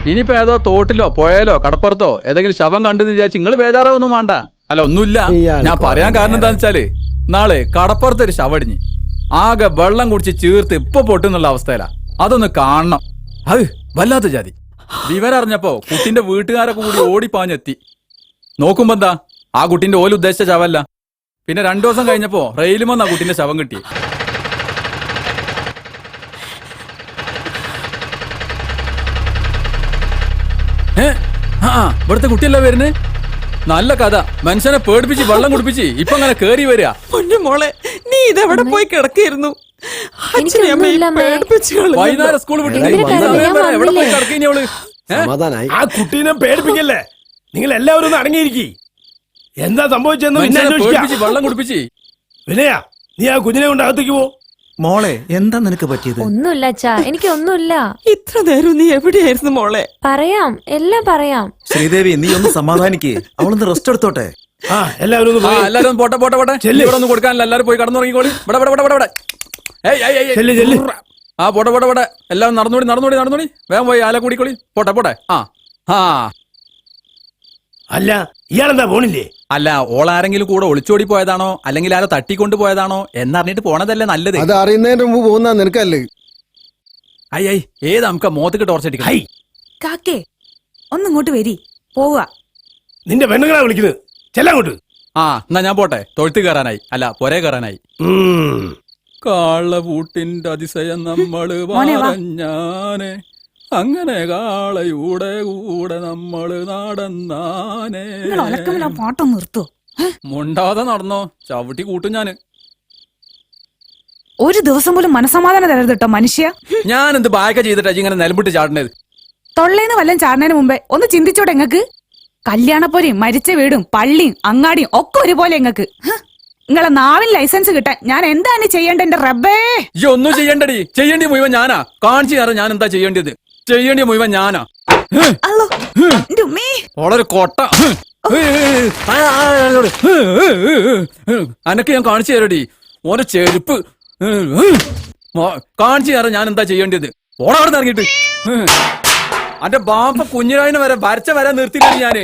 ഇനിയിപ്പോ ഏതോ തോട്ടിലോ പുഴയിലോ കടപ്പുറത്തോ ഏതെങ്കിലും ശവം കണ്ടെന്ന് വിചാരിച്ച് നിങ്ങൾ ബേജാറാവൊന്നും വേണ്ട. അല്ല ഒന്നുമില്ല, ഞാൻ പറയാൻ കാരണം എന്താന്ന് വെച്ചാല് നാളെ കടപ്പുറത്തൊരു ശവടിഞ്ഞ് ആകെ വെള്ളം കുടിച്ച് ചീർത്ത് ഇപ്പൊ പൊട്ടുന്നുള്ള അവസ്ഥയിലാ. അതൊന്ന് കാണണം. അത് വല്ലാത്ത ജാതി. വിവരറിഞ്ഞപ്പോ കുട്ടിന്റെ വീട്ടുകാരൊക്കെ കൂടി ഓടിപ്പാഞ്ഞെത്തി. നോക്കുമ്പോ എന്താ ആ കുട്ടിന്റെ ഓല് ഉദ്ദേശിച്ച ശവല്ല. പിന്നെ 2 ദിവസം കഴിഞ്ഞപ്പോ റെയിലുമെന്നാ കുട്ടിന്റെ ശവം കിട്ടി. ഇവിടുത്തെ കുട്ടിയല്ല വരുന്നേ. നല്ല കഥ. മനുഷ്യനെ പേടിപ്പിച്ച് വെള്ളം കുടിപ്പിച്ച് ഇപ്പൊ അങ്ങനെ കേറി വരിക. മോളെ നീ ഇതെവിടെ പോയി കിടക്കായിരുന്നു? വൈകുന്നേരം സ്കൂൾ വിട്ടു എവിടെ പോയി കിടക്കീനവള്? ആ കുട്ടീനെ പേടിപ്പിക്കല്ലേ. നിങ്ങൾ എല്ലാവരും ഒന്ന് അടങ്ങിയിരിക്കി. എന്താ സംഭവിച്ചെന്ന് വെള്ളം കുടിപ്പിച്ച്. വിനയ, നീ ആ കുഞ്ഞിനെ കൊണ്ട് അകത്തേക്ക് പോ. മോളെ എന്താ നിനക്ക് പറ്റിയത്? ഒന്നുമില്ല അച്ഛാ, എനിക്ക് ഒന്നുമില്ല. ഇത്ര നേരം നീ എവിടെയായിരുന്നു മോളെ? പറയാം, എല്ലാം പറയാം. ശ്രീദേവി നീ ഒന്ന് സമാധാനിക്കേ, അവളൊന്ന് റെസ്റ്റ് എടുത്തോട്ടെ. എല്ലാരും പോട്ടെ പോട്ടെ പോട്ടെ. ഇവിടെ ഒന്നും കൊടുക്കാനല്ല, എല്ലാരും പോയി കടന്നുറങ്ങിക്കോളി. ആ പോട്ടെ പോട്ടെ പോട്ടെ. എല്ലാവരും നടന്നോടി. വേഗം പോയി ആല കൂടിക്കോളി. പോട്ടെ പോട്ടെ. അല്ല ഇയാളെന്താ പോണില്ലേ? അല്ല, ഓളാരെങ്കിലും കൂടെ ഒളിച്ചോടി പോയതാണോ അല്ലെങ്കിൽ ആരോ തട്ടിക്കൊണ്ട് പോയതാണോ എന്നറിഞ്ഞിട്ട് പോണതല്ലേ നല്ലത്. അത് അറിയുന്നതിന് മുമ്പ് പോകുന്ന നിനക്കല്ലേ? അയ്യേ, ഏത് നമുക്ക് മോത്തേക്ക് ടോർച്ചടിക്കണം. കാക്കേ ഒന്നിങ്ങോട്ട് വരി, പോവാ. നിന്റെ പെണ്ണുങ്ങളാ വിളിക്കുന്നത്, ചെല്ലങ്ങോട്ട്. എന്നാ ഞാൻ പോട്ടെ. തൊഴുത്ത് കയറാനായി, അല്ല പൊരേ കയറാനായി. കാളപൂട്ടിന്റെ അതിശയം നമ്മള് പറഞ്ഞാനെ, അങ്ങനെ കാളയുടെ കൂടെ നമ്മള് നടന്നാനെ. പാട്ടം നിർത്തോ? മുണ്ടാതെ നടന്നോ, ചവിട്ടി കൂട്ടും ഞാന്. ഒരു ദിവസം പോലും മനസമാധാനം തരരുത് കേട്ടോ മനുഷ്യ. ഞാൻ എന്ത് ബായൊക്കെ ചെയ്തിട്ടാ ഇങ്ങനെ നിലമ്പിട്ട് ചാടണത്? തൊള്ളേന്ന് വല്ലതും ചാടുന്നതിന് മുമ്പേ ഒന്ന് ചിന്തിച്ചോടെ എങ്ങക്ക്. കല്യാണപ്പോരെയും മരിച്ച വീടും പള്ളിയും അങ്ങാടിയും ഒക്കെ ഒരുപോലെ എങ്ങക്ക്. നിങ്ങളെ നാവിൻ ലൈസൻസ് കിട്ടാൻ ഞാൻ എന്താണ് ചെയ്യേണ്ടത്? എന്റെ റബ്ബേ, ഈ ഒന്നും ചെയ്യണ്ടടി. ചെയ്യേണ്ടി മുഴുവൻ ഞാനാ. കാണിച്ചു തരാം ഞാൻ എന്താ ചെയ്യേണ്ടത്. ചെയ്യേണ്ടി മുഴുവൻ ഞാനാ. വളരെ കൊട്ട അനക്ക് ഞാൻ കാണിച്ചു തരടി. ഓരോ ചെരുപ്പ് കാണിച്ചു തരാം ഞാൻ എന്താ ചെയ്യേണ്ടത്. ഓടാടെ ഇറങ്ങിട്ട് അന്റെ ബാപ്പ കുഞ്ഞിരായിനെ വരെ വരച്ച നിർത്തിയില്ല ഞാന്.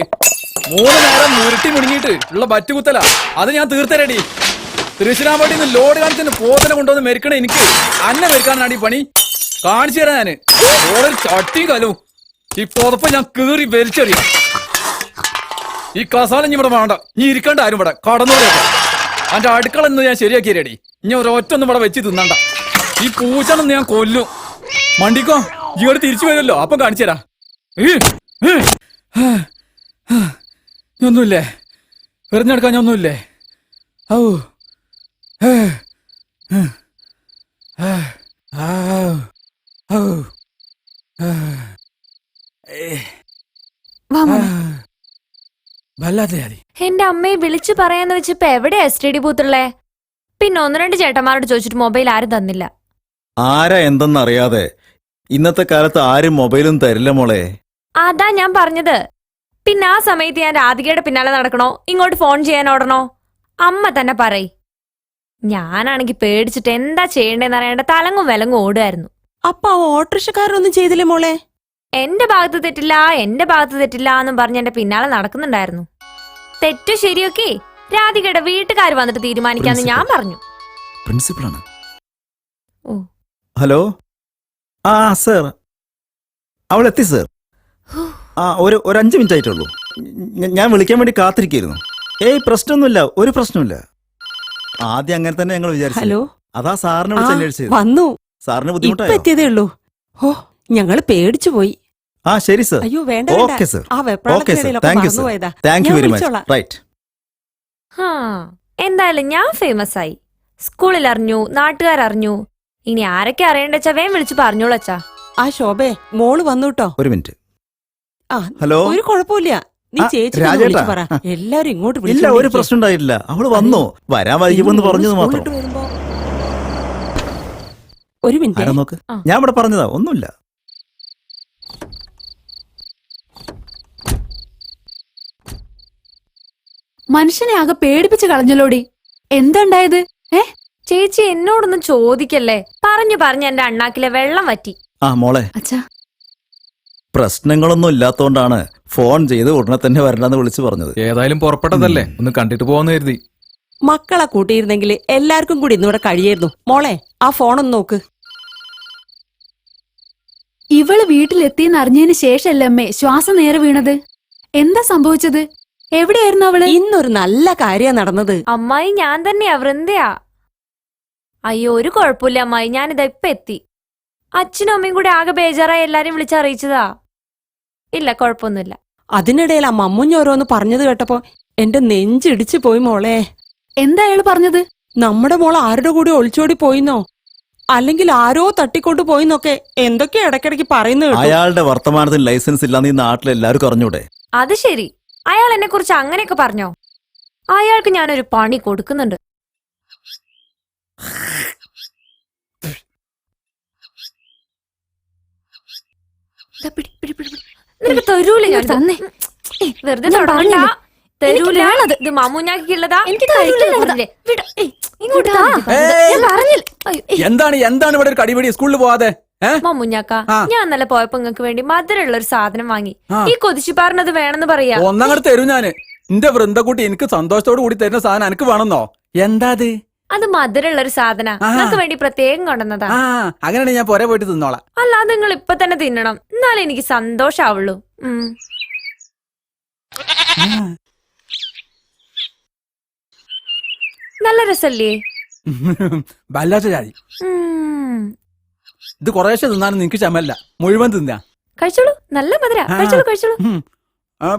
3 നേരം മുരട്ടി മുടുങ്ങിയിട്ട് ഉള്ള ബറ്റുകുത്തല അത് ഞാൻ തീർത്തരടി. തൃശ്ശൂരാമ്പട്ടിന്ന് ലോഡ് കാണിച്ചു പോതനെ കൊണ്ടുവന്ന് മെരിക്കണ എനിക്ക് അന്നെ മെരിക്കാനാണ് ഈ പണി. കാണിച്ചു തരാം ഞാന്. ഓരോ ചട്ടിയും കലും ഈ പുതപ്പ് ഞാൻ കീറി വലിച്ചെറിയാം. ഈ കസാല ഇനി ഇവിടെ വേണ്ട. നീ ഇരിക്കേണ്ട ആരും ഇവിടെ കടന്നോടെയൊക്കെ. അന്റെ അടുക്കള എന്ന് ഞാൻ ശരിയാക്കിയരടി. ഇനി ഒരൊറ്റൊന്നും ഇവിടെ വെച്ച് തിന്നണ്ട. ഈ പൂച്ചണെന്ന് ഞാൻ കൊല്ലും. മണ്ടിക്കോ, ഇവിടെ തിരിച്ചു വരുമല്ലോ, അപ്പം കാണിച്ചു തരാ. ഒന്നുമില്ലേ, എറിഞ്ഞെടുക്കാൻ ഒന്നുമില്ലേ? ഔ എന്റെ അമ്മയെ വിളിച്ചു പറയാന്ന് വെച്ചിപ്പോ എവിടെയാ STD ബൂത്തുള്ളേ? പിന്നെ 1-2 ചേട്ടന്മാരോട് ചോദിച്ചിട്ട് മൊബൈൽ ആരും തന്നില്ല. ആരാ എന്തെന്നറിയാതെ ഇന്നത്തെ കാലത്ത് ആരും മൊബൈലും തരില്ല മോളെ. അതാ ഞാൻ പറഞ്ഞത്. പിന്നെ ആ സമയത്ത് ഞാൻ രാധികയുടെ പിന്നാലെ നടക്കണോ, ഇങ്ങോട്ട് ഫോൺ ചെയ്യാൻ ഓടണോ? അമ്മ തന്നെ പറയ്. ഞാനാണെങ്കി പേടിച്ചിട്ട് എന്താ ചെയ്യണ്ടേന്ന് അറിയാണ്ട് തലങ്ങും വിലങ്ങും ഓടുമായിരുന്നു. അപ്പൊ ഓട്ടോറിക്ഷക്കാരൊന്നും ചെയ്തില്ലേ മോളെ? എന്റെ ഭാഗത്ത് തെറ്റില്ല എന്നും പറഞ്ഞ് എന്റെ പിന്നാലെ നടക്കുന്നുണ്ടായിരുന്നു. തെറ്റു ശരിയൊക്കെ രാധികയുടെ വീട്ടുകാർ വന്നിട്ട് തീരുമാനിക്കാന്ന് ഞാൻ പറഞ്ഞു. പ്രിൻസിപ്പളാണ്. ഓ ഹലോ. സർ, അവളെത്തി സർ. ഒരു 5 മിനിറ്റ് ആയിട്ടുള്ളൂ. ഞാൻ വിളിക്കാൻ വേണ്ടി കാത്തിരിക്കുന്നു. പ്രശ്നമൊന്നുമില്ല, ഒരു പ്രശ്നമില്ല. ആദ്യം അങ്ങനെ തന്നെ ഞങ്ങൾ വിചാരിച്ചു. ഹലോ, അതാ സാറിനെ വിളിച്ച് അന്വേഷിച്ചത്. വന്നു. സാറിന് ബുദ്ധിമുട്ടായോ? എത്തിയതേ ഉള്ളൂ. ഓ, ഞങ്ങള് പേടിച്ചു പോയി. ശരി സർ. അയ്യോ വേണ്ട. Okay sir. Okay sir. Thank you sir. Thank you very much. Right. എന്തായാലും ഞാൻ ഫേമസ് ആയി. സ്കൂളിൽ അറിഞ്ഞു, നാട്ടുകാരറിഞ്ഞു. ഇനി ആരൊക്കെ അറിയണ്ടച്ചാ വേം വിളിച്ച് പറഞ്ഞോളൂ അച്ഛാ. ശോഭേ, മോള് വന്നു കേട്ടോ. ഒരു മിനിറ്റ്. ഹലോ. ഒരു കുഴപ്പമില്ല, നീ ചേച്ചി പറ. എല്ലാരും ഇങ്ങോട്ട് ഇല്ല, ഒരു പ്രശ്നം ഉണ്ടായിട്ടില്ല. അവള് വന്നു. വരാൻ വൈകുമെന്ന് പറഞ്ഞത് മാത്രം. ഒരു മിനിറ്റ് നോക്ക്, ഞാൻ ഇവിടെ പറഞ്ഞതാ, ഒന്നുമില്ല. മനുഷ്യനെ ആകെ പേടിപ്പിച്ച് കളഞ്ഞല്ലോടി. എന്താ ഉണ്ടായത്? ചേച്ചി എന്നോടൊന്നും ചോദിക്കല്ലേ. പറഞ്ഞു എന്റെ അണ്ണാക്കിലെ വെള്ളം വറ്റി. മോളെ, അച്ഛാ പ്രശ്നങ്ങളൊന്നും ഇല്ലാത്തോണ്ടാണ് ഫോൺ ചെയ്ത് ഉടനെ തന്നെ വരണ്ടെന്ന് വിളിച്ചു പറഞ്ഞത്. ഏതായാലും പുറപ്പെട്ടതല്ലേ, ഒന്ന് കണ്ടിട്ട് പോവാന്ന് കരുതി. മക്കളെ കൂട്ടിയിരുന്നെങ്കിൽ എല്ലാവർക്കും കൂടി ഇന്നിവിടെ കഴിയായിരുന്നു. മോളെ ആ ഫോണൊന്ന് നോക്ക്. ഇവള് വീട്ടിലെത്തിയെന്ന് അറിഞ്ഞതിന് ശേഷല്ലേ അമ്മേ ശ്വാസം നേരെ വീണത്? എന്താ സംഭവിച്ചത്? എവിടെയായിരുന്നു അവള്? ഇന്നൊരു നല്ല കാര്യ നടന്നത്. അമ്മായി ഞാൻ തന്നെയാ, വൃന്ദയാ. അയ്യോ ഒരു കുഴപ്പമില്ല അമ്മായി, ഞാനിതാ ഇപ്പൊ എത്തി. അച്ഛനും അമ്മയും കൂടി ആകെ ബേജാറായി എല്ലാരും വിളിച്ചറിയിച്ചതാ. ഇല്ല കുഴപ്പമൊന്നുമില്ല. അതിനിടയിൽ ആ മമ്മുഞ്ഞ ഓരോന്ന് പറഞ്ഞത് കേട്ടപ്പോ എന്റെ നെഞ്ചിടിച്ചു പോയി മോളെ. എന്താ അയാള് പറഞ്ഞത്? നമ്മുടെ മോൾ ആരുടെ കൂടി ഒളിച്ചോടി പോയിന്നോ, അല്ലെങ്കിൽ ആരോ തട്ടിക്കൊണ്ടു പോയിന്നൊക്കെ എന്തൊക്കെയാ ഇടയ്ക്കിടയ്ക്ക് പറയുന്നത് കേട്ടു. അയാളുടെ വർത്തമാനത്തിന് ലൈസൻസ് ഇല്ലാന്ന് ഈ നാട്ടിലെല്ലാവർക്കും അറിഞ്ഞൂടെ? അത് ശരി, അയാൾ എന്നെ കുറിച്ച് അങ്ങനെയൊക്കെ പറഞ്ഞോ? അയാൾക്ക് ഞാനൊരു പണി കൊടുക്കുന്നുണ്ട്. നിനക്ക് തരൂല ഞാൻ തന്നെ. വെറുതെ ഞാൻ തൊടണ്ട. പറഞ്ഞില്ലേ? തരൂല. എനിക്ക് വേണത്. ഇത് മാമൂഞ്ഞാക്കിയുള്ളതാ. എനിക്ക് കഴിക്കില്ല ഇവിടെ. ഇങ്ങോട്ട് താ. ഏയ്! ഞാൻ പറഞ്ഞില്ല. അയ്യോ, എന്താണ് ഇവിടെ ഒരു കടിപിടി? സ്കൂളിൽ പോവാതെ മാമൂഞ്ഞാക്ക, ആ. ഞാൻ ഇന്നലെ പോയപ്പോ നിങ്ങൾക്ക് വേണ്ടി മധുരമുള്ള ഒരു സാധനം വാങ്ങി. ആ. ഈ കൊതിച്ചു പറഞ്ഞത് വേണമെന്ന് പറയാ. ഒന്നങ്ങോട്ട് തരൂ ഞാന്. എന്റെ വൃന്ദക്കുട്ടി എനിക്ക് സന്തോഷത്തോട് കൂടി തരുന്ന സാധനം എനിക്ക് വേണമെന്നോ? എന്താ അത്? അത് മധുരമുള്ള ഒരു സാധന ആ. നിങ്ങൾക്ക് വേണ്ടി പ്രത്യേകം കൊണ്ടുവന്നതാ. ആ അങ്ങനെയാണെങ്കിൽ ഞാൻ പുറേ പോയിട്ട് തിന്നോളാം. അല്ലാതെ നിങ്ങൾ ഇപ്പൊ തന്നെ തിന്നണം, എന്നാലേ എനിക്ക് സന്തോഷാവുള്ളൂ. നല്ല രസല്ലേ? വല്ലാത്ത ജാതി. ഉം. ഇത് കുറേശ്ശെ തിന്നാനും നിനക്ക് ചമല്ല, മുഴുവൻ തിന്നാ. കഴിച്ചോളൂ, നല്ല മധുര. ആ. കഴിച്ചോളൂ കഴിച്ചോളൂ. ഉം. ആ.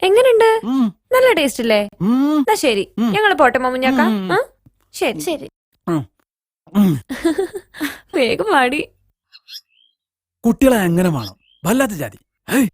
എങ്ങനെയുണ്ട്? ഉം. നല്ല ടേസ്റ്റ് അല്ലേ? ഉം. എന്നാ ശരി, ഉം. ഞങ്ങള് പോട്ടെ മാമുഞ്ഞാക്ക. ഉം. ആ? ശരി ശരി. ഉം. വേഗം പാടി. കുട്ടികളെ എങ്ങനെ വേണം? വല്ലാത്ത ജാതി. ഹേയ്.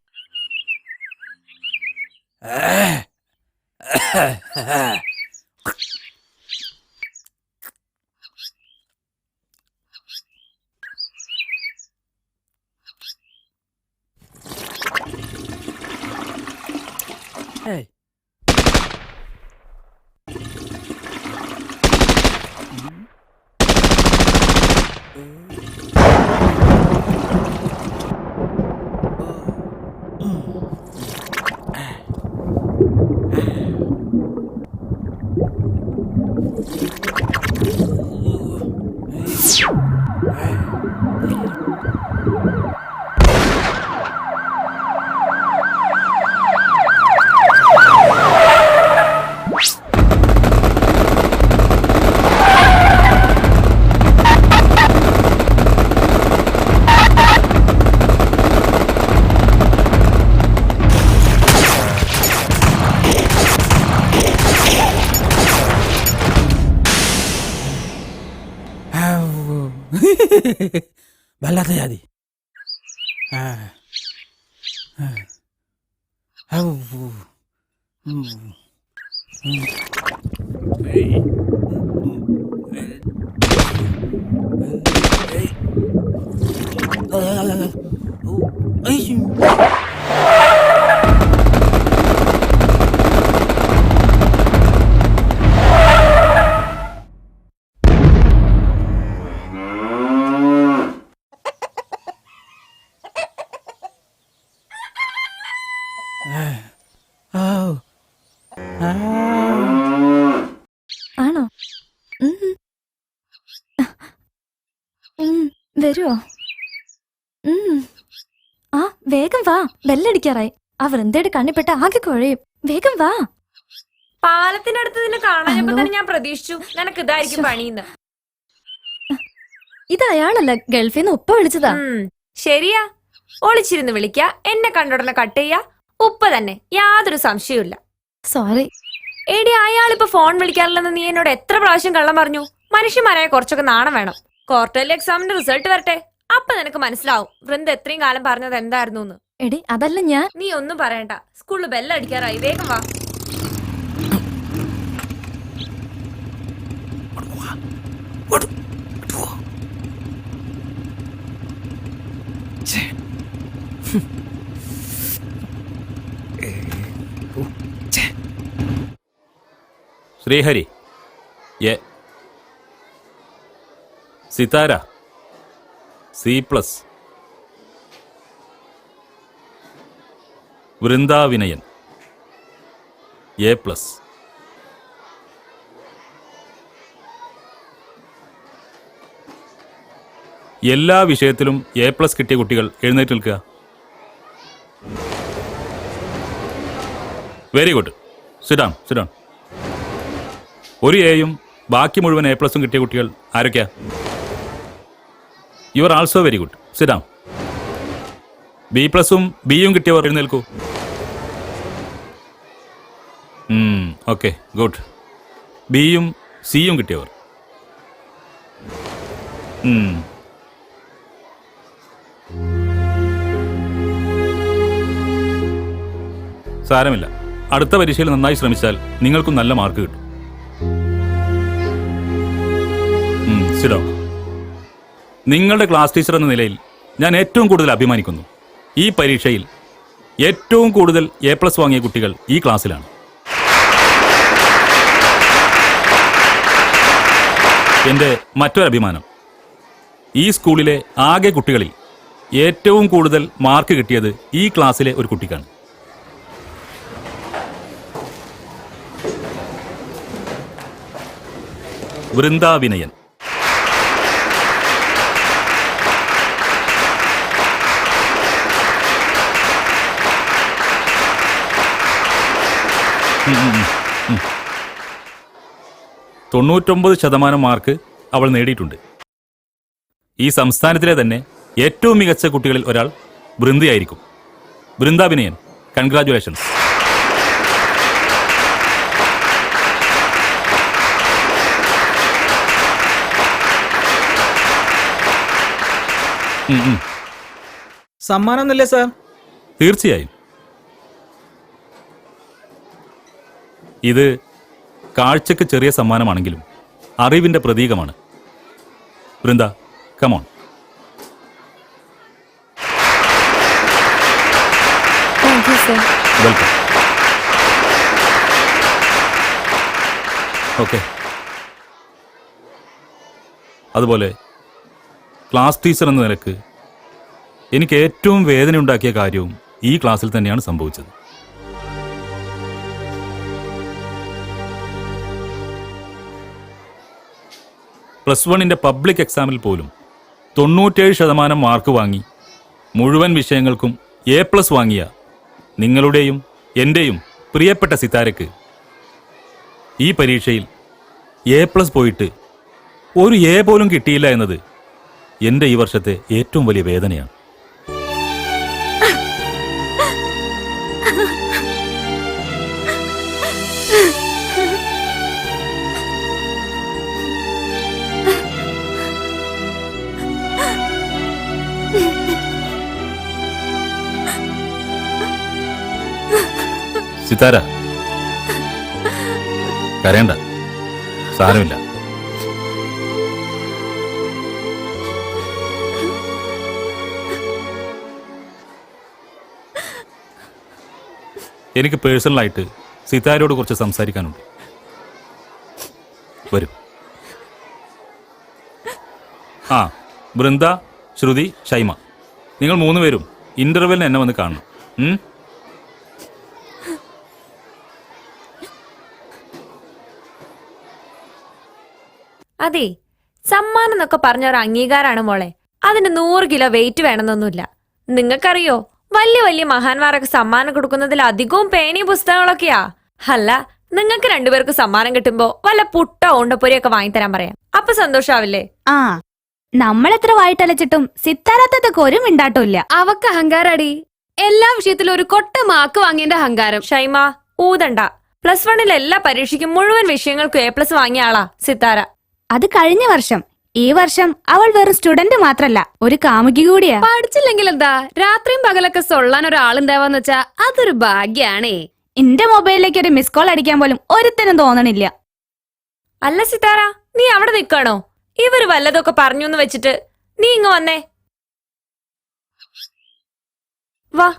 Hey. വല്ലാത്ത ജാതി. ആണോ? വരുവോ? ആ വേഗം വാ, ബെല്ലടിക്കാറായി. ആ വൃന്ദയുടെ കണ്ണിപ്പെട്ട ആകെ കുഴയും. വേഗം വാ. പാലത്തിനടുത്ത് നിന്നെ കാണാഞ്ഞപ്പോ തന്നെ ഞാൻ പ്രതീക്ഷിച്ചു നിനക്ക് ഇതായിരിക്കും പണിന്ന്. ഇത് അയാളല്ല, ഗൾഫിൽ നിന്ന് ഉപ്പ വിളിച്ചതാ. ശരിയാ, ഒളിച്ചിരുന്ന് വിളിക്ക, എന്നെ കണ്ടുടനെ കട്ട് ചെയ്യാ, ഉപ്പ തന്നെ, യാതൊരു സംശയമില്ല. സോറി. എടി അയാളിപ്പോ ഫോൺ വിളിക്കാറില്ലെന്ന് നീ എന്നോട് എത്ര പ്രാവശ്യം കള്ളം പറഞ്ഞു? മനുഷ്യന്മാരായ കുറച്ചൊക്കെ നാണം വേണം. ക്വാർട്ടർലി എക്സാമിന്റെ റിസൾട്ട് വരട്ടെ, അപ്പൊ നിനക്ക് മനസ്സിലാവും വൃന്ദ എത്രയും കാലം പറഞ്ഞത് എന്തായിരുന്നു. എടി അതല്ല ഞാൻ. നീ ഒന്നും പറയണ്ട, സ്കൂളിൽ ബെല്ലടിക്കാറായി, വേഗം വാ. Sreehari A. Sithara C+. വൃന്ദാവിനയൻ A+. എല്ലാ വിഷയത്തിലും A+ കിട്ടിയ കുട്ടികൾ എഴുന്നേറ്റ് നിൽക്കുക. Very good. സിഡാം സിഡാം. ഒരു എയും ബാക്കി മുഴുവൻ A+ കിട്ടിയ കുട്ടികൾ ആരൊക്കെയാ? You are also very good. സിഡാം. B+ഉം ബിയും കിട്ടിയവർ എഴുന്നേൽക്കൂ. Okay good. ബിയും സിയും കിട്ടിയവർ. സാരമില്ല, അടുത്ത പരീക്ഷയിൽ നന്നായി ശ്രമിച്ചാൽ നിങ്ങൾക്കും നല്ല മാർക്ക് കിട്ടും. സിഡോ. നിങ്ങളുടെ ക്ലാസ് ടീച്ചർ എന്ന നിലയിൽ ഞാൻ ഏറ്റവും കൂടുതൽ അഭിമാനിക്കുന്നു. ഈ പരീക്ഷയിൽ ഏറ്റവും കൂടുതൽ A+ വാങ്ങിയ കുട്ടികൾ ഈ ക്ലാസ്സിലാണ്. എൻ്റെ മറ്റൊരു അഭിമാനം, ഈ സ്കൂളിലെ ആകെ കുട്ടികളിൽ ഏറ്റവും കൂടുതൽ മാർക്ക് കിട്ടിയത് ഈ ക്ലാസ്സിലെ ഒരു കുട്ടിക്കാണ്. വൃന്ദാവിനയൻ. ഉം. 99% മാർക്ക് അവൾ നേടിയിട്ടുണ്ട്. ഈ സംസ്ഥാനത്തിലെ തന്നെ ഏറ്റവും മികച്ച കുട്ടികളിൽ ഒരാൾ വൃന്ദയായിരിക്കും. വൃന്ദാവിനയൻ, കൺഗ്രാജുലേഷൻസ്. സമ്മാനം ഒന്നുമില്ലേ സാർ? തീർച്ചയായും. ഇത് കാഴ്ചക്ക് ചെറിയ സമ്മാനമാണെങ്കിലും അറിവിന്റെ പ്രതീകമാണ്. വൃന്ദ, കമോൺ. വെൽക്കം. ഓക്കെ. അതുപോലെ ക്ലാസ് ടീച്ചർ എന്ന നിലക്ക് എനിക്ക് ഏറ്റവും വേദനയുണ്ടാക്കിയ കാര്യവും ഈ ക്ലാസ്സിൽ തന്നെയാണ് സംഭവിച്ചത്. +1 പബ്ലിക് എക്സാമിൽ പോലും 97% മാർക്ക് വാങ്ങി മുഴുവൻ വിഷയങ്ങൾക്കും A+ വാങ്ങിയ നിങ്ങളുടെയും എൻ്റെയും പ്രിയപ്പെട്ട സിതാരയ്ക്ക് ഈ പരീക്ഷയിൽ A+ പോയിട്ട് ഒരു A പോലും കിട്ടിയില്ല എന്നത് എൻ്റെ ഈ വർഷത്തെ ഏറ്റവും വലിയ വേദനയാണ്. സിതാര, കരയണ്ട, സാരമില്ല. എനിക്ക് പേഴ്സണലായിട്ട് സിതാരയോട് കുറച്ച് സംസാരിക്കാനുണ്ട്. വരും. വൃന്ദ, ശ്രുതി, ഷൈമ, നിങ്ങൾ 3 പേരും ഇന്റർവെല്ലിന് എന്നെ വന്ന് കാണണം. അതെ, സമ്മാനം എന്നൊക്കെ പറഞ്ഞ ഒരു അംഗീകാരമാണ് മോളെ. അതിന് 100 കിലോ വെയിറ്റ് വേണമെന്നൊന്നുമില്ല. നിങ്ങൾക്കറിയോ, വലിയ വലിയ മഹാന്മാരൊക്കെ സമ്മാനം കൊടുക്കുന്നതിൽ അധികവും പേനയും പുസ്തകങ്ങളൊക്കെയാ. അല്ല, നിങ്ങൾക്ക് 2 പേർക്ക് സമ്മാനം കിട്ടുമ്പോ വല്ല പുട്ടോ ഉണ്ടപ്പൊരിയൊക്കെ വാങ്ങിത്തരാൻ പറയാം. അപ്പൊ സന്തോഷാവില്ലേ? ആ, നമ്മളെത്ര വായിട്ടലച്ചിട്ടും സിത്താരാത്തതൊക്കെ ഒരു മിണ്ടാട്ടില്ല. അവക്ക് അഹങ്കാരടി. എല്ലാ വിഷയത്തിലും ഒരു കൊട്ട മാർക്ക് വാങ്ങിയതിന്റെ അഹങ്കാരം. ഷൈമ, ഊതണ്ട. +1 എല്ലാ പരീക്ഷയ്ക്കും മുഴുവൻ വിഷയങ്ങൾക്കും A+ വാങ്ങിയ ആളാ സിത്താര. അത് കഴിഞ്ഞ വർഷം. ഈ വർഷം അവൾ വെറും സ്റ്റുഡന്റ് മാത്രല്ല, ഒരു കാമുകി കൂടിയാ. പഠിച്ചില്ലെങ്കിൽ എന്താ, രാത്രിയും പകലൊക്കെ സൊള്ളാൻ ഒരാളുണ്ടാവാന്ന് വെച്ചാ അതൊരു ഭാഗ്യാണേ. എന്റെ മൊബൈലിലേക്ക് ഒരു മിസ് കോൾ അടിക്കാൻ പോലും ഒരുത്തനും തോന്നണില്ല. അല്ല സിത്താര, നീ അവിടെ നിൽക്കണോ? ഇവര് വല്ലതൊക്കെ പറഞ്ഞു എന്ന് വെച്ചിട്ട് നീ ഇങ്ങ് വന്നേ. വാ.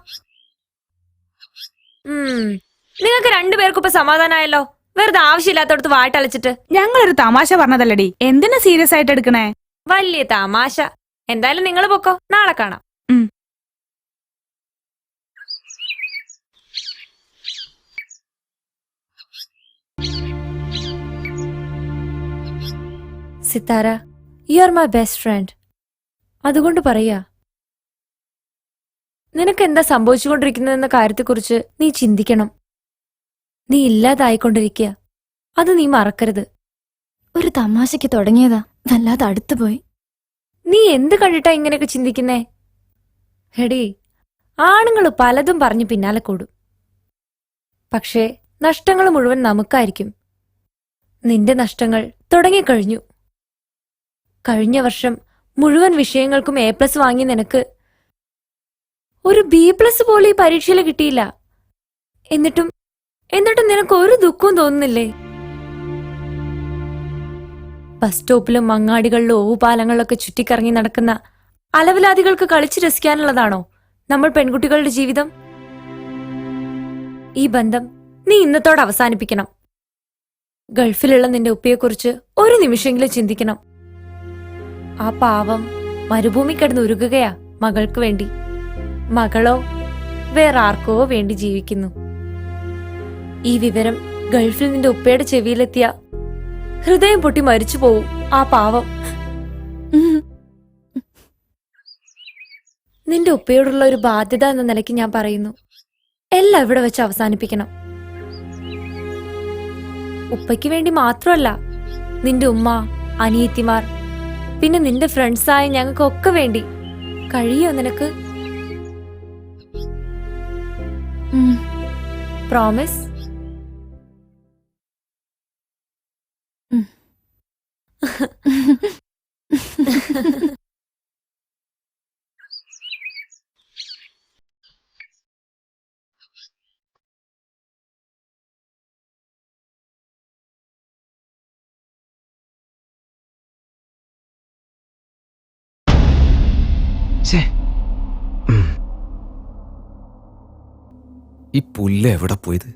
നിങ്ങൾക്ക് 2 പേർക്കും ഇപ്പൊ സമാധാനമായല്ലോ. വെറുതെ ആവശ്യമില്ലാത്തടത്ത് വാട്ടലച്ചിട്ട്. ഞങ്ങളൊരു തമാശ പറഞ്ഞതല്ലടി, എന്തിനാ സീരിയസ് ആയിട്ട് എടുക്കണേ? വലിയ തമാശ. എന്തായാലും നിങ്ങൾ പൊക്കോ, നാളെ കാണാം. Sithara, you are my best friend. അതുകൊണ്ട് പറയാ, നിനക്ക് എന്താ സംഭവിച്ചുകൊണ്ടിരിക്കുന്നതെന്ന കാര്യത്തെക്കുറിച്ച് നീ ചിന്തിക്കണം. നീ ഇല്ലാതായിക്കൊണ്ടിരിക്കുക, അത് നീ മറക്കരുത്. ഒരു തമാശയ്ക്ക് തുടങ്ങിയതാ, വല്ലാതെ അടുത്തു പോയി. നീ എന്ത് കണ്ടിട്ടാ ഇങ്ങനെയൊക്കെ ചിന്തിക്കുന്നേ? ഹെടി, ആണുങ്ങൾ പലതും പറഞ്ഞു പിന്നാലെ കൂടും. പക്ഷേ നഷ്ടങ്ങൾ മുഴുവൻ നമുക്കായിരിക്കും. നിന്റെ നഷ്ടങ്ങൾ തുടങ്ങിക്കഴിഞ്ഞു. കഴിഞ്ഞ വർഷം മുഴുവൻ വിഷയങ്ങൾക്കും A+ വാങ്ങി നിനക്ക് ഒരു B+ പോലും ഈ പരീക്ഷയിൽ കിട്ടിയില്ല. എന്നിട്ടും നിനക്ക് ഒരു ദുഃഖവും തോന്നുന്നില്ലേ? ബസ് സ്റ്റോപ്പിലും മങ്ങാടികളിലും ഓവുപാലങ്ങളിലൊക്കെ ചുറ്റിക്കറങ്ങി നടക്കുന്ന അലവലാദികൾക്ക് കളിച്ചു രസിക്കാനുള്ളതാണോ നമ്മൾ പെൺകുട്ടികളുടെ ജീവിതം? ഈ ബന്ധം നീ ഇന്നത്തോടെ അവസാനിപ്പിക്കണം. ഗൾഫിലുള്ള നിന്റെ ഉപ്പയെക്കുറിച്ച് ഒരു നിമിഷമെങ്കിലും ചിന്തിക്കണം. ആ പാവം മരുഭൂമി കിടന്ന് ഉരുകുകയാ മകൾക്ക് വേണ്ടി. മകളോ വേറെ ആർക്കോ വേണ്ടി ജീവിക്കുന്നു. ഈ വിവരം ഗൾഫിൽ നിന്റെ ഉപ്പയുടെ ചെവിയിലെത്തിയ ഹൃദയം പൊട്ടി മരിച്ചു പോവും ആ പാവം. നിന്റെ ഉപ്പയോടുള്ള ഒരു ബാധ്യത എന്ന നിലയ്ക്ക് ഞാൻ പറയുന്നു, എല്ലാം ഇവിടെ വെച്ച് അവസാനിപ്പിക്കണം. ഉപ്പയ്ക്ക് വേണ്ടി മാത്രമല്ല, നിന്റെ ഉമ്മ, അനിയത്തിമാർ, പിന്നെ നിന്റെ ഫ്രണ്ട്സായ ഞങ്ങൾക്കൊക്കെ വേണ്ടി. കഴിയോ നിനക്ക്? പ്രോമിസ്? ഈ പുല്ല് എവിടെ പോയത്?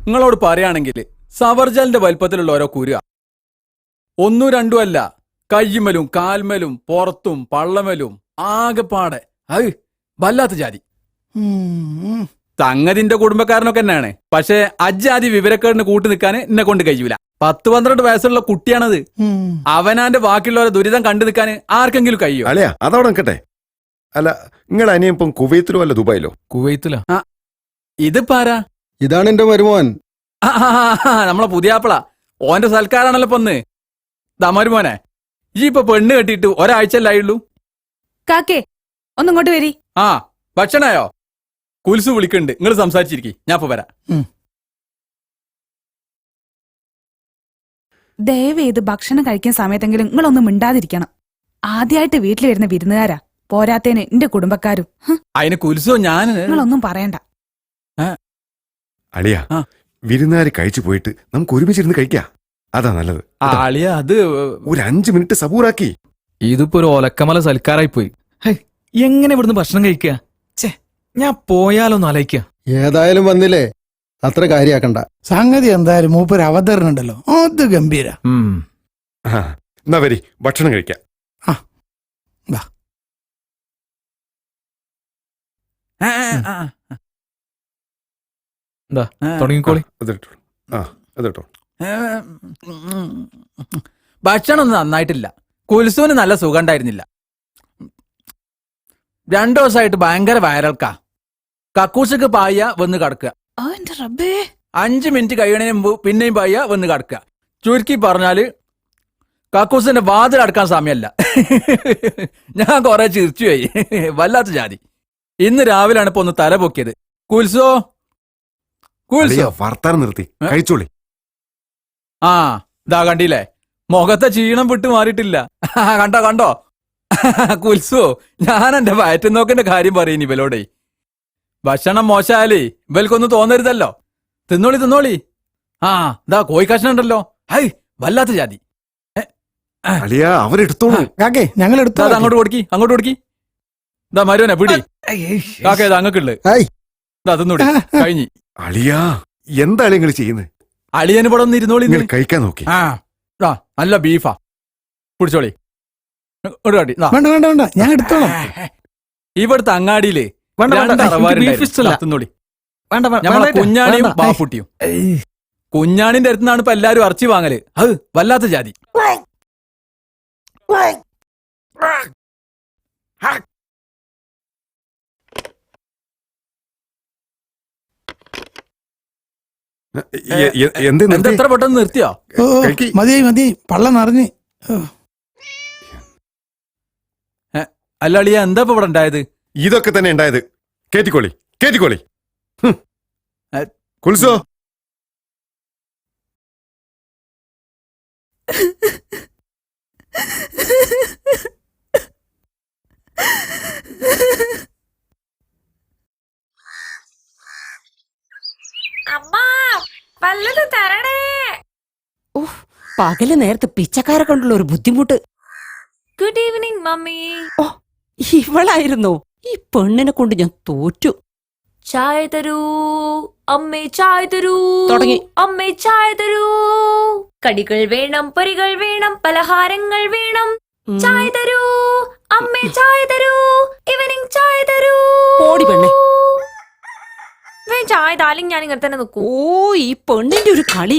നിങ്ങളോട് പറയുകയാണെങ്കിൽ സവർജലിന്റെ വലിപ്പത്തിലുള്ള ഓരോ കുരുക, ഒന്നും രണ്ടും അല്ല, കയ്യുമലും കാൽമലും പുറത്തും പള്ളമലും ആകെപ്പാടെ. അത് വല്ലാത്ത ജാതി. സംഗതിന്റെ കുടുംബക്കാരനൊക്കെ തന്നെയാണ്. പക്ഷെ അജാതി വിവരക്കേടിന് കൂട്ടി നിൽക്കാൻ എന്നെ കൊണ്ട് കഴിയൂല. 10-12 വയസ്സുള്ള കുട്ടിയാണത്. അവനാന്റെ ബാക്കിയുള്ളവരെ ദുരിതം കണ്ടു നിൽക്കാൻ ആർക്കെങ്കിലും കഴിയോ? അല്ലയാ, അതവിടെ നിൽക്കട്ടെ. അല്ല, നിങ്ങൾ അനിയപ്പം കുവൈത്തിലോ അല്ല ദുബായിലോ? കുവൈത്തിലാ. ഇതിപ്പാരാ? ഇതാണ് എന്റെ മരുമോൻ. നമ്മളെ പുതിയാപ്പിള. ഓന്റെ സൽക്കാരാണല്ലോ പൊന്ന്. ദമരുമോനെ, ഈ ഇപ്പൊ പെണ്ണ് കെട്ടിയിട്ട് ഒരാഴ്ചയല്ലായുള്ളൂ. കാക്കേ, ഒന്നിങ്ങോട്ട് വരി. ആ, ഭക്ഷണായോ? കുൽസു വിളിക്കുന്നുണ്ട്, നിങ്ങൾ സംസാരിച്ചിരിക്കും, ഞാൻ ഇപ്പൊ വരാം. ദയവേത് ഭക്ഷണം കഴിക്കുന്ന സമയത്തെങ്കിലും നിങ്ങളൊന്നും മിണ്ടാതിരിക്കണം. ആദ്യമായിട്ട് വീട്ടിൽ വരുന്ന വിരുന്നുകാരാ, പോരാത്തേന് എന്റെ കുടുംബക്കാരും. അതിന് കുൽസോ ഞാൻ നിങ്ങളൊന്നും പറയണ്ട. അളിയ, വിരുന്നുകാര് കഴിച്ചു പോയിട്ട് നമുക്ക് ഒരുമിച്ചിരുന്ന് കഴിക്കാം. അതാ നല്ലത്. ആളിയ, അത് ഒരു 5 മിനിറ്റ് സബൂറാക്കി. ഇതിപ്പോ ഒരു ഒലക്കമല സൽക്കാരായി പോയി. എങ്ങനെ ഇവിടുന്ന് ഭക്ഷണം കഴിക്കുക? ഞാൻ പോയാലോന്ന് ആലോചിക്ക. ഏതായാലും വന്നില്ലേ, അത്ര കാര്യാക്കണ്ട. സംഗതി എന്തായാലും മൂപ്പര് അവതരണം ഉണ്ടല്ലോ, അത് ഗംഭീര. എന്നാ വരി, ഭക്ഷണം കഴിക്കാം. തുടങ്ങിക്കോളി. അതിട്ടോ. ഭക്ഷണം ഒന്നും നന്നായിട്ടില്ല. കുൽസുവിന് നല്ല സുഖം ഉണ്ടായിരുന്നില്ല. 2 ദിവസമായിട്ട് ഭയങ്കര വയറൽക്കാ. കക്കൂസക്ക് പായ വന്ന് കിടക്കുക. 5 മിനിറ്റ് കഴിയണതിന് മുമ്പ് പിന്നെയും പായ വന്ന് കിടക്കുക. ചുരുക്കി പറഞ്ഞാല് കക്കൂസിന്റെ വാതിൽ അടക്കാൻ സമയമല്ല. ഞാൻ കൊറേ ചിരിച്ചുപോയി. വല്ലാത്ത ജാതി. ഇന്ന് രാവിലെയാണ് ഇപ്പൊ ഒന്ന് തല പൊക്കിയത്. കുൽസോ, വർത്താനം നിർത്തി കഴിച്ചോളി. ആ, ഇതാ കണ്ടില്ലേ, മുഖത്തെ ക്ഷീണം വിട്ട് മാറിയിട്ടില്ല. കണ്ടോ കുൽസോ, ഞാൻ എന്റെ വയറ്റുന്നോക്കിന്റെ കാര്യം പറയുന്നു ഇവലോടെ. ഭക്ഷണം മോശമായാലേ ഇവൽക്കൊന്നും തോന്നരുതല്ലോ. തിന്നോളി തിന്നോളി. ആ ഇതാ കോഴി കഷ്ണം ഉണ്ടല്ലോ. ഹൈ വല്ലാത്ത ജാതി. അളിയ അവരെടുത്തോളൂ. കാക്കേ ഞങ്ങൾ ദാ, എടുത്തോ. ദാ, അങ്ങോട്ട് കൊടുക്കി അങ്ങോട്ട് കൊടുക്കി. ഇതാ മരുവനെ പിടി. കാക്കേ ഇതാ അങ്ങക്കുള്ളു. ഹായ്. ഇതാ തിന്നോടി. കഴിഞ്ഞി. അളിയ എന്താണ് നിങ്ങൾ ചെയ്യുന്നത്? അളിയന് ഇവിടെ ഒന്ന് ഇരുന്നോളി. നിങ്ങൾ കഴിക്കാൻ നോക്കി. ആ ദാ നല്ല ബീഫാ. കുടിച്ചോളി. ഒരു കാട്ടി. ദാ. വേണ്ട വേണ്ട വേണ്ട ഞാൻ എടുത്തോളാം. ഇവിടുത്തെ അങ്ങാടിയില് വേണ്ട, വേണ്ട, രണ്ട് എനിക്ക് അറവാരുണ്ടായിരുന്നു. beef ഇഷ്ടമല്ല. ദാ, തിന്നോളി. വേണ്ട ഞമ്മളെ വേണ്ട, കുഞ്ഞാണിയും വേണ്ട. ബാഫുട്ടിയും. കുഞ്ഞാണിന്റെ അടുത്തുനിന്നാണ് ഇപ്പൊ എല്ലാരും ഇറച്ചി വാങ്ങല്. അത് വല്ലാത്ത ജാതി. എന്ത് എന്താ എത്ര പെട്ടെന്ന് നിർത്തിയോ? ഓ ഓ, കഴിക്ക്. മതിയായി മതിയായി പള്ളം നിറഞ്ഞ്. ഓ. അല്ല അളിയ എന്താ ഇപ്പൊ ഇവിടെ ഉണ്ടായത്? ഇതൊക്കെ തന്നെ ഉണ്ടായത്. കേറ്റിക്കോളി കേറ്റിക്കോളി. കുൽസോ അമ്മാ വല്ലത് തരണേ. പകല് നേരത്ത് പിച്ചക്കാരെ കൊണ്ടുള്ള ഒരു ബുദ്ധിമുട്ട്. Good evening mummy. ഇവളായിരുന്നോ? ഈ പെണ്ണിനെ കൊണ്ട് ഞാൻ തോറ്റു. ചായ തരൂ അമ്മേ, ചായ തരൂ. തുടങ്ങി. അമ്മേ ചായ തരൂ. കടികൾ വേണം, പൊരികൾ വേണം, പലഹാരങ്ങൾ വേണം. ചായ തരൂ അമ്മേ, ചായ തരൂ. ഈവനിങ് ചായ തരൂ. പോടി പെണ്ണെ. ചായ താലും ഞാൻ ഇങ്ങനെ തന്നെ നിൽക്കൂ. ഓ ഈ പെണ്ണിന്റെ ഒരു കളി.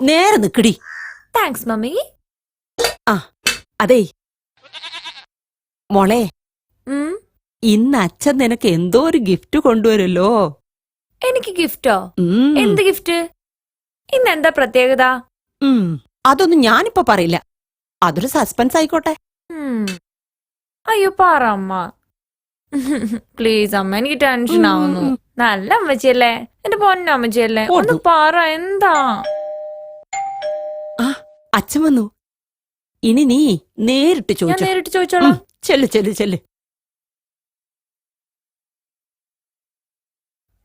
നേരെ നിക്കടി. Thanks mummy. അതെ മോളെ, ഉം, ഇന്ന് അച്ഛൻ നിനക്ക് എന്തോ ഒരു ഗിഫ്റ്റ് കൊണ്ടുവരല്ലോ. എനിക്ക് ഗിഫ്റ്റോ? ഉം. എന്ത് ഗിഫ്റ്റ്? ഇന്ന് എന്താ പ്രത്യേകത? അതൊന്നും ഞാനിപ്പോ പറയില്ല. അതൊരു സസ്പെൻസ് ആയിക്കോട്ടെ. അയ്യോ പറ അമ്മ. പ്ലീസ് അമ്മ, എനിക്ക് ടെൻഷൻ ആവുന്നു. നല്ല അമ്മച്ചിയല്ലേ, എന്റെ പൊന്നമ്മച്ചിയല്ലേ, ഒന്ന് പറ എന്താ? അച്ഛൻ വന്നു. ഇനി നീ നേരിട്ട് ഞാൻ ചോദിച്ചോ. നേരിട്ട് ചോദിച്ചോളാം. ചെല്ല് ചെല്ല് ചെല്ല്.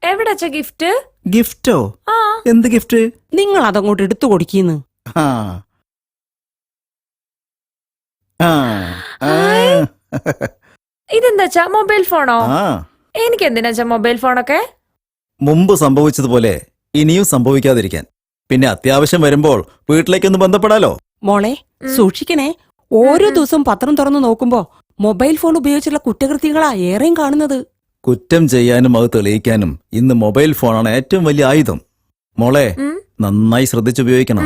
എവിടെ ഗിഫ്റ്റ്? ഗിഫ്റ്റോ? ആ എന്ത് ഗിഫ്റ്റ്? നിങ്ങൾ അതങ്ങോട്ട് എടുത്തു കൊടുക്കീന്ന്. ആ ആ ആ. ഇതെന്താച്ചാ മൊബൈൽ ഫോണോ? ആ. എനിക്ക് എന്തിനാച്ചാ മൊബൈൽ ഫോണൊക്കെ? മുമ്പ് സംഭവിച്ചതുപോലെ ഇനിയും സംഭവിക്കാതിരിക്കാൻ. പിന്നെ അത്യാവശ്യം വരുമ്പോൾ വീട്ടിലേക്കൊന്ന് ബന്ധപ്പെടാലോ. മോളെ സൂക്ഷിക്കണേ. ഓരോ ദിവസവും പത്രം തുറന്നു നോക്കുമ്പോ മൊബൈൽ ഫോൺ ഉപയോഗിച്ചുള്ള കുറ്റകൃത്യങ്ങളാ ഏറെയും കാണുന്നത്. കുറ്റം ചെയ്യാനും അത് തെളിയിക്കാനും ഇന്ന് മൊബൈൽ ഫോണാണ് ഏറ്റവും വലിയ ആയുധം. മോളെ ഉം. നന്നായി ശ്രദ്ധിച്ചുപയോഗിക്കണം.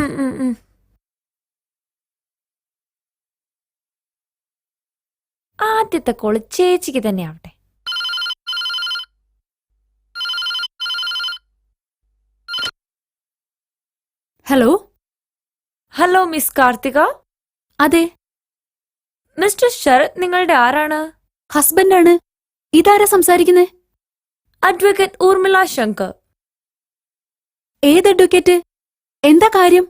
ആദ്യത്തെ കോള് ചേച്ചിക്ക് തന്നെ ആവട്ടെ. ഹലോ. Hello miss Karthika. അതെ, മിസ്റ്റർ ശരത് നിങ്ങളുടെ ആരാണ്? ഹസ്ബൻഡാണ്. ഇതാരാ സംസാരിക്കുന്നേ? അഡ്വക്കേറ്റ് ഊർമിള ശങ്കർ. ഏത് അഡ്വക്കേറ്റ്? എന്താ കാര്യം?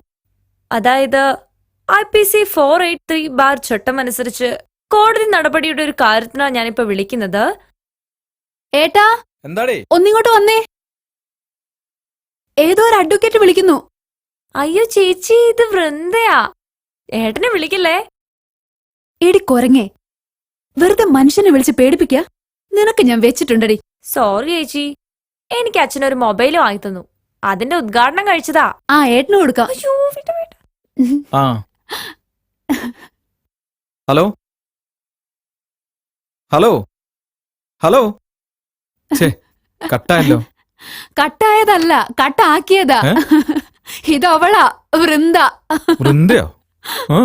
അതായത് IPC 483 ചട്ടം അനുസരിച്ച് കോടതി നടപടിയുടെ ഒരു കാര്യത്തിനാണ് ഞാനിപ്പോ വിളിക്കുന്നത്. ഏട്ടാ എന്താടേ? ഒന്നിങ്ങോട്ട് വന്നേ. ഏതോ ഒരു അഡ്വക്കേറ്റ് വിളിക്കുന്നു. അയ്യോ ചേച്ചി, ഇത് വൃന്ദയാ. ഏട്ടനെ വിളിക്കില്ലേ? എടി കൊരങ്ങേ, വെറുതെ മനുഷ്യനെ വിളിച്ച് പേടിപ്പിക്ക. നിനക്ക് ഞാൻ വെച്ചിട്ടുണ്ടടി. സോറി ചേച്ചി, എനിക്ക് അച്ഛനൊരു മൊബൈൽ വാങ്ങി തന്നു. അതിന്റെ ഉദ്ഘാടനം കഴിച്ചതാ. ആ ഏട്ടന് കൊടുക്കാം. അയ്യോ വിട്ട വിട്ട. ആ ഹലോ ഹലോ ഹലോ. ഛേ, കട്ടായല്ലോ. കട്ടായതല്ല, കട്ടാക്കിയതാ. ഏ? ഇതവളാ, വൃന്ദ. വൃന്ദയോ? ആ,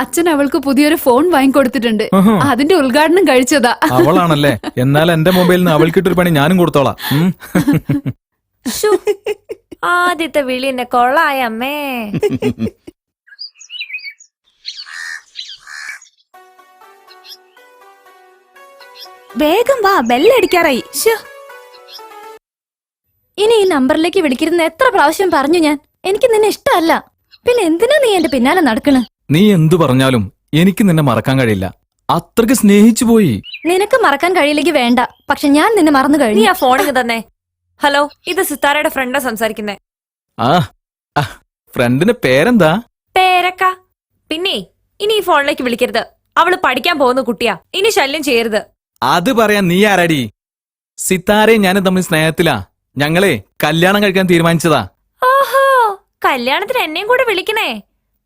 അച്ഛൻ അവൾക്ക് പുതിയൊരു ഫോൺ വാങ്ങിക്കൊടുത്തിട്ടുണ്ട്. ആഹാ. അതിന്റെ ഉദ്ഘാടനം കഴിച്ചതാ. അവളാണല്ലേ? എന്നാൽ എന്റെ മൊബൈലിൽ നിന്ന് അവൾക്കിട്ടൊരു പണി ഞാനും കൊടുത്തോളാം. ശ്ശോ, ആദ്യത്തെ വിളി എന്നെ കൊള്ളായ അമ്മേ. വേഗം വാ, ബെല്ലടിക്കാറായി. ശ്ശോ. ഇനി ഈ നമ്പറിലേക്ക് വിളിക്കരുന്ന് എത്ര പ്രാവശ്യം പറഞ്ഞു ഞാൻ. എനിക്ക് നിന്നെ ഇഷ്ടമല്ല. പിന്നെ എന്തിനാ നീ എന്റെ പിന്നാലെ നടക്കണ്? നീ എന്തു പറഞ്ഞാലും എനിക്ക് നിന്നെ മറക്കാൻ കഴിയില്ല. അത്രക്ക് സ്നേഹിച്ചു പോയി. നിനക്ക് മറക്കാൻ കഴിയില്ലെങ്കിൽ വേണ്ട, പക്ഷെ ഞാൻ നിന്നെ മറന്നു നീ കഴിഞ്ഞു. ആ ഫോണിങ് തന്നെ. ഹലോ, ഇത് സിത്താരയുടെ ഫ്രണ്ടാ സംസാരിക്കുന്നേ. ആ ഫ്രണ്ടിന്റെ പേരെന്താ? പേരക്ക. പിന്നെ ഇനി ഈ ഫോണിലേക്ക് വിളിക്കരുത്. അവള് പഠിക്കാൻ പോകുന്ന കുട്ടിയാ. ഇനി ശല്യം ചെയ്യരുത്. അത് പറയാൻ നീ ആരാടി? സിത്താരയും ഞാനും തമ്മിൽ സ്നേഹത്തിലാ. ഞങ്ങളെ കല്യാണം കഴിക്കാൻ തീരുമാനിച്ചതാ. ഓഹോ, കല്യാണത്തിന് എന്നെയും കൂടെ വിളിക്കണേ.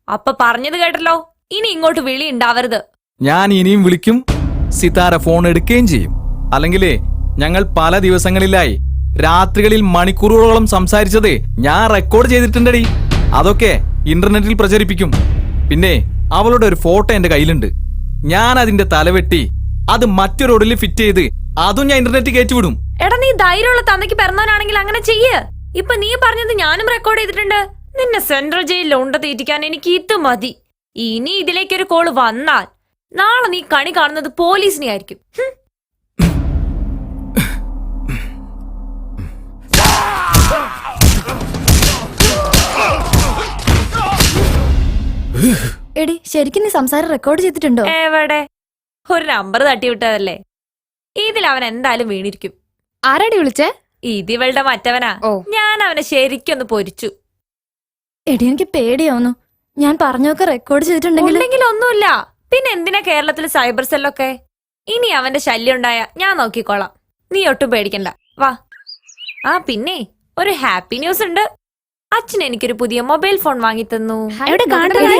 അപ്പൊ പറഞ്ഞത് കേട്ടല്ലോ, ഇനി ഇങ്ങോട്ട് വിളി ഉണ്ടാവരുത്. ഞാൻ ഇനിയും വിളിക്കും, സിത്താര ഫോൺ എടുക്കുകയും ചെയ്യും. അല്ലെങ്കിലേ ഞങ്ങൾ പല ദിവസങ്ങളിലായി രാത്രികളിൽ മണിക്കൂറുകളോളം സംസാരിച്ചത് ഞാൻ റെക്കോർഡ് ചെയ്തിട്ടുണ്ടടി. അതൊക്കെ ഇന്റർനെറ്റിൽ പ്രചരിപ്പിക്കും. പിന്നെ അവളുടെ ഒരു ഫോട്ടോ എന്റെ കയ്യിലുണ്ട്. ഞാൻ അതിന്റെ തലവെട്ടി അത് മറ്റൊരു റോഡിൽ ഫിറ്റ് ചെയ്ത് അതും ഞാൻ ഇന്റർനെറ്റിൽ കയറ്റിവിടും. എടാ, നീ ധൈര്യമുള്ള തന്നയ്ക്ക് പിറന്നാണെങ്കിൽ അങ്ങനെ ചെയ്യ്. ഇപ്പൊ നീ പറഞ്ഞത് ഞാനും റെക്കോർഡ് ചെയ്തിട്ടുണ്ട്. നിന്നെ സെൻട്രൽ ജയിലിൽ ഉണ്ട തീറ്റിക്കാൻ എനിക്ക് ഇത് മതി. ഇനി ഇതിലേക്കൊരു കോള് വന്നാൽ നാളെ നീ കണി കാണുന്നത് പോലീസിനെ ആയിരിക്കും. എടി, ശരിക്കും നീ സംസാരം റെക്കോർഡ് ചെയ്തിട്ടുണ്ടോ? എവിടെ? ഒരു നമ്പർ തട്ടിവിട്ടതല്ലേ. ഇതിൽ അവൻ എന്തായാലും വീണിരിക്കും. ആരാടി വിളിച്ചേ? ഇതിവളുടെ മറ്റവനാ. ഓ. ഞാൻ അവനെ ശരിക്കൊന്ന് പൊരിച്ചു. എടി, എനിക്ക് പേടിയാവുന്നു. ഞാൻ പറഞ്ഞൊക്കെ റെക്കോർഡ് ചെയ്തിട്ടുണ്ടെങ്കിൽ ഒന്നുമില്ല. പിന്നെ എന്തിനാ കേരളത്തിൽ സൈബർ സെല്ലൊക്കെ? ഇനി അവന്റെ ശല്യം ഉണ്ടായ ഞാൻ നോക്കിക്കോളാം. നീ ഒട്ടും പേടിക്കണ്ട. വാ. ആ പിന്നെ ഒരു ഹാപ്പി ന്യൂസ് ഉണ്ട്. അച്ഛൻ എനിക്കൊരു പുതിയ മൊബൈൽ ഫോൺ വാങ്ങി തന്നു.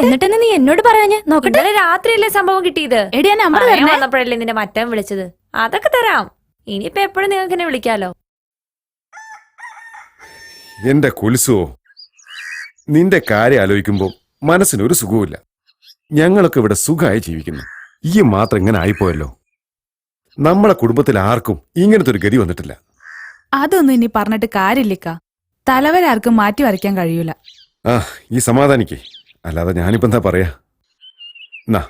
എന്നിട്ടെന്നെ നീ എന്നോട് പറയാഞ്ഞേ? നോക്കട്ടെ. ഇന്നലെ രാത്രിയല്ലേ സംഭവം കിട്ടിയത്. എടി, ആ നമ്പർ പറയാൻ തരണേ. വന്നപ്പോഴല്ലേ നിന്റെ മറ്റവൻ വിളിച്ചത്. അതൊക്കെ തരാം. ഇനിയിപ്പോ എപ്പോഴും നിങ്ങൾക്ക് എന്നെ വിളിക്കാലോ. എന്റെ കുൽസുവോ, നിന്റെ കാര്യം ആലോചിക്കുമ്പോ മനസ്സിനൊരു സുഖവുമില്ല. ഞങ്ങളൊക്കെ ഇവിടെ സുഖമായി ജീവിക്കുന്നു. ഈ മാത്രം ഇങ്ങനെ ആയിപ്പോയല്ലോ. നമ്മളെ കുടുംബത്തിൽ ആർക്കും ഇങ്ങനത്തെ ഒരു ഗതി വന്നിട്ടില്ല. അതൊന്നും ഇനി പറഞ്ഞിട്ട് കാര്യമില്ലിക്ക. തലവരാർക്കും മാറ്റി വരയ്ക്കാൻ കഴിയൂല. ആ, ഈ സമാധാനിക്കേ. അല്ലാതെ ഞാനിപ്പോ എന്താ പറയാ. എന്നാ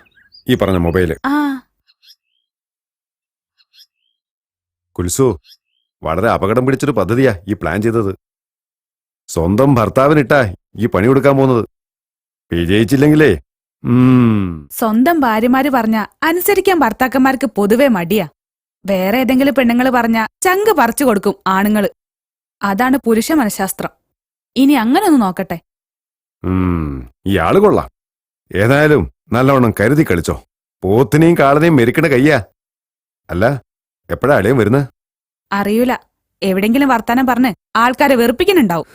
ഈ പറഞ്ഞ മൊബൈല്. ആ കുൽസു, വളരെ അപകടം പിടിച്ചൊരു പദ്ധതിയാ ഈ പ്ലാൻ ചെയ്തത്. സ്വന്തം ഭർത്താവിനിട്ടാ ഈ പണി കൊടുക്കാൻ പോകുന്നത്. വിജയിച്ചില്ലെങ്കിലേ സ്വന്തം ഭാര്യമാര് പറഞ്ഞ അനുസരിക്കാൻ ഭർത്താക്കന്മാർക്ക് പൊതുവെ മടിയാ. വേറെ ഏതെങ്കിലും പെണ്ണുങ്ങള് പറഞ്ഞ ചങ്ക് പറിച്ചു കൊടുക്കും ആണുങ്ങള്. അതാണ് പുരുഷ മനഃശാസ്ത്രം. ഇനി അങ്ങനെ ഒന്ന് നോക്കട്ടെ. ഇയാള് കൊള്ളാം. ഏതായാലും നല്ലവണ്ണം കരുതി കളിച്ചോ. പോത്തിനെയും കാളനെയും മെരുക്കണ കയ്യാ. അല്ല, എപ്പോഴാ അളിയൻ വരുന്നത്? അറിയൂല. എവിടെങ്കിലും വർത്താനം പറഞ്ഞ് ആൾക്കാരെ വെറുപ്പിക്കുന്നുണ്ടാവും.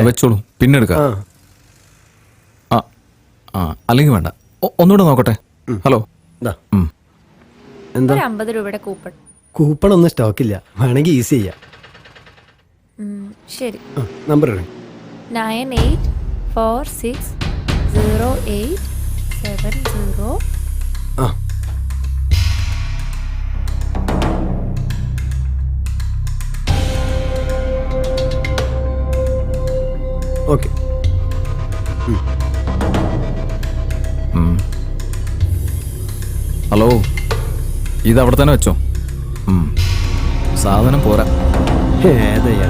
വെച്ചോളൂ, പിന്നെ എടുക്കാം. അല്ലെങ്കിൽ വേണ്ട, ഒന്നുകൂടെ നോക്കട്ടെ. ഹലോ, ഒരു 50 രൂപയുടെ കൂപ്പൺ. കൂപ്പൺ ഒന്നും സ്റ്റോക്കില്ല, വേണമെങ്കിൽ ഈസി ചെയ്യാം. ശരി. നമ്പർ 98460870. ഓക്കെ. ഹലോ, ഇത് അവിടെ തന്നെ വെച്ചോ. സാധനം പോരാ. ഏതയ്യാ?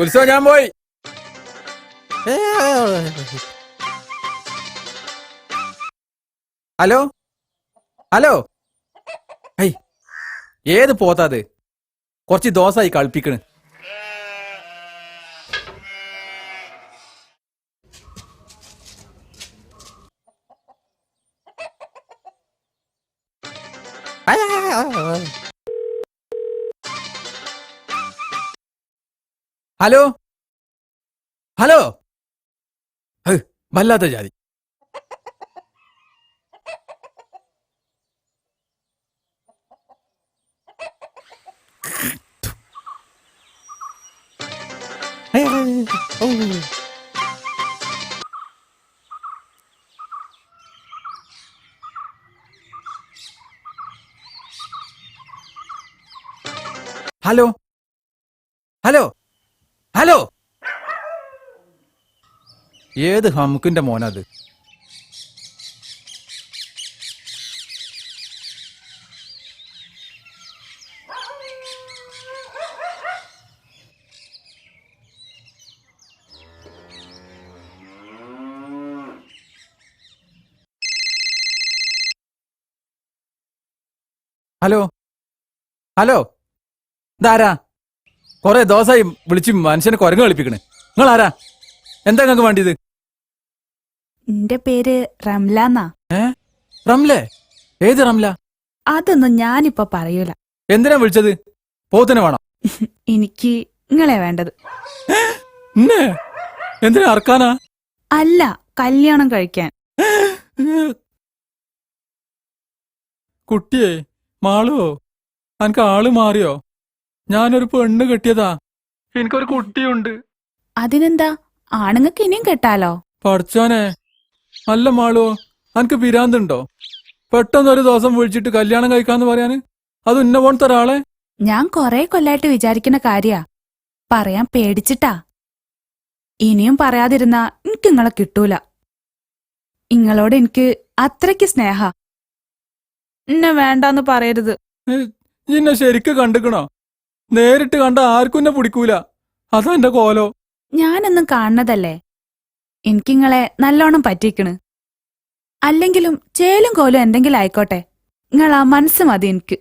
ഉത്സവം ഞാൻ പോയി. ഹലോ ഹലോ, ഏത് പോത്താത്? കുറച്ച് ദോശായി കളിപ്പിക്കണ്. ഹലോ ഹലോ, വല്ലാത്ത ജാതി. ഹലോ ഹലോ ഹലോ, ഏത് ഹമുക്കിന്റെ മോനത്? ഹലോ ഹലോ ഇതാരാ? കൊറേ ദിവസമായി വിളിച്ച് മനുഷ്യനെ കുരങ്ങ് കളിപ്പിക്കണ്. നിങ്ങൾ ആരാ? എന്താ നിങ്ങൾക്ക് വേണ്ടിയത്? എന്റെ പേര് റംലാന്നാ. റംലേ? ഏത് റംല? അതൊന്നും ഞാനിപ്പോ പറയൂല. എന്തിനാ വിളിച്ചത്? പോത്തിനെ വേണം? എനിക്ക് നിങ്ങളെ വേണ്ടത്. എന്തിനാ അറക്കാനാ? അല്ല, കല്യാണം കഴിക്കാൻ. കുട്ടിയെ മാളുവോ? എനിക്ക് ആള് മാറിയോ? ഞാനൊരു പെണ്ണ് കെട്ടിയതാ. എനിക്കൊരു കുട്ടിയുണ്ട്. അതിനെന്താ, ആണുങ്ങൾക്ക് ഇനിയും കെട്ടാലോ? പഠിച്ചോനെ, അല്ല മാളുവോ, എനിക്ക് പിരാന്തുണ്ടോ? പെട്ടെന്നൊരു ദിവസം വിളിച്ചിട്ട് കല്യാണം കഴിക്കാന്ന് പറയാന്? അത് ഇന്ന പോണത്തെ ഒരാളെ? ഞാൻ കൊറേ കൊല്ലായിട്ട് വിചാരിക്കുന്ന കാര്യാ. പറയാൻ പേടിച്ചിട്ടാ. ഇനിയും പറയാതിരുന്നാ എനിക്ക് നിങ്ങളെ കിട്ടൂല. ഇങ്ങളോട് എനിക്ക് അത്രയ്ക്ക് സ്നേഹ. എന്നെ വേണ്ടാന്ന് പറയരുത്. ഇന്നെ ശരിക്ക് കണ്ടിക്കണോ? നേരിട്ട് കണ്ട ആർക്കും എന്നെ പിടിക്കൂല. അതാ എന്റെ കോലോ. ഞാനൊന്നും കാണുന്നതല്ലേ. എനിക്കിങ്ങളെ നല്ലോണം പറ്റിക്കണ്. അല്ലെങ്കിലും ചേലും കോലും എന്തെങ്കിലും ആയിക്കോട്ടെ, നിങ്ങളാ മനസ്സ് മതി എനിക്ക്.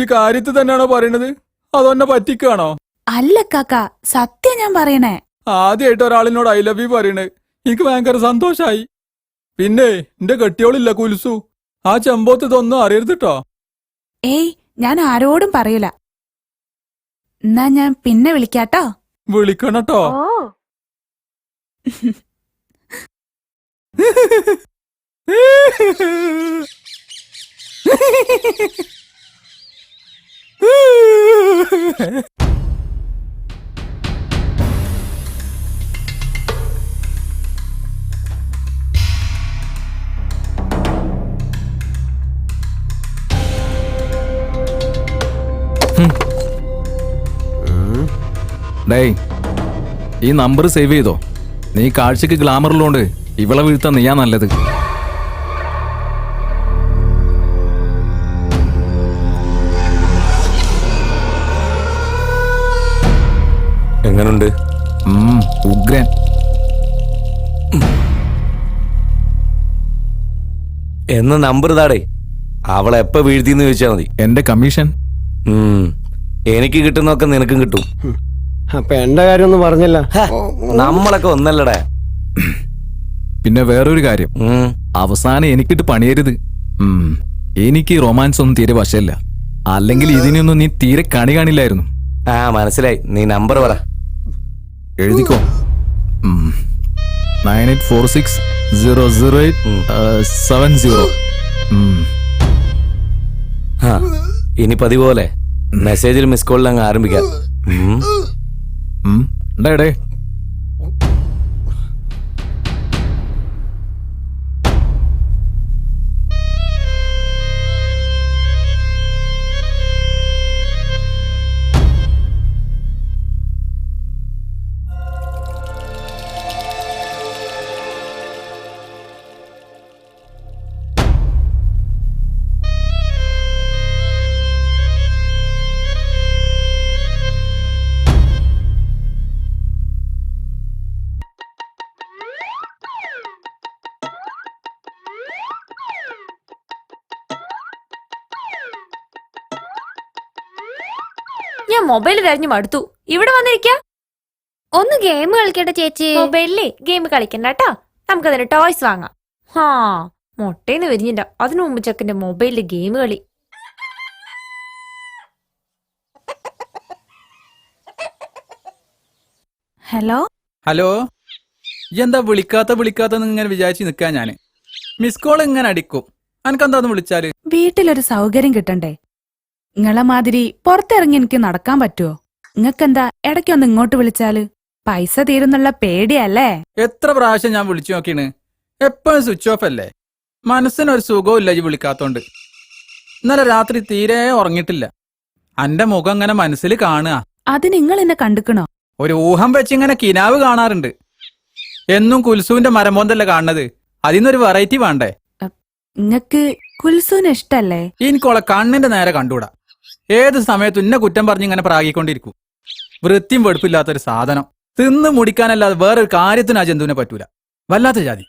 ഈ കാര്യത്തിൽ തന്നെയാണോ പറയണത്? അതൊന്നെ പറ്റിക്കാണോ? അല്ല കാക്ക, സത്യം ഞാൻ പറയണേ. ആദ്യമായിട്ട് ഒരാളിനോട് ഐ ലവ് യു പറയണേ. എനിക്ക് ഭയങ്കര സന്തോഷായി. പിന്നെ എന്റെ കെട്ടിയോളില്ല കുൽസു. ആ ചെമ്പോത്ത് ഇതൊന്നും അറിയരുതിട്ടോ. ഏയ്, ഞാൻ ആരോടും പറയൂല. എന്നാ ഞാൻ പിന്നെ വിളിക്കാട്ടോ. വിളിക്കണട്ടോ. ഡേയ്, ഈ നമ്പർ സേവ് ചെയ്തോ. നീ കാഴ്ചക്ക് ഗ്ലാമറിലുണ്ട് ഇവളെ വീഴ്ത്താൻ നീയാ നല്ലത്. എങ്ങനുണ്ട്? ഉഗ്രൻ. എന്ന് നമ്പർ താടേ. അവളെ എപ്പ വീഴ്ത്തിന്ന് ചോദിച്ചാ മതി. എന്റെ കമ്മീഷൻ എനിക്ക് കിട്ടുന്നൊക്കെ നിനക്കും കിട്ടും. അപ്പൊ എന്റെ കാര്യമൊന്നും പറഞ്ഞില്ല. നമ്മളൊക്കെ ഒന്നല്ലടാ. പിന്നെ വേറൊരു കാര്യം, അവസാനം എനിക്കിട്ട് പണിയരുത്. എനിക്ക് റൊമാൻസ് ഒന്നും തീരെ വശമില്ല. അല്ലെങ്കിൽ ഇതിനൊന്നും നീ തീരെ കണി കാണില്ലായിരുന്നു. ആ മനസ്സിലായി. നീ നമ്പർ പറ. എഴുതിക്കോ. 9846008770. ഇനി പതിപോലെ മെസ്സേജിൽ മിസ് കോളിൽ അങ്ങ് ആരംഭിക്കാം. ഡേ ഞാൻ മൊബൈൽ തെരഞ്ഞു മടുത്തു. ഇവിടെ വന്നിരിക്ക. ഒന്ന് ഗെയിം കളിക്കട്ടെ ചേച്ചി. മൊബൈലിലെ ഗെയിം കളിക്കണ്ട കേട്ടോ. നമുക്കതിന് ടോയ്സ് വാങ്ങാം. ഹാ, മുട്ടേന്ന് വിരിഞ്ഞില്ല. അതിനു മുമ്പ് ചെക്കന്റെ മൊബൈലില് ഗെയിം കളി. ഹലോ ഹലോ, എന്താ വിളിക്കാത്ത ഇങ്ങനെ വിചാരിച്ച് നിൽക്കാൻ ഞാന്. മിസ് കോൾ ഇങ്ങനെ അടിക്കും. അനക്കെന്താന്ന് വിളിച്ചാല്? വീട്ടിലൊരു സൗകര്യം കിട്ടണ്ടേ? നിങ്ങളെ മാതിരി പുറത്തിറങ്ങി എനിക്ക് നടക്കാൻ പറ്റുമോ? നിങ്ങക്കെന്താ ഇടയ്ക്കൊന്ന് ഇങ്ങോട്ട് വിളിച്ചാല്? പൈസ തീരുന്നുള്ള പേടിയല്ലേ? എത്ര പ്രാവശ്യം ഞാൻ വിളിച്ചു നോക്കിയാണ്. എപ്പോഴും സ്വിച്ച് ഓഫ് അല്ലേ. മനസ്സിനൊരു സുഖവും ഇല്ല ഈ വിളിക്കാത്തോണ്ട്. ഇന്നലെ രാത്രി തീരെ ഉറങ്ങിയിട്ടില്ല. അന്റെ മുഖം ഇങ്ങനെ മനസ്സിൽ കാണുക. അത് നിങ്ങൾ എന്നെ കണ്ടുക്കണോ? ഒരു ഊഹം വെച്ചിങ്ങനെ കിനാവ് കാണാറുണ്ട്. എന്നും കുൽസുവിന്റെ മരമോന്തല്ലേ കാണുന്നത്. അതിന്നൊരു വെറൈറ്റി വേണ്ടേ? നിങ്ങക്ക് കുൽസുവിന് ഇഷ്ടല്ലേ? എനിക്കോളെ കണ്ണിന്റെ നേരെ കണ്ടൂടാ. ഏത് സമയത്തും ഇന്നെ കുറ്റം പറഞ്ഞ് ഇങ്ങനെ പ്രാഗിക്കൊണ്ടിരിക്കും. വൃത്തിയും വെടുപ്പില്ലാത്തൊരു സാധനം. തിന്ന് മുടിക്കാനല്ലാതെ വേറൊരു കാര്യത്തിന് ആ ജന്തുവിനെ പറ്റൂല. വല്ലാത്ത ജാതി.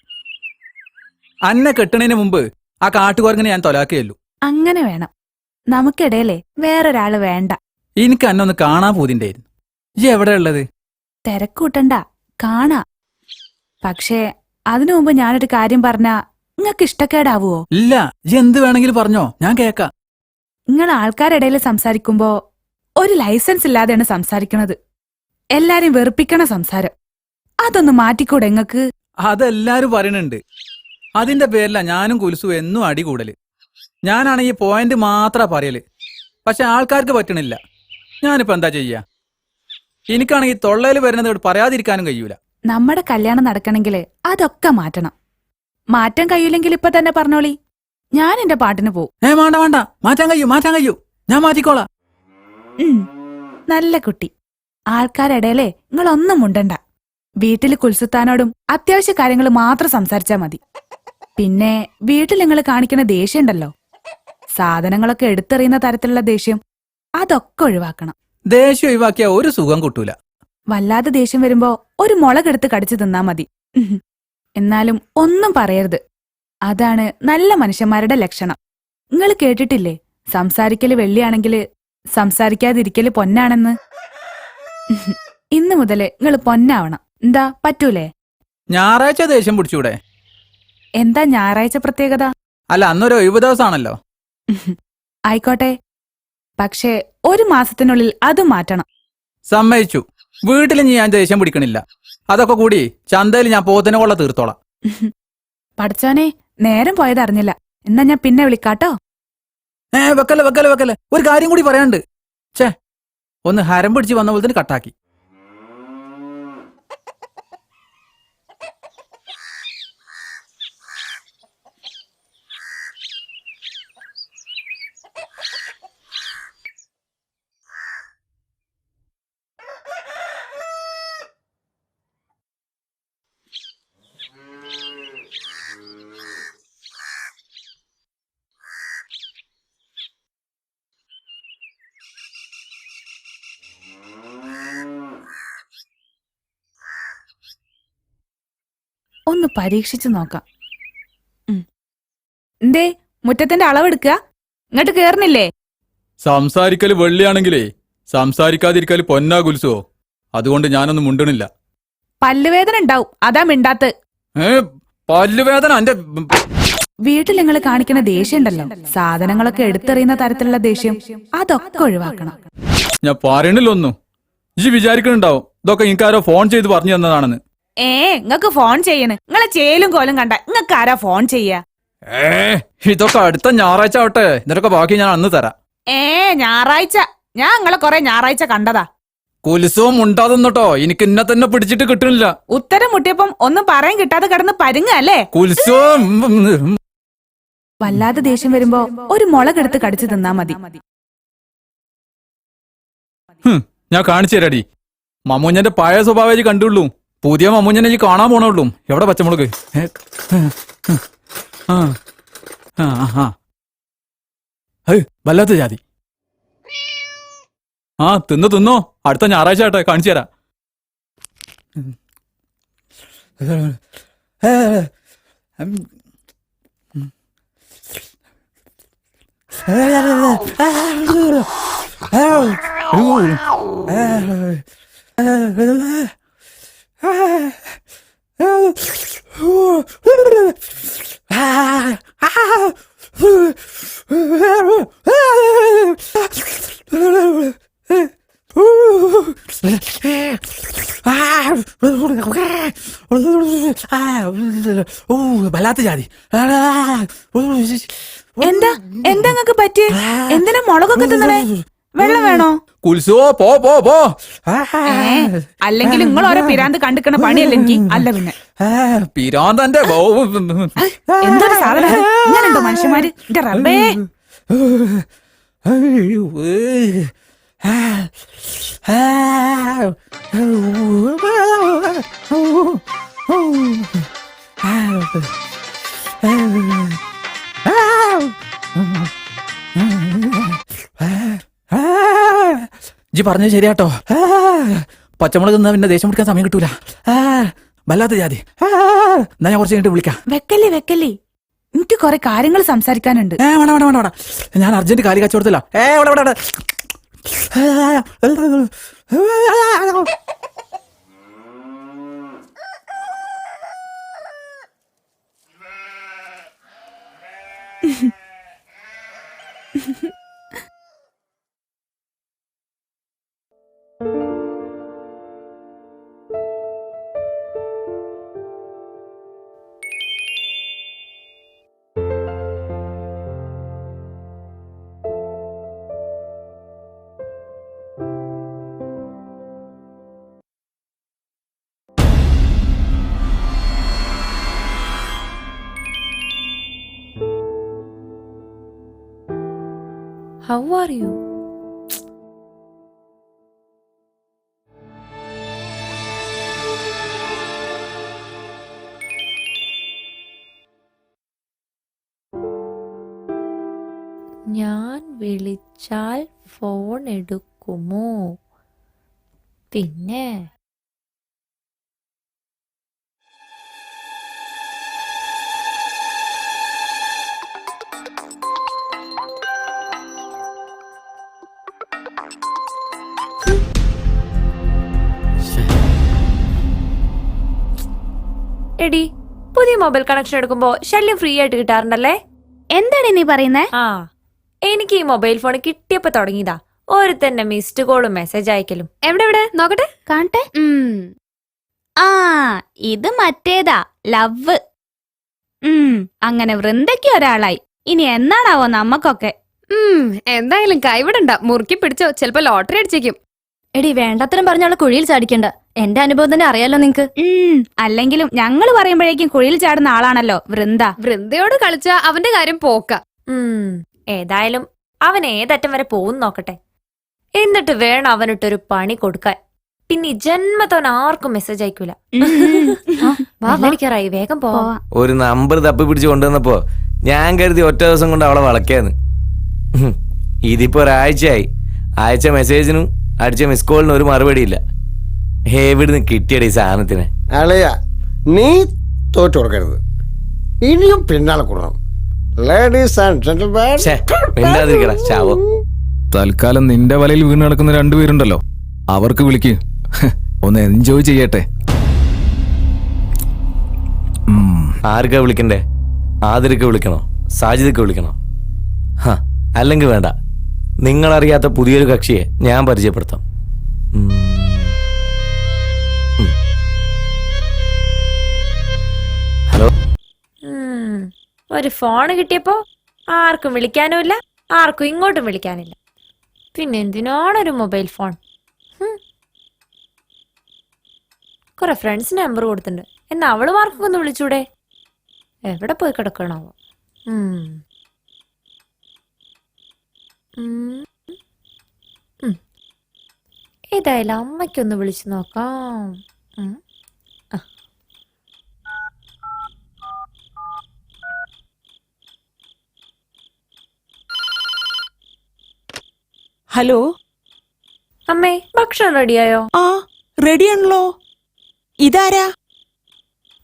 അന്നെ കെട്ടണതിന് മുമ്പ് ആ കാട്ടുകുരങ്ങനെ ഞാൻ തൊലാക്കുകയല്ലു. അങ്ങനെ വേണം. നമുക്കിടയിലെ വേറൊരാള് വേണ്ട. എനിക്ക് അന്നെ ഒന്ന് കാണാൻ പോതിണ്ടായിരുന്നു. ഈ എവിടെ ഉള്ളത്? തിരക്കൂട്ടണ്ട, കാണാ. പക്ഷേ അതിനു മുമ്പ് ഞാനൊരു കാര്യം പറഞ്ഞാ നിങ്ങൾക്ക് ഇഷ്ടക്കേടാവുവോ? ഇല്ല, ഈ എന്ത് വേണമെങ്കിലും പറഞ്ഞോ, ഞാൻ കേക്കാം. നിങ്ങൾ ആൾക്കാരിടയിൽ സംസാരിക്കുമ്പോ ഒരു ലൈസൻസ് ഇല്ലാതെയാണ് സംസാരിക്കണത്. എല്ലാരും വെറുപ്പിക്കണ സംസാരം. അതൊന്ന് മാറ്റിക്കൂടെ ഇങ്ങക്ക്? അതെല്ലാരും പറയണുണ്ട്. അതിന്റെ പേരില ഞാനും കുൽസു എന്നും അടികൂടല്. ഞാനാണെങ്കിൽ പോയിന്റ് മാത്ര പറയല്. പക്ഷെ ആൾക്കാർക്ക് പറ്റണില്ല. ഞാനിപ്പോ എന്താ ചെയ്യാ? എനിക്കാണെങ്കിൽ തൊള്ളയിൽ വരുന്നത് പറയാതിരിക്കാനും കഴിയൂല. നമ്മുടെ കല്യാണം നടക്കണമെങ്കിൽ അതൊക്കെ മാറ്റണം. മാറ്റാൻ കഴിയില്ലെങ്കിൽ ഇപ്പൊ തന്നെ പറഞ്ഞോളി, ഞാൻ എന്റെ പാട്ടിന് പോവും. വേണ്ട വേണ്ട, മാറ്റാൻ കഴിയൂ, ഞാൻ മാറ്റിക്കോളാം. നല്ല കുട്ടി. ആൾക്കാരിടയിലെ നിങ്ങളൊന്നും മുണ്ടണ്ട. വീട്ടിൽ കുൽസുത്താനോടും അത്യാവശ്യ കാര്യങ്ങൾ മാത്രം സംസാരിച്ചാ മതി. പിന്നെ വീട്ടിൽ നിങ്ങൾ കാണിക്കുന്ന ദേഷ്യമുണ്ടല്ലോ, സാധനങ്ങളൊക്കെ എടുത്തെറിയുന്ന തരത്തിലുള്ള ദേഷ്യം, അതൊക്കെ ഒഴിവാക്കണം. ദേഷ്യം ഒഴിവാക്കിയ ഒരു സുഖം കിട്ടൂല. വല്ലാതെ ദേഷ്യം വരുമ്പോ ഒരു മുളകെടുത്ത് കടിച്ചു തിന്നാ മതി. എന്നാലും ഒന്നും പറയരുത്. അതാണ് നല്ല മനുഷ്യന്മാരുടെ ലക്ഷണം. നിങ്ങൾ കേട്ടിട്ടില്ലേ, സംസാരിക്കല് വെള്ളിയാണെങ്കില് സംസാരിക്കാതിരിക്കല് പൊന്നാണെന്ന്? ഇന്ന് മുതല് നിങ്ങൾ പൊന്നാവണം. എന്താ, പറ്റൂലേ? ഞായറാഴ്ച ദേഷ്യം പിടിച്ചൂടെ? എന്താ ഞായറാഴ്ച പ്രത്യേകത? അല്ല, അന്നൊരു 70 ദിവസമാണല്ലോ. ആയിക്കോട്ടെ, പക്ഷേ ഒരു മാസത്തിനുള്ളിൽ അത് മാറ്റണം. സമ്മതിച്ചു. വീട്ടിൽ ഞാൻ ദേഷ്യം പിടിക്കണില്ല. അതൊക്കെ കൂടി ചന്തയിൽ ഞാൻ പോത്തിനെ കൊള്ള തീർത്തോളാം. പഠിച്ചോനെ, നേരം പോയത് അറിഞ്ഞില്ല. എന്നാ ഞാൻ പിന്നെ വിളിക്കാട്ടോ. വെക്കല്ലേ, ഒരു കാര്യം കൂടി പറയാണ്ട്. ഛേ, ഒന്ന് ഹരം പിടിച്ച് വന്ന പോലെ തന്നെ കട്ടാക്കി. ഒന്ന് പരീക്ഷിച്ചു നോക്കാം. എന്തേ, മുറ്റത്തിന്റെ അളവെടുക്കുക? ഇങ്ങോട്ട് കേറുന്നില്ലേ? സംസാരിക്കല് വെള്ളിയാണെങ്കിലേ സംസാരിക്കാതിരിക്കല് പൊന്നാ കുൽസുവോ. അതുകൊണ്ട് ഞാനൊന്നും മുണ്ടണില്ല. പല്ലുവേദന ഉണ്ടാവും, അതാ മിണ്ടാത്ത്. പല്ലുവേദന എന്റെ വീട്ടിൽ നിങ്ങൾ കാണിക്കുന്ന ദേഷ്യം ഉണ്ടല്ലോ, സാധനങ്ങളൊക്കെ എടുത്തെറിയുന്ന തരത്തിലുള്ള ദേഷ്യം, അതൊക്കെ ഒഴിവാക്കണം. ഞാൻ പറയണില്ലൊന്നും. ഈ വിചാരിക്കണുണ്ടാവും ഇതൊക്കെ എനിക്കാരോ ഫോൺ ചെയ്ത് പറഞ്ഞു തന്നതാണെന്ന്. ഇങ്ങക്ക് ഫോൺ ചെയ്യണ്? നിങ്ങളെ ചേലും കോലും കണ്ട ഇങ്ങക്ക് ആരാ ഫോൺ ചെയ്യാ? ഇതൊക്കെ അടുത്ത ഞായറാഴ്ച ആവട്ടെ, ഇതിനൊക്കെ ബാക്കി ഞാൻ അന്ന് തരാം. ഞായറാഴ്ച? ഞാൻ നിങ്ങളെ കൊറേ ഞായറാഴ്ച കണ്ടതാ. കുൽസവും ഉണ്ടാതെന്നോട്ടോ, എനിക്ക് ഇന്നെ തന്നെ പിടിച്ചിട്ട് കിട്ടണില്ല. ഉത്തരം മുട്ടിയപ്പം ഒന്നും പറയാൻ കിട്ടാതെ കിടന്ന് പരുങ്ങല്ലേ? കുൽസവും വല്ലാതെ ദേഷ്യം വരുമ്പോ ഒരു മുളകെടുത്ത് കടിച്ചു തിന്നാ മതി. ഞാൻ കാണിച്ചു തരാടി. മമ്മൂഞ്ഞന്റെ പഴയ സ്വഭാവം കണ്ടുള്ളൂ. പുതിയ മമ്മൂഞ്ഞനെ ഈ കാണാൻ പോണുള്ളൂ. എവിടെ പച്ചമുളക്? വല്ലാത്ത ജാതി. തിന്നോ, അടുത്ത ഞായറാഴ്ച ആട്ടെ, കാണിച്ചു തരാം. വല്ലാത്ത ജാതി. എന്താ നിങ്ങൾക്ക് പറ്റിയ? എന്തിനാ മുളകൊക്കെ തിന്നണേ? വെള്ളം വേണോ? കുൽസുവോ, പോ പോ പോ. അല്ലെങ്കിൽ നിങ്ങൾ ഓരോ പിരാന്ത് കണ്ടിക്കണ പണിയല്ല എനിക്ക്. അല്ല പിന്നെ പിരാന്തന്റെ എന്തൊരു സാധനം ഇങ്ങനെയുണ്ടോ മനുഷ്യന്മാര്? എന്റെ റബ്ബേ. ജി പറഞ്ഞത് ശരിയാട്ടോ. പച്ചമുളക് തിന്നാ പിന്നെ ദേഷ്യം പിടിക്കാൻ സമയം കിട്ടൂല. വല്ലാത്ത ജാതി. എന്നാ ഞാൻ കുറച്ച് കഴിഞ്ഞിട്ട് വിളിക്കാം. വെക്കല്ലേ എനിക്ക് കുറെ കാര്യങ്ങൾ സംസാരിക്കാനുണ്ട്. വേണ്ട വേണ്ട വേണ്ട വേണ്ട, ഞാൻ അർജന്റ് കാലി കച്ചവടത്തില്ല. How are you? ഞാൻ വിളിച്ചാൽ ഫോൺ എടുക്കുമോ? പിന്നെ എടി, പുതിയ മൊബൈൽ കണക്ഷൻ എടുക്കുമ്പോ ശല്യം ഫ്രീ ആയിട്ട് കിട്ടാറുണ്ടല്ലേ? എന്താണ് നീ പറയുന്നേ? ആ, എനിക്ക് ഈ മൊബൈൽ ഫോൺ കിട്ടിയപ്പോ തുടങ്ങിയതാ ഒരുത്തന്നെ മിസ്ഡ് കോളും മെസ്സേജ് അയക്കലും. എവിടെ നോക്കട്ടെ, കാണട്ടെ. ആ, ഇത് മറ്റേതാ, ലവ്. അങ്ങനെ വൃന്ദയ്ക്ക് ഒരാളായി. ഇനി എന്നാണാവോ നമ്മക്കൊക്കെ? എന്തായാലും കൈവിടണ്ട, മുറുക്കി പിടിച്ചോ, ചിലപ്പോ ലോട്ടറി അടിച്ചേക്കും. എടി, വേണ്ടത്തരം പറഞ്ഞാളെ കുഴിയിൽ ചാടിക്കണ്ട. എന്റെ അനുഭവം തന്നെ അറിയാലോ നിങ്ങക്ക്. അല്ലെങ്കിലും ഞങ്ങള് പറയുമ്പോഴേക്കും കുഴിയിൽ ചാടുന്ന ആളാണല്ലോ വൃന്ദ. വൃന്ദയോട് കളിച്ച അവന്റെ കാര്യം പോക്ക. ഏതായാലും അവൻ ഏതറ്റം വരെ പോകും നോക്കട്ടെ. എന്നിട്ട് വേണം അവനിട്ടൊരു പണി കൊടുക്കാൻ. പിന്നെ ഈ ജന്മത്തോൻ ആർക്കും മെസ്സേജ് അയക്കൂല. എനിക്കറായി, വേഗം പോവാ. ഒരു നമ്പർ തപ്പി പിടിച്ച് കൊണ്ടുവന്നപ്പോ ഞാൻ കരുതി ഒറ്റ ദിവസം കൊണ്ട് അവളെ വളക്കാന്ന്. ഇതിപ്പോ ഒരാഴ്ചയായി. അയച്ച മെസ്സേജിനും അടിച്ച മിസ് കോളിനും ഒരു മറുപടി ഇല്ല. എവിടുന്ന് കിട്ടിയടി സാധനത്തിന്? അളയ, നീ തോറ്റു കൊടുക്കരുത്, ഇനിയും പിന്നാലെ കൂടണം. ലേഡീസ് ആൻഡ് ജെന്റിൽമാൻ, മിണ്ടാതിരിക്കടാ ചാവോ. തൽക്കാലം നിന്റെ വലയിൽ വീണ് നടക്കുന്ന രണ്ടുപേരുണ്ടല്ലോ, അവർക്ക് വിളിക്ക്, ഒന്ന് എൻജോയ് ചെയ്യട്ടെ. ആർക്കാ വിളിക്കണ്ടേ? ആതിരക്ക് വിളിക്കണോ? സാജിദക്ക് വിളിക്കണോ? അല്ലെങ്കിൽ വേണ്ട, നിങ്ങളറിയാത്ത പുതിയൊരു കക്ഷിയെ ഞാൻ പരിചയപ്പെടുത്താം. ഹലോ. ഒരു ഫോൺ കിട്ടിയപ്പോ ആർക്കും വിളിക്കാനുമില്ല, ആർക്കും ഇങ്ങോട്ടും വിളിക്കാനില്ല. പിന്നെ എന്തിനാണൊരു മൊബൈൽ ഫോൺ? കുറെ ഫ്രണ്ട്സിന് നമ്പർ കൊടുത്തിട്ടുണ്ട്. എന്നാ അവളുമാർക്കൊക്കെ ഒന്ന് വിളിച്ചൂടെ? എവിടെ പോയി കിടക്കണോ? ഏതായാലും അമ്മയ്ക്കൊന്ന് വിളിച്ചു നോക്കാം. ഹലോ അമ്മേ, ഭക്ഷണം റെഡിയായോ? ആ, റെഡിയാണല്ലോ. ഇതാരാ?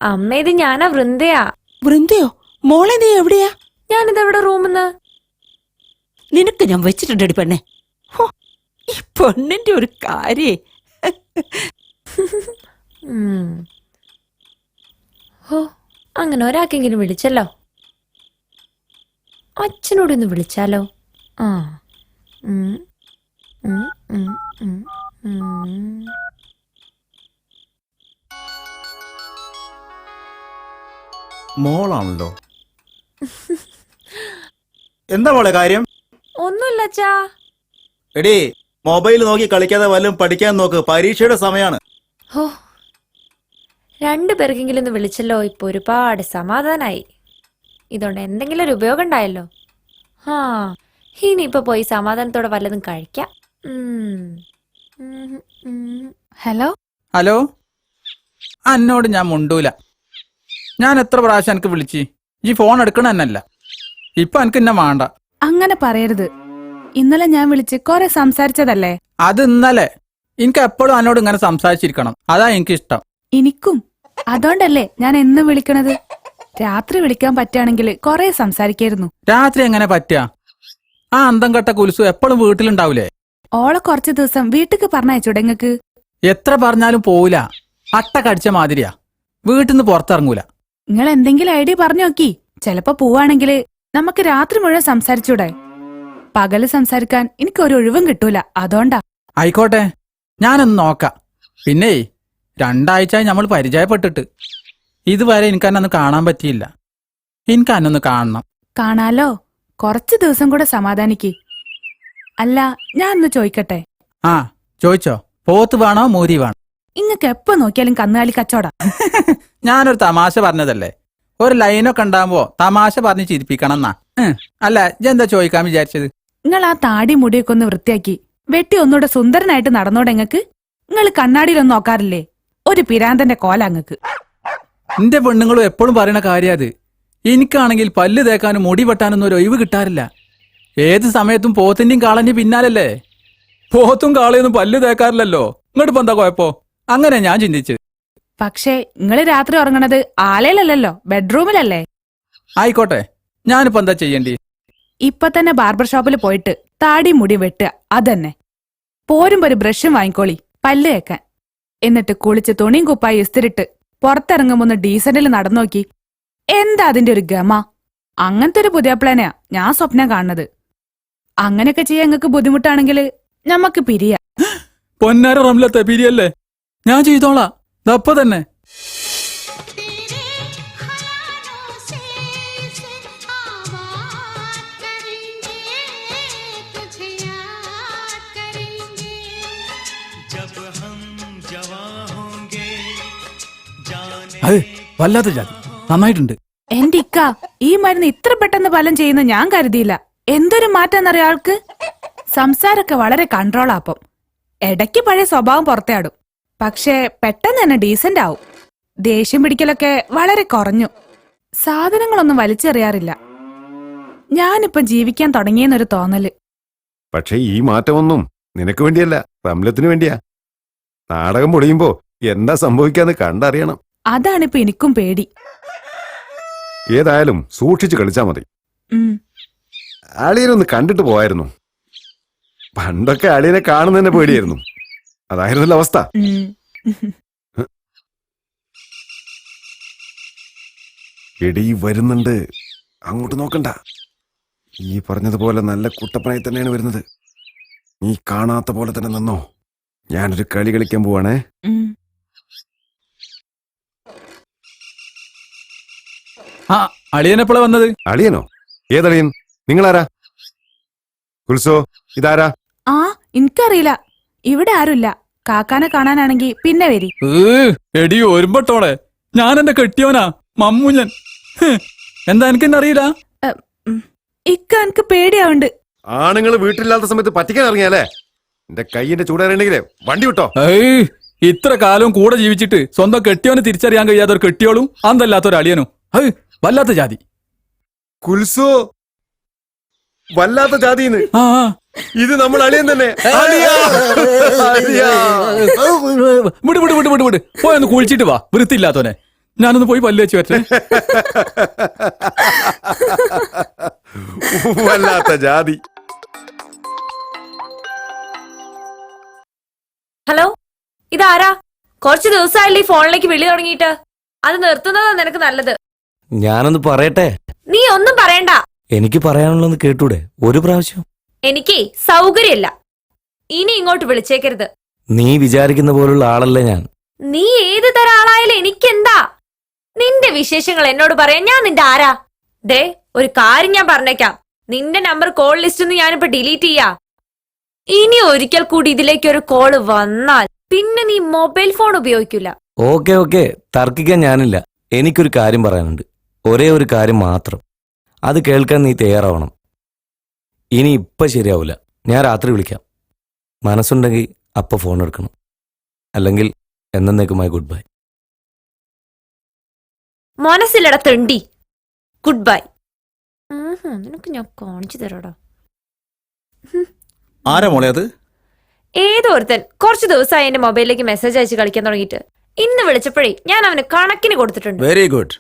അമ്മ, ഇത് ഞാനാ, വൃന്ദയാ. വൃന്ദയോ? മോളെ, നീ എവിടെയാ? ഞാനിതെവിടെ റൂമിന്ന്? നിനക്ക് ഞാൻ വെച്ചിട്ടുണ്ടടി പെണ്ണെ. ഈ പെണ്ണിന്റെ ഒരു കാര്യേ. അങ്ങനെ ഒരാൾക്കെങ്കിലും വിളിച്ചല്ലോ. അച്ഛനോടൊന്ന് വിളിച്ചാലോ? ആ. മോളാണല്ലോ. എന്താ മോളെ കാര്യം? ഒന്നുമില്ല അച്ഛാ. എടീ, മൊബൈൽ നോക്കി കളിക്കാതെ വല്ലതും പഠിക്കാൻ നോക്ക്, പരീക്ഷയുടെ സമയമാണ്. ഹോ, രണ്ടുപേർക്കെങ്കിലും ഒന്ന് വിളിച്ചല്ലോ. ഇപ്പൊ ഒരുപാട് സമാധാനായി. ഇതുകൊണ്ട് എന്തെങ്കിലും ഒരു ഉപയോഗം ഉണ്ടായല്ലോ. ആ, ഇനിയിപ്പൊ പോയി സമാധാനത്തോടെ വല്ലതും കഴിക്കാം. ഹലോ ഹലോ, എന്നോട് ഞാൻ മുണ്ടൂല. ഞാൻ എത്ര പ്രാവശ്യം എനിക്ക് വിളിച്ച്, ഈ ഫോൺ എടുക്കണ എന്നല്ല. ഇപ്പൊ എനിക്ക് എന്നെ വേണ്ട. അങ്ങനെ പറയരുത്. ഇന്നലെ ഞാൻ വിളിച്ച് കുറെ സംസാരിച്ചതല്ലേ? അത് ഇന്നലെ. എനിക്ക് എപ്പോഴും എന്നോട് ഇങ്ങനെ സംസാരിച്ചിരിക്കണം, അതാ എനിക്കിഷ്ടം. എനിക്കും അതുകൊണ്ടല്ലേ ഞാൻ എന്നും വിളിക്കണത്. രാത്രി വിളിക്കാൻ പറ്റുകയാണെങ്കിൽ കൊറേ സംസാരിക്കായിരുന്നു. രാത്രി എങ്ങനെ പറ്റാ? ആ അന്തം കെട്ട കുലുസു എപ്പോഴും വീട്ടിലുണ്ടാവൂലേ? ഓളെ കുറച്ചു ദിവസം വീട്ടിക്ക് പറഞ്ഞയച്ചൂടെ ഇങ്ങക്ക്? എത്ര പറഞ്ഞാലും പോവില്ല. അട്ട കടിച്ച മാതിരിയാ, വീട്ടിൽ നിന്ന് പുറത്തിറങ്ങൂല. നിങ്ങൾ എന്തെങ്കിലും ഐഡിയ പറഞ്ഞു നോക്കി. ചിലപ്പോ പോവാണെങ്കിൽ നമുക്ക് രാത്രി മുഴുവൻ സംസാരിച്ചൂടെ? പകല് സംസാരിക്കാൻ എനിക്ക് ഒരു ഒഴിവും കിട്ടൂല, അതുകൊണ്ടാ. ആയിക്കോട്ടെ, ഞാനൊന്ന് നോക്കാം. പിന്നെ 2 ആഴ്ചയായി നമ്മൾ പരിചയപ്പെട്ടിട്ട് ഇതുവരെ എനിക്ക് അന്നൊന്ന് കാണാൻ പറ്റിയില്ല. എനിക്ക് അന്നൊന്ന് കാണണം. കാണാലോ, കുറച്ചു ദിവസം കൂടെ സമാധാനിക്ക്. അല്ല, ഞാനൊന്ന് ചോദിക്കട്ടെ? ആ ചോദിച്ചോ. പോത്ത് വേണോ മൂരി വേണോ? ഇങ്ങക്ക് എപ്പോ നോക്കിയാലും കന്നുകാലി കച്ചവട. ഞാനൊരു തമാശ പറഞ്ഞതല്ലേ. ഒരു ലൈനൊക്കെ ഉണ്ടാകുമ്പോ തമാശ പറഞ്ഞ് ചിരിപ്പിക്കണം എന്നാ. അല്ല, ഇതെന്താ ചോദിക്കാൻ വിചാരിച്ചത്? നിങ്ങൾ ആ താടി മുടിയൊക്കെ ഒന്ന് വൃത്തിയാക്കി വെട്ടി ഒന്നുകൂടെ സുന്ദരനായിട്ട് നടന്നോടെ ഇങ്ങക്ക്? നിങ്ങൾ കണ്ണാടിയിലൊന്നും നോക്കാറില്ലേ? ഒരു പിരാന്തന്റെ കോല അങ്ങക്ക്. എന്റെ പെണ്ണുങ്ങളും എപ്പോഴും പറയണ കാര്യം അത്. എനിക്കാണെങ്കിൽ പല്ല് തേക്കാനും മുടി വെട്ടാനൊന്നും ഒരു ഒഴിവ് കിട്ടാറില്ല. ഏത് സമയത്തും പോത്തിന്റെയും കാളന്റെയും പിന്നാലല്ലേ. പോത്തും കാളയൊന്നും പല്ല് തേക്കാറില്ലല്ലോ. ഇങ്ങോട്ട് എന്താ കുഴപ്പോ? അങ്ങനെ ഞാൻ ചിന്തിച്ചത്. പക്ഷേ നിങ്ങള് രാത്രി ഉറങ്ങണത് ആലയിലല്ലല്ലോ, ബെഡ്റൂമിലല്ലേ? ആയിക്കോട്ടെ, ഞാനിപ്പോ എന്താ ചെയ്യേണ്ടി? ഇപ്പൊ തന്നെ ബാർബർ ഷോപ്പിൽ പോയിട്ട് താടി മുടി വെട്ടുക, അതന്നെ. പോരുമ്പോ ഒരു ബ്രഷും വാങ്ങിക്കോളി പല്ല് തേക്കാൻ. എന്നിട്ട് കുളിച്ച് തുണിയും കുപ്പായി ഇസ്തിരിട്ട് പുറത്തിറങ്ങുമ്പോ ഒന്ന് ഡീസന്റിൽ നടന്നോക്കി. എന്താ അതിന്റെ ഒരു ഗമ! അങ്ങനത്തെ ഒരു പുതിയ പ്ലാനെയാ ഞാൻ സ്വപ്നം കാണുന്നത്. അങ്ങനെയൊക്കെ ചെയ്യാൻ നിങ്ങൾക്ക് ബുദ്ധിമുട്ടാണെങ്കിൽ ഞമ്മക്ക് പിരിയാ. പൊന്നാര റംലത്തെ പിരിയല്ലേ? ഞാൻ ചെയ്തോളാം, ദപ്പ തന്നെ. അതെ, വല്ലാത്ത ജാതി. നന്നായിട്ടുണ്ട്. എന്റെ ഇക്ക, ഈ മരുന്ന് ഇത്ര പെട്ടെന്ന് ഫലം ചെയ്യുന്ന ഞാൻ കരുതിയില്ല. എന്തൊരു മാറ്റെന്നറിയ ആൾക്ക്. സംസാരമൊക്കെ വളരെ കൺട്രോളാപ്പം. ഇടയ്ക്ക് പഴയ സ്വഭാവം പുറത്താടും, പക്ഷേ പെട്ടെന്ന് തന്നെ ഡീസന്റ് ആവും. ദേഷ്യം പിടിക്കലൊക്കെ വളരെ കുറഞ്ഞു. സാധനങ്ങളൊന്നും വലിച്ചെറിയാറില്ല. ഞാനിപ്പം ജീവിക്കാൻ തുടങ്ങിയെന്നൊരു തോന്നല്. പക്ഷെ ഈ മാറ്റമൊന്നും നിനക്ക് വേണ്ടിയല്ല, റംലത്തിന് വേണ്ടിയാ. നാടകം പൊളിയുമ്പോ എന്താ സംഭവിക്കാന്ന് കണ്ടറിയണം. അതാണിപ്പോ എനിക്കും പേടി. ഏതായാലും സൂക്ഷിച്ചു കളിച്ചാ മതി. അളിയനൊന്ന് കണ്ടിട്ട് പോയായിരുന്നു. പണ്ടൊക്കെ അളിയനെ കാണുന്നതന്നെ പേടിയായിരുന്നു. അതായിരുന്നല്ലോ അവസ്ഥ. എടി വരുന്നുണ്ട്, അങ്ങോട്ട് നോക്കണ്ട. ഈ പറഞ്ഞതുപോലെ നല്ല കുട്ടപ്പനായി തന്നെയാണ് വരുന്നത്. നീ കാണാത്ത പോലെ തന്നെ നിന്നോ. ഞാനൊരു കളി കളിക്കാൻ പോവാണേ. ആ അളിയനെപ്പോഴാ വന്നത്? അളിയനോ? ഏതളിയൻ? നിങ്ങളാരാ? കുൽസോ, ഇതാരാ? ആ എനിക്കറിയില്ല. ഇവിടെ ആരുമില്ല. കാക്കാനെ കാണാനാണെങ്കി പിന്നെ വരി. എടി ഒരുമ്പട്ടോളെ, ഞാൻ എന്റെ കെട്ടിയോനാ മമ്മൂഞ്ഞൻ. എന്താ എനിക്കെന്നെ അറിയില്ല? ഇക്ക എനിക്ക് പേടിയാവുണ്ട്. ആണുങ്ങൾ വീട്ടിലില്ലാത്ത സമയത്ത് പറ്റിക്കാൻ ഇറങ്ങിയാലേ എന്റെ കൈയിന്റെ ചൂടറിയണെങ്കിലേ വണ്ടി വിട്ടോ. ഇത്ര കാലം കൂടെ ജീവിച്ചിട്ട് സ്വന്തം കെട്ടിയോനെ തിരിച്ചറിയാൻ കഴിയാത്തൊരു കെട്ടിയോളും അന്തല്ലാത്തൊരു അളിയനും. വല്ലാത്ത ജാതി. കുൽസോ, വല്ലാത്ത ജാതിന്ന്. ഇത് നമ്മൾ അളിയൻ തന്നെ. വിട് വിട് വിട് വിട് വിട്, പോയൊന്ന് കുളിച്ചിട്ട് വാ, വൃത്തിയില്ലാത്തോനെ. ഞാനൊന്ന് പോയി പല്ല് വെച്ച് വരട്ടെ. വല്ലാത്ത ജാതി. ഹലോ, ഇതാരാ? കുറച്ച് ദിവസമായില്ലേ ഈ ഫോണിലേക്ക് വിളി തുടങ്ങിയിട്ട്? അത് നിർത്തുന്നതാ നിനക്ക് നല്ലത്. ഞാനൊന്ന് പറയട്ടെ? നീ ഒന്നും പറയണ്ട. എനിക്ക് പറയാനുള്ളൊന്ന് കേട്ടൂടെ ഒരു പ്രാവശ്യം? എനിക്ക് സൗകര്യമില്ല. ഇനി ഇങ്ങോട്ട് വിളിച്ചേക്കരുത്. നീ വിചാരിക്കുന്ന പോലുള്ള ആളല്ല ഞാൻ. നീ ഏത് തരം ആളായാലും എനിക്കെന്താ? നിന്റെ വിശേഷങ്ങൾ എന്നോട് പറയാൻ ഞാൻ നിന്റെ ആരാ? ദേ, ഒരു കാര്യം ഞാൻ പറഞ്ഞേക്കാം. നിന്റെ നമ്പർ കോൾ ലിസ്റ്റ് നിന്ന് ഞാനിപ്പോ ഡിലീറ്റ് ചെയ്യാ. ഇനി ഒരിക്കൽ കൂടി ഇതിലേക്ക് ഒരു കോള് വന്നാൽ പിന്നെ നീ മൊബൈൽ ഫോൺ ഉപയോഗിക്കില്ല. ഓക്കെ ഓക്കെ, തർക്കിക്കാൻ ഞാനില്ല. എനിക്കൊരു കാര്യം പറയാനുണ്ട്, ഒരേ ഒരു കാര്യം മാത്രം. അത് കേൾക്കാൻ നീ തയ്യാറാവണം. ഇനി ഇപ്പം ശരിയാവില്ല, ഞാൻ രാത്രി വിളിക്കാം. മനസ്സുണ്ടെങ്കിൽ അപ്പം ഫോൺ എടുക്കണം, അല്ലെങ്കിൽ എന്നേക്കുമായി ഗുഡ് ബൈ. മനസ്സിലട തെണ്ടി, ഗുഡ് ബൈ. നിനക്ക് ഞാൻ കാണിച്ചു തരാടാ. ആരാ മോളെ അത്? ഏതോ ഒരുത്തൻ കുറച്ചു ദിവസമായി എന്റെ മൊബൈലിലേക്ക് മെസ്സേജ് അയച്ച് കളിക്കാൻ തുടങ്ങിയിട്ട്. ഇന്ന് വിളിച്ചപ്പോഴേ ഞാൻ അവന് കണക്കിന് കൊടുത്തിട്ടുണ്ട്. Very good.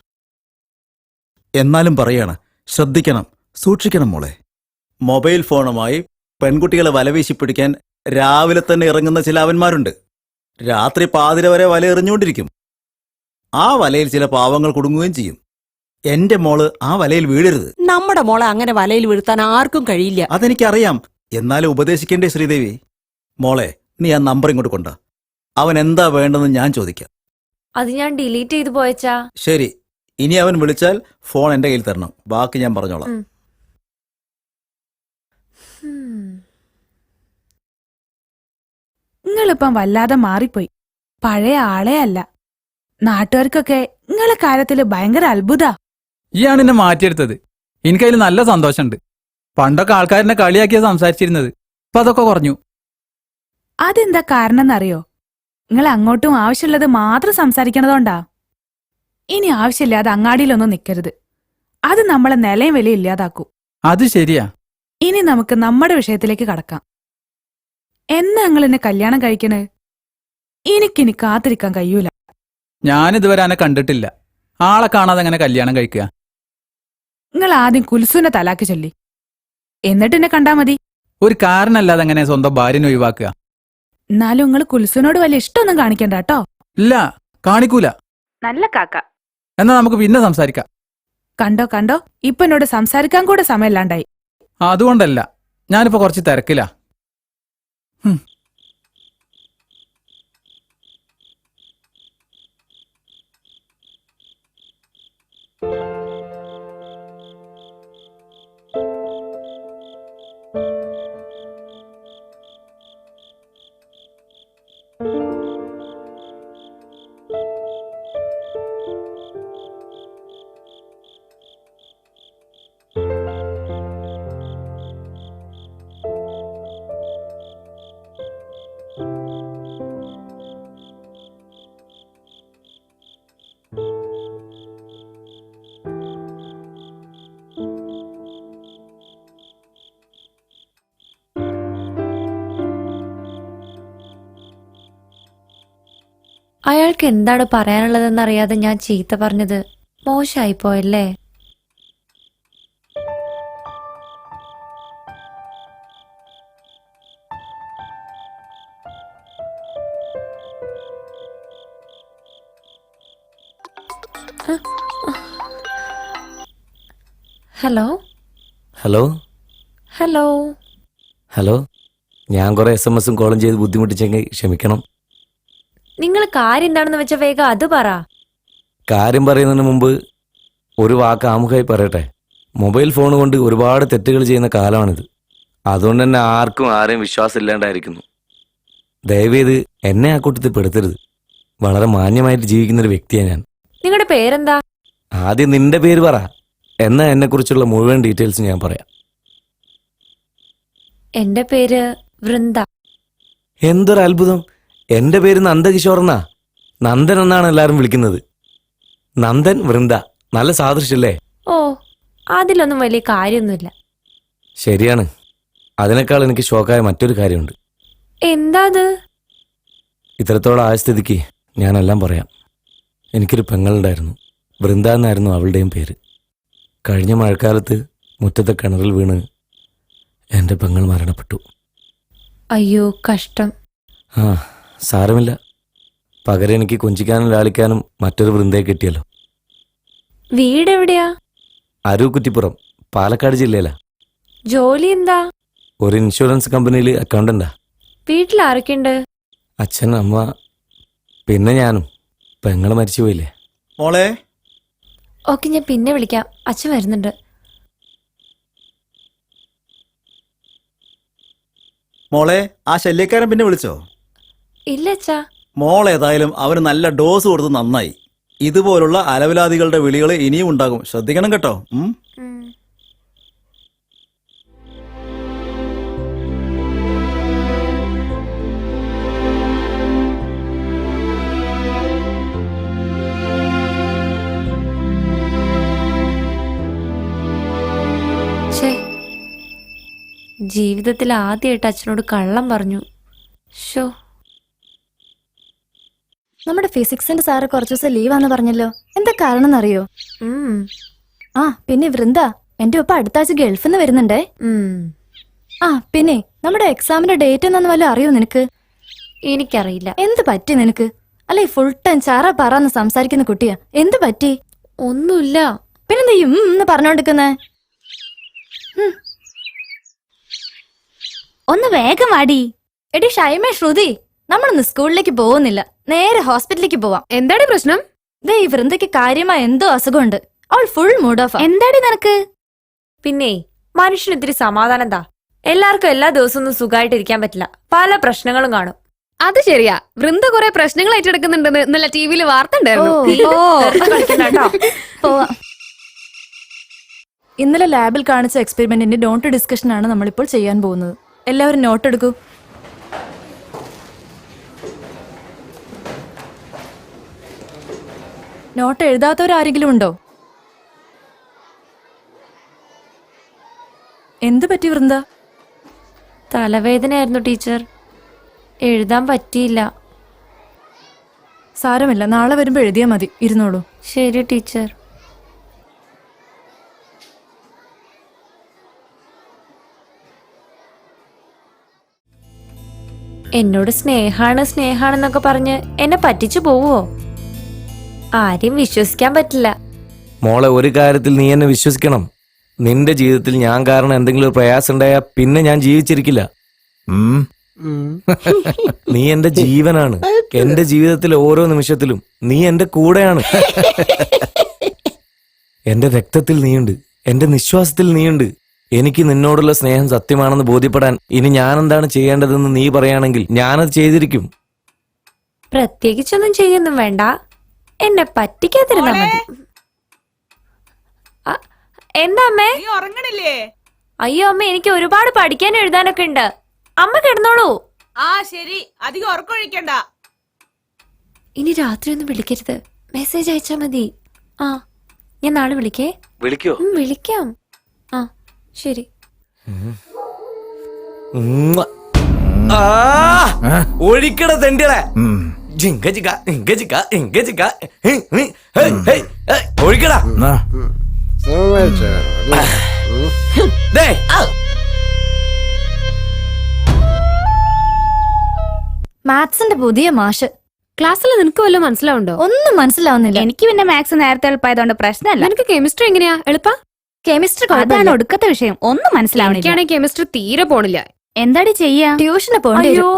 എന്നാലും പറയാണ്, ശ്രദ്ധിക്കണം, സൂക്ഷിക്കണം മോളെ. മൊബൈൽ ഫോണുമായി പെൺകുട്ടികളെ വലവീശി പിടിക്കാൻ രാവിലെ തന്നെ ഇറങ്ങുന്ന ചില അവന്മാരുണ്ട്. രാത്രി പാതിര വരെ വല എറിഞ്ഞുകൊണ്ടിരിക്കും. ആ വലയിൽ ചില പാവങ്ങൾ കുടുങ്ങുകയും ചെയ്യും. എന്റെ മോള് ആ വലയിൽ വീഴരുത്. നമ്മുടെ മോളെ അങ്ങനെ വലയിൽ വീഴ്ത്താൻ ആർക്കും കഴിയില്ല. അതെനിക്കറിയാം, എന്നാലും ഉപദേശിക്കേണ്ടേ ശ്രീദേവി. മോളെ, നീ ആ നമ്പർ ഇങ്ങോട്ട് കൊണ്ട. അവൻ എന്താ വേണ്ടെന്ന് ഞാൻ ചോദിക്കാം. അത് ഞാൻ ഡിലീറ്റ് ചെയ്തു പോയച്ചാ. ശരി, ഇനി അവൻ വിളിച്ചാൽ ഫോൺ എന്റെ കയ്യിൽ തരണം. ബാക്കി ഞാൻ പറഞ്ഞോളാം. നിങ്ങളിപ്പം വല്ലാതെ മാറിപ്പോയി. പഴയ ആളെ അല്ല. നാട്ടുകാർക്കൊക്കെ നിങ്ങളെ കാര്യത്തില് ഭയങ്കര അത്ഭുത. ഇയാണ് എന്നെ മാറ്റിയെടുത്തത്. എനിക്കതിൽ നല്ല സന്തോഷമുണ്ട്. പണ്ടൊക്കെ ആൾക്കാരെന്നെ കളിയാക്കിയ സംസാരിച്ചിരുന്നത്, ഇപ്പൊ അതൊക്കെ കുറഞ്ഞു. അതെന്താ കാരണം എന്നറിയോ? നിങ്ങൾ അങ്ങോട്ടും ആവശ്യമുള്ളത് മാത്രം സംസാരിക്കണതോണ്ടാ. ഇനി ആവശ്യമില്ലാതെ അങ്ങാടിയിലൊന്നും നിൽക്കരുത്. അത് നമ്മളെ നിലയും വിലയും ഇല്ലാതാക്കൂ. അത് ശരിയാ. ഇനി നമുക്ക് നമ്മുടെ വിഷയത്തിലേക്ക് കടക്കാം. എന്നാ നിങ്ങൾ എന്നെ കല്യാണം കഴിക്കണേ? എനിക്കിനി കാത്തിരിക്കാൻ കഴിയൂല. ഞാനിതുവരെ എന്നെ കണ്ടിട്ടില്ല. ആളെ കാണാതെ എങ്ങനെ കല്യാണം കഴിക്കുക? നിങ്ങൾ ആദ്യം കുൽസുവിനെ തലാക്കി ചൊല്ലി, എന്നിട്ട് എന്നെ കണ്ടാ മതി. ഒരു കാരണല്ലാതെ എങ്ങനെ സ്വന്തം ഭാര്യനെ ഒഴിവാക്കുക? എന്നാലും നിങ്ങൾ കുൽസുവിനോട് വലിയ ഇഷ്ടമൊന്നും കാണിക്കണ്ട കേട്ടോ. ഇല്ല, കാണിക്കൂല. നല്ല കാക്ക. എന്നാ നമുക്ക് പിന്നെ സംസാരിക്കാം. കണ്ടോ കണ്ടോ, ഇപ്പൊ എന്നോട് സംസാരിക്കാൻ കൂടെ സമയമില്ലാണ്ടായി. അതുകൊണ്ടല്ല, ഞാനിപ്പോ കുറച്ച് തിരക്കിലാ. അയാൾക്ക് എന്താണ് പറയാനുള്ളതെന്നറിയാതെ ഞാൻ ചീത്ത പറഞ്ഞത് മോശമായിപ്പോയല്ലേ? ഹലോ ഹലോ ഹലോ ഹലോ, ഞാൻ കുറെ SMS കോളും ചെയ്ത് ബുദ്ധിമുട്ടിച്ചെങ്കിൽ ക്ഷമിക്കണം. നിങ്ങൾ കാര്യം എന്താണെന്ന് വെച്ച വേഗം അത് പറ. കാര്യം പറയുന്നതിന് മുമ്പ് ഒരു വാക്ക് ആമുഖമായി പറയട്ടെ. മൊബൈൽ ഫോൺ കൊണ്ട് ഒരുപാട് തെറ്റുകൾ ചെയ്യുന്ന കാലമാണിത്. അതുകൊണ്ട് തന്നെ ആർക്കും ആരെയും വിശ്വാസം ഇല്ലാണ്ടായിരിക്കുന്നു. ദയവേത് എന്നെ ആ കൂട്ടത്തിൽ പെടുത്തരുത്. വളരെ മാന്യമായിട്ട് ജീവിക്കുന്നൊരു വ്യക്തിയാണ് ഞാൻ. നിങ്ങളുടെ പേരെന്താ? ആദ്യം നിന്റെ പേര് പറ, എന്നാ എന്നെക്കുറിച്ചുള്ള മുഴുവൻ ഡീറ്റെയിൽസ് ഞാൻ പറയാം. എന്റെ പേര് വൃന്ദ. എന്തൊരു അത്ഭുതം! എന്റെ പേര് നന്ദകിഷോർ എന്നാ. നന്ദൻ എന്നാണ് എല്ലാവരും വിളിക്കുന്നത്. നന്ദൻ വൃന്ദ, നല്ല സാദൃശ്യല്ലേ? ഓ, അതിലൊന്നും വലിയ കാര്യമൊന്നുമില്ല. ശരിയാണ്. അതിനേക്കാൾ എനിക്ക് ഷോക്കായ മറ്റൊരു കാര്യമുണ്ട്. എന്താ അത്? ഇത്രത്തോളം ആയ സ്ഥിതിക്ക് ഞാനെല്ലാം പറയാം. എനിക്കൊരു പെങ്ങളുണ്ടായിരുന്നു. വൃന്ദ എന്നായിരുന്നു അവളുടെയും പേര്. കഴിഞ്ഞ മഴക്കാലത്ത് മുറ്റത്തെ കിണറിൽ വീണ് എൻ്റെ പെങ്ങൾ മരണപ്പെട്ടു. അയ്യോ, കഷ്ടം. ആ, സാരമില്ല. പകരം എനിക്ക് കൊഞ്ചിക്കാനും ലാളിക്കാനും മറ്റൊരു വൃന്ദയെ കിട്ടിയല്ലോ. വീട് എവിടെയാ? അരൂക്കുറ്റിപ്പുറം, പാലക്കാട് ജില്ലയിലാ. ജോലി എന്താ? ഒരു ഇൻഷുറൻസ് കമ്പനിയിൽ അക്കൗണ്ടന്റാ. വീട്ടിൽ ആരൊക്കെയുണ്ട്? അച്ഛൻ, അമ്മ, പിന്നെ ഞാനും. പെങ്ങൾ മരിച്ചുപോയില്ലേ. മോളെ, ഓക്കെ, ഞാൻ പിന്നെ വിളിക്കാം. അച്ഛൻ വരുന്നുണ്ട്. മോളെ, ആ ശല്യക്കാരൻ പിന്നെ വിളിച്ചോ? ഇല്ല അച്ഛാ. മോളേതായാലും അവന് നല്ല ഡോസ് കൊടുത്ത് നന്നായി. ഇതുപോലുള്ള അലവലാദികളുടെ വിളികൾ ഇനിയും ഉണ്ടാകും, ശ്രദ്ധിക്കണം കേട്ടോ. ജീവിതത്തിൽ ആദ്യമായിട്ട് അച്ഛനോട് കള്ളം പറഞ്ഞു. ഷോ, നമ്മുടെ ഫിസിക്സിന്റെ സാറ് കുറച്ചു ദിവസം ലീവാന്ന് പറഞ്ഞല്ലോ. എന്താ കാരണം എന്നറിയോ? ആ പിന്നെ വൃന്ദ, എന്റെ ഒപ്പം അടുത്ത ആഴ്ച ഗൾഫിൽ നിന്ന് വരുന്നുണ്ടേ. ആ പിന്നെ നമ്മുടെ എക്സാമിന്റെ ഡേറ്റ് എന്നാന്ന് വല്ലതും അറിയോ നിനക്ക്? എനിക്കറിയില്ല. എന്ത് പറ്റി നിനക്ക്? അല്ലെ ഫുൾ ടൈം ചാറ പറന്ന് സംസാരിക്കുന്ന കുട്ടിയാ. എന്ത് പറ്റി? ഒന്നുമില്ല. പിന്നെന്താ എന്ന് പറഞ്ഞോണ്ടിരിക്കുന്നേ? ഒന്ന് വേഗം വാടി. എടി ഷൈമ, ശ്രുതി, നമ്മളിന്ന് സ്കൂളിലേക്ക് പോകുന്നില്ല, നേരെ ഹോസ്പിറ്റലിലേക്ക് പോവാം. എന്താണ് പ്രശ്നം? ദേ ഈ വൃന്ദയ്ക്ക് കാര്യമായ എന്തോ അസുഖമുണ്ട്. അവൾ ഫുൾ മൂഡ് ഓഫ്. എന്താടി നിനക്ക്? പിന്നെ മനുഷ്യന് ഇത്തിരി സമാധാനം എന്താ? എല്ലാവർക്കും എല്ലാ ദിവസവും ഒന്നും സുഖമായിട്ടിരിക്കാൻ പറ്റില്ല. പല പ്രശ്നങ്ങളും കാണും. അത് ശരിയാ. വൃന്ദ കുറെ പ്രശ്നങ്ങൾ ഏറ്റെടുക്കുന്നുണ്ടെന്ന് ഇന്നലെ ടിവിയിൽ വാർത്ത ഉണ്ടായിരുന്നു. പോവാം. ഇന്നലെ ലാബിൽ കാണിച്ച എക്സ്പെരിമെന്റിന്റെ നോട്ട് ഡിസ്കഷൻ ആണ് നമ്മളിപ്പോൾ ചെയ്യാൻ പോകുന്നത്. എല്ലാവരും നോട്ട് എടുക്കൂ. നോട്ട് എഴുതാത്തവരാരെങ്കിലും ഉണ്ടോ? എന്ത് പറ്റി വൃന്ദ? തലവേദനയായിരുന്നു ടീച്ചർ, എഴുതാൻ പറ്റിയില്ല. സാരമില്ല, നാളെ വരുമ്പോ എഴുതിയാ മതി. ഇരുന്നോളൂ. ശരി ടീച്ചർ. എന്നോട് സ്നേഹാണെന്നൊക്കെ പറഞ്ഞ് എന്നെ പറ്റിച്ചു പോവോ? ആരെയും വിശ്വസിക്കാൻ പറ്റില്ല. മോളെ, ഒരു കാര്യത്തിൽ നീ എന്നെ വിശ്വസിക്കണം. നിന്റെ ജീവിതത്തിൽ ഞാൻ കാരണം എന്തെങ്കിലും ഒരു പ്രയാസം ഉണ്ടായാൽ പിന്നെ ഞാൻ ജീവിച്ചിരിക്കില്ല. നീ എന്റെ ജീവനാണ്. എന്റെ ജീവിതത്തിലെ ഓരോ നിമിഷത്തിലും നീ എന്റെ കൂടെയാണ്. എന്റെ രക്തത്തിൽ നീയുണ്ട്, എന്റെ നിശ്വാസത്തിൽ നീയുണ്ട്. എനിക്ക് നിന്നോടുള്ള സ്നേഹം സത്യമാണെന്ന് ബോധ്യപ്പെടാൻ ഇനി ഞാൻ എന്താണ് ചെയ്യേണ്ടതെന്ന് നീ പറയുകയാണെങ്കിൽ ഞാനത് ചെയ്തിരിക്കും. പ്രത്യേകിച്ചൊന്നും ചെയ്യൊന്നും വേണ്ട, എന്നെ പറ്റിക്കാതിരുന്നാ മതി. എന്താ അമ്മേ? ഉറങ്ങണില്ലേ? അയ്യോ അമ്മ, എനിക്ക് ഒരുപാട് പഠിക്കാനും എഴുതാനൊക്കെ ഉണ്ട്. അമ്മ കിടന്നോളൂ. ആ ശരി, അധികം ഉറക്കൊഴിക്കണ്ട. ഇനി രാത്രി ഒന്നും വിളിക്കരുത്, മെസ്സേജ് അയച്ചാ മതി. ആ, ഞാൻ നാളെ വിളിക്കേ. വിളിക്കോ? വിളിക്കാം. ആ ശരി. ഒഴിക്കട തെണ്ടികളെ. ഒഴിക്കടാ. മാത്സിന്റെ പുതിയ മാഷ്. ക്ലാസ്സിൽ നിനക്ക് വല്ലതും മനസ്സിലാവുണ്ടോ? ഒന്നും മനസ്സിലാവുന്നില്ല. എനിക്ക് പിന്നെ മാത്സ് നേരത്തെ എളുപ്പമായതുകൊണ്ട് പ്രശ്നമല്ല. നിനക്ക് കെമിസ്ട്രി എങ്ങനെയാ? എളുപ്പാ? കെമിസ്ട്രി അതാണ് ഒടുക്കത്തെ വിഷയം. ഒന്നും മനസ്സിലാവണില്ല. എനിക്കാണെങ്കിൽ കെമിസ്ട്രി തീരെ പോണില്ല. എന്താടി ചെയ്യാ? ട്യൂഷന് പോകേണ്ടി അയ്യോ,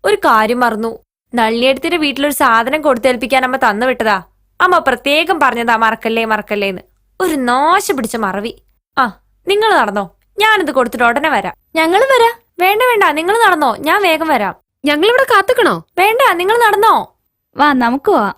ഒരു കാര്യം മറന്നു. നള്ളിയെടുത്തിന്റെ വീട്ടിലൊരു സാധനം കൊടുത്തേൽപ്പിക്കാൻ അമ്മ തന്നു വിട്ടതാ. അമ്മ പ്രത്യേകം പറഞ്ഞതാ മറക്കല്ലേന്ന്. ഒരു നാശ പിടിച്ച മറവി. ആ, നിങ്ങൾ നടന്നോ, ഞാനിത് കൊടുത്തിട്ട് ഉടനെ വരാം. ഞങ്ങളും വരാം. വേണ്ട, നിങ്ങൾ നടന്നോ, ഞാൻ വേഗം വരാം. ഞങ്ങളിവിടെ കാത്തുക്കണോ? വേണ്ട, നിങ്ങൾ നടന്നോ. വാ, നമുക്ക് പോവാ.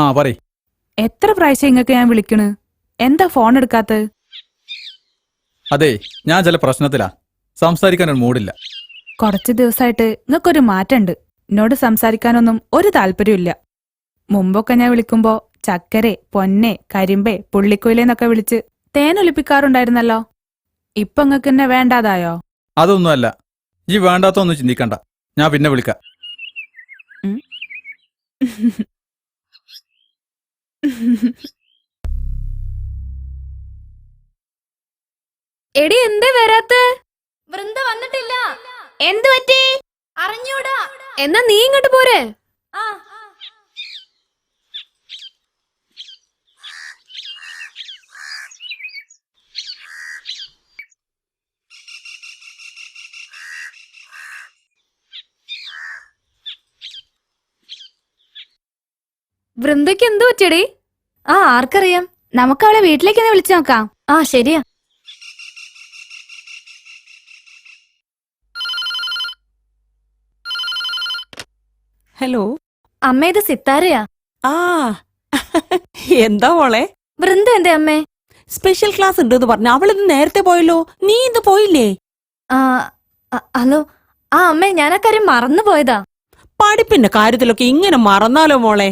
ആ പറയ്. എത്ര പ്രാവശ്യം ഇങ്ങക്ക് ഞാൻ വിളിക്കണ്, എന്താ ഫോൺ എടുക്കാത്ത? അതെ, ഞാൻ ചില പ്രശ്നത്തിലാ, സംസാരിക്കാൻ ഒരു മൂടില്ല. കുറച്ച് ദിവസമായിട്ട് നിങ്ങൾക്കൊരു മാറ്റമുണ്ട്. എന്നോട് സംസാരിക്കാനൊന്നും ഒരു താല്പര്യമില്ല. മുമ്പൊക്കെ ഞാൻ വിളിക്കുമ്പോ ചക്കരെ, പൊന്നെ, കരിമ്പേ, പുള്ളിക്കൊയിലേന്നൊക്കെ വിളിച്ച് തേനൊലിപ്പിക്കാറുണ്ടായിരുന്നല്ലോ. ഇപ്പൊ നിങ്ങക്ക് എന്നെ വേണ്ടാതായോ? അതൊന്നുമല്ല, ഈ വേണ്ടാത്തൊന്നും ചിന്തിക്കണ്ട, ഞാൻ പിന്നെ വിളിക്കാം. എടി, എന്തേ വരാത്ത? വൃന്ദ വന്നിട്ടില്ല. എന്തു പറ്റി? അറിഞ്ഞൂടാ. എന്നാ നീ ഇങ്ങോട്ട് പോരെ. വൃന്ദയ്ക്ക് എന്തു പറ്റിയടി? ആർക്കറിയാം. നമുക്ക് അവളെ വീട്ടിലേക്ക് വിളിച്ചു നോക്കാം. ശരിയാ. ഹലോ. അമ്മ, ഇത് സിത്താരയാ. ആ എന്താ മോളെ? വൃന്ദ എന്തേ അമ്മേ? സ്പെഷ്യൽ ക്ലാസ് ഉണ്ടെന്ന് പറഞ്ഞു. അവളിന്ന് നേരത്തെ പോയല്ലോ. നീ ഇന്ന് പോയില്ലേ? ഹലോ. അമ്മേ, ഞാൻ ആ കാര്യം മറന്നു പോയതാ. പഠിപ്പിന്റെ കാര്യത്തിലൊക്കെ ഇങ്ങനെ മറന്നാലോ മോളെ?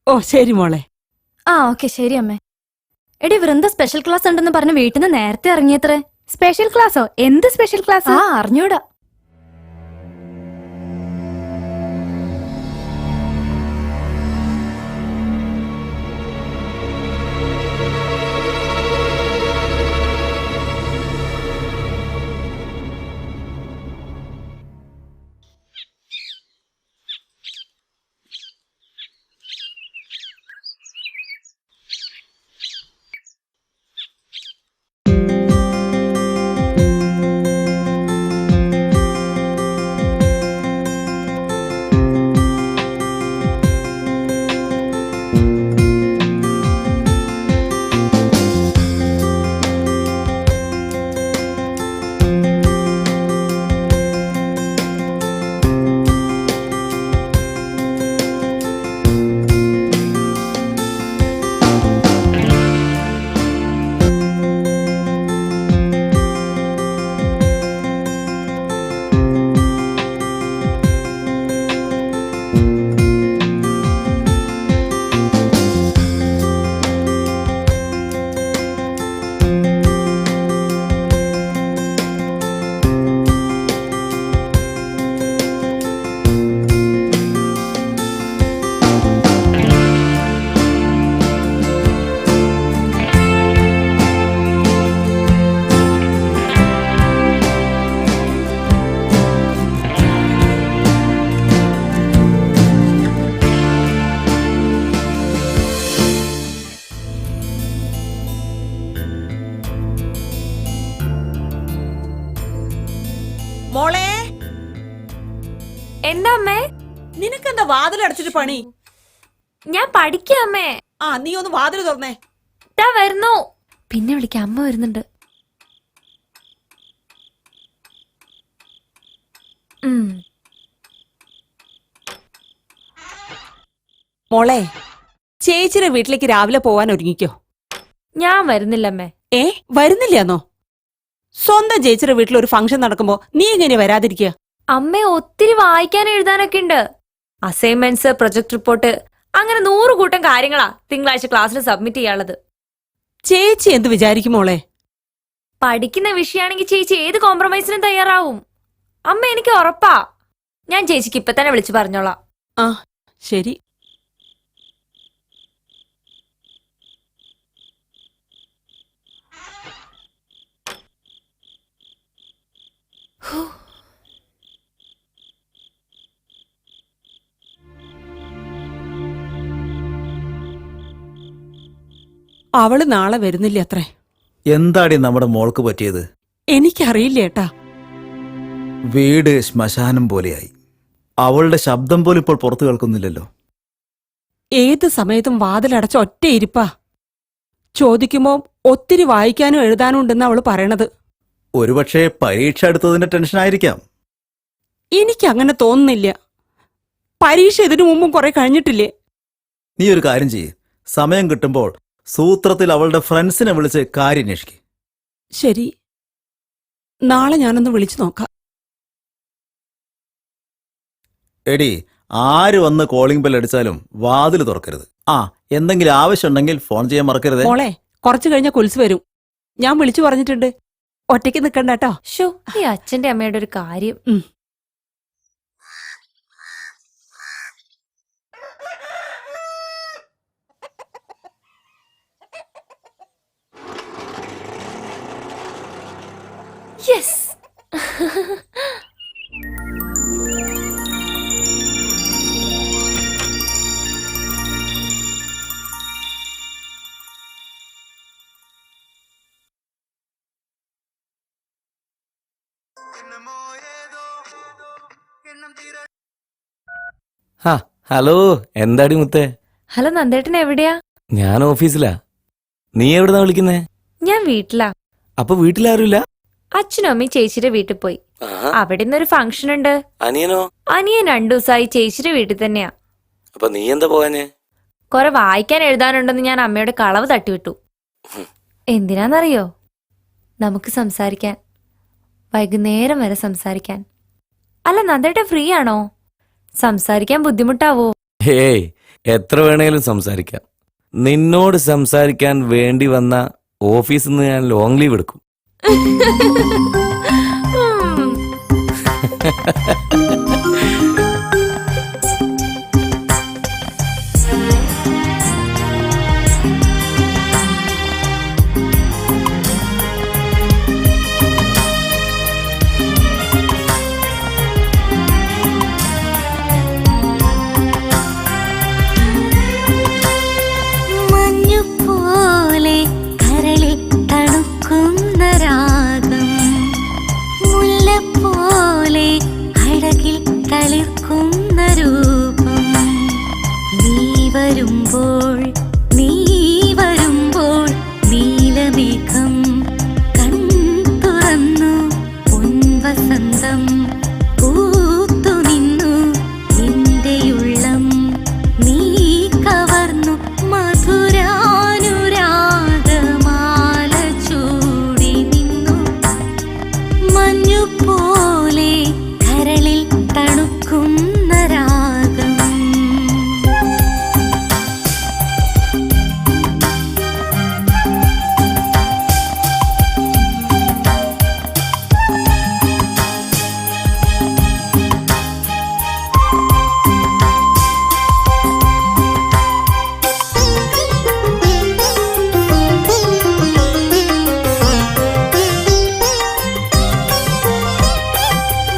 ഓ ശരി മോളെ. ഓക്കെ, ശരി അമ്മേ. എടി, വൃന്ദ സ്പെഷ്യൽ ക്ലാസ് ഉണ്ടെന്ന് പറഞ്ഞ് വീട്ടിൽ നിന്ന് നേരത്തെ ഇറങ്ങിയത്രേ. സ്പെഷ്യൽ ക്ലാസ്സോ? എന്ത് സ്പെഷ്യൽ ക്ലാസ്? അറിഞ്ഞൂടാ. മോളെ, എന്താ അമ്മേ? നിനക്കെന്താ വാതിലടച്ചിട്ട് പണി? ഞാൻ പഠിക്കാം അമ്മേ. നീ ഒന്ന് വാതിൽ തുറന്നേ. വരുന്നു. പിന്നെ വിളിക്കാം, അമ്മ വരുന്നുണ്ട്. മോളെ, ചേച്ചിയുടെ വീട്ടിലേക്ക് രാവിലെ പോവാൻ ഒരുങ്ങിക്കോ. ഞാൻ വരുന്നില്ലമ്മേ. വരുന്നില്ലാന്നോ? സ്വന്തം ചേച്ചിയുടെ വീട്ടിൽ ഒരു ഫംഗ്ഷൻ നടക്കുമ്പോ നീ എങ്ങനെ വരാതിരിക്കുക? അമ്മ, ഒത്തിരി വായിക്കാൻ എഴുതാനൊക്കെ ഉണ്ട്. അസൈൻമെന്റ്സ്, പ്രൊജക്ട് റിപ്പോർട്ട്, അങ്ങനെ 100 കൂട്ടം കാര്യങ്ങളാ തിങ്കളാഴ്ച ക്ലാസ്സിൽ സബ്മിറ്റ് ചെയ്യാനുള്ളത്. ചേച്ചി എന്ത് വിചാരിക്കും മോളെ? പഠിക്കുന്ന വിഷയമാണെങ്കിൽ ചേച്ചി ഏത് കോംപ്രമൈസിനും തയ്യാറാവും. അമ്മ, എനിക്ക് ഉറപ്പാ. ഞാൻ ചേച്ചിക്ക് ഇപ്പൊ തന്നെ വിളിച്ചു പറഞ്ഞോളാം. ശരി. അവള് നാളെ വരുന്നില്ല അത്രേ. എന്താടി നമ്മുടെ മോൾക്ക് പറ്റിയത്? എനിക്കറിയില്ല ഏട്ടാ. വീട് ശ്മശാനം പോലെയായി. അവളുടെ ശബ്ദം പോലും ഇപ്പോൾ പുറത്തു കേൾക്കുന്നില്ലല്ലോ. ഏത് സമയത്തും വാതിലടച്ച ഒറ്റ ഇരിപ്പാ. ചോദിക്കുമ്പോ ഒത്തിരി വായിക്കാനും എഴുതാനും ഉണ്ടെന്ന് അവള് പറയണത്. ഒരുപക്ഷെ പരീക്ഷ എടുത്തതിന്റെ ടെൻഷനായിരിക്കാം. എനിക്കങ്ങനെ തോന്നുന്നില്ല. പരീക്ഷ ഇതിനു മുമ്പും കുറെ കഴിഞ്ഞിട്ടില്ലേ? നീ ഒരു കാര്യം ചെയ്യ്. സമയം കിട്ടുമ്പോൾ സൂത്രത്തിൽ അവളുടെ ഫ്രണ്ട്സിനെ വിളിച്ച് കാര്യം അന്വേഷിക്ക്. ശരി, നാളെ ഞാനൊന്ന് വിളിച്ചു നോക്കാം. എടി, ആര് വന്ന് കോളിംഗ് ബെൽ അടിച്ചാലും വാതിൽ തുറക്കരുത്. എന്തെങ്കിലും ആവശ്യമുണ്ടെങ്കിൽ ഫോൺ ചെയ്യാൻ മറക്കരുത്. മോളെ, കുറച്ചു കഴിഞ്ഞാൽ കുൽസ് വരും. ഞാൻ വിളിച്ചു പറഞ്ഞിട്ടുണ്ട്. ഒറ്റയ്ക്ക് നിക്കണ്ട കേട്ടോ. ഈ അച്ഛന്റെ അമ്മയുടെ ഒരു കാര്യം. യെസ്. ആ ഹലോ, എന്താടി മുത്തേ? ഹലോ നന്ദേട്ടൻ എവിടെയാ? ഞാൻ ഓഫീസിലാ. നീ എവിടുന്നാ വിളിക്കുന്നേ? ഞാൻ വീട്ടിലാ. അപ്പൊ വീട്ടിലാരുമില്ല? അച്ഛനും അമ്മയും ചേച്ചിയുടെ വീട്ടിൽ പോയി. അവിടെ ഇന്നൊരു ഫംഗ്ഷൻ ഉണ്ട്. അനിയനോ? അനിയൻ 2 ദിവസമായി ചേച്ചിയുടെ വീട്ടിൽ തന്നെയാ. അപ്പൊ നീ എന്താ പോകാഞ്ഞേ? കുറെ വായിക്കാൻ എഴുതാനുണ്ടെന്ന് ഞാൻ അമ്മയുടെ കളവ് തട്ടിവിട്ടു. എന്തിനാന്നറിയോ? നമുക്ക് സംസാരിക്കാൻ, വൈകുന്നേരം വരെ സംസാരിക്കാൻ. അല്ല നന്ദേട്ടൻ ഫ്രീ ആണോ? സംസാരിക്കാൻ ബുദ്ധിമുട്ടാവോ? ഹേയ്, എത്ര വേണേലും സംസാരിക്കാം. നിന്നോട് സംസാരിക്കാൻ വേണ്ടി വന്ന ഓഫീസിൽ നിന്ന് ഞാൻ ലോങ് ലീവ് എടുക്കും. മഞ്ഞുപോലെ കരളിൽ തണുക്കുന്ന രാഗം, മുല്ലപോലെ അഴകിൽ തളിർക്കുന്ന രൂപം. നീ വരുമ്പോൾ നീലമേഘം കൺതുറന്നു, പൊൻവസന്തം പൂത്തു നിന്നു. നിന്റെയുള്ളം നീ കവർന്നു, മധുരാനുരാഗമാല ചൂടി നിന്നു. മഞ്ഞുപോലെ കരളിൽ തണുക്കുന്ന രാഗം.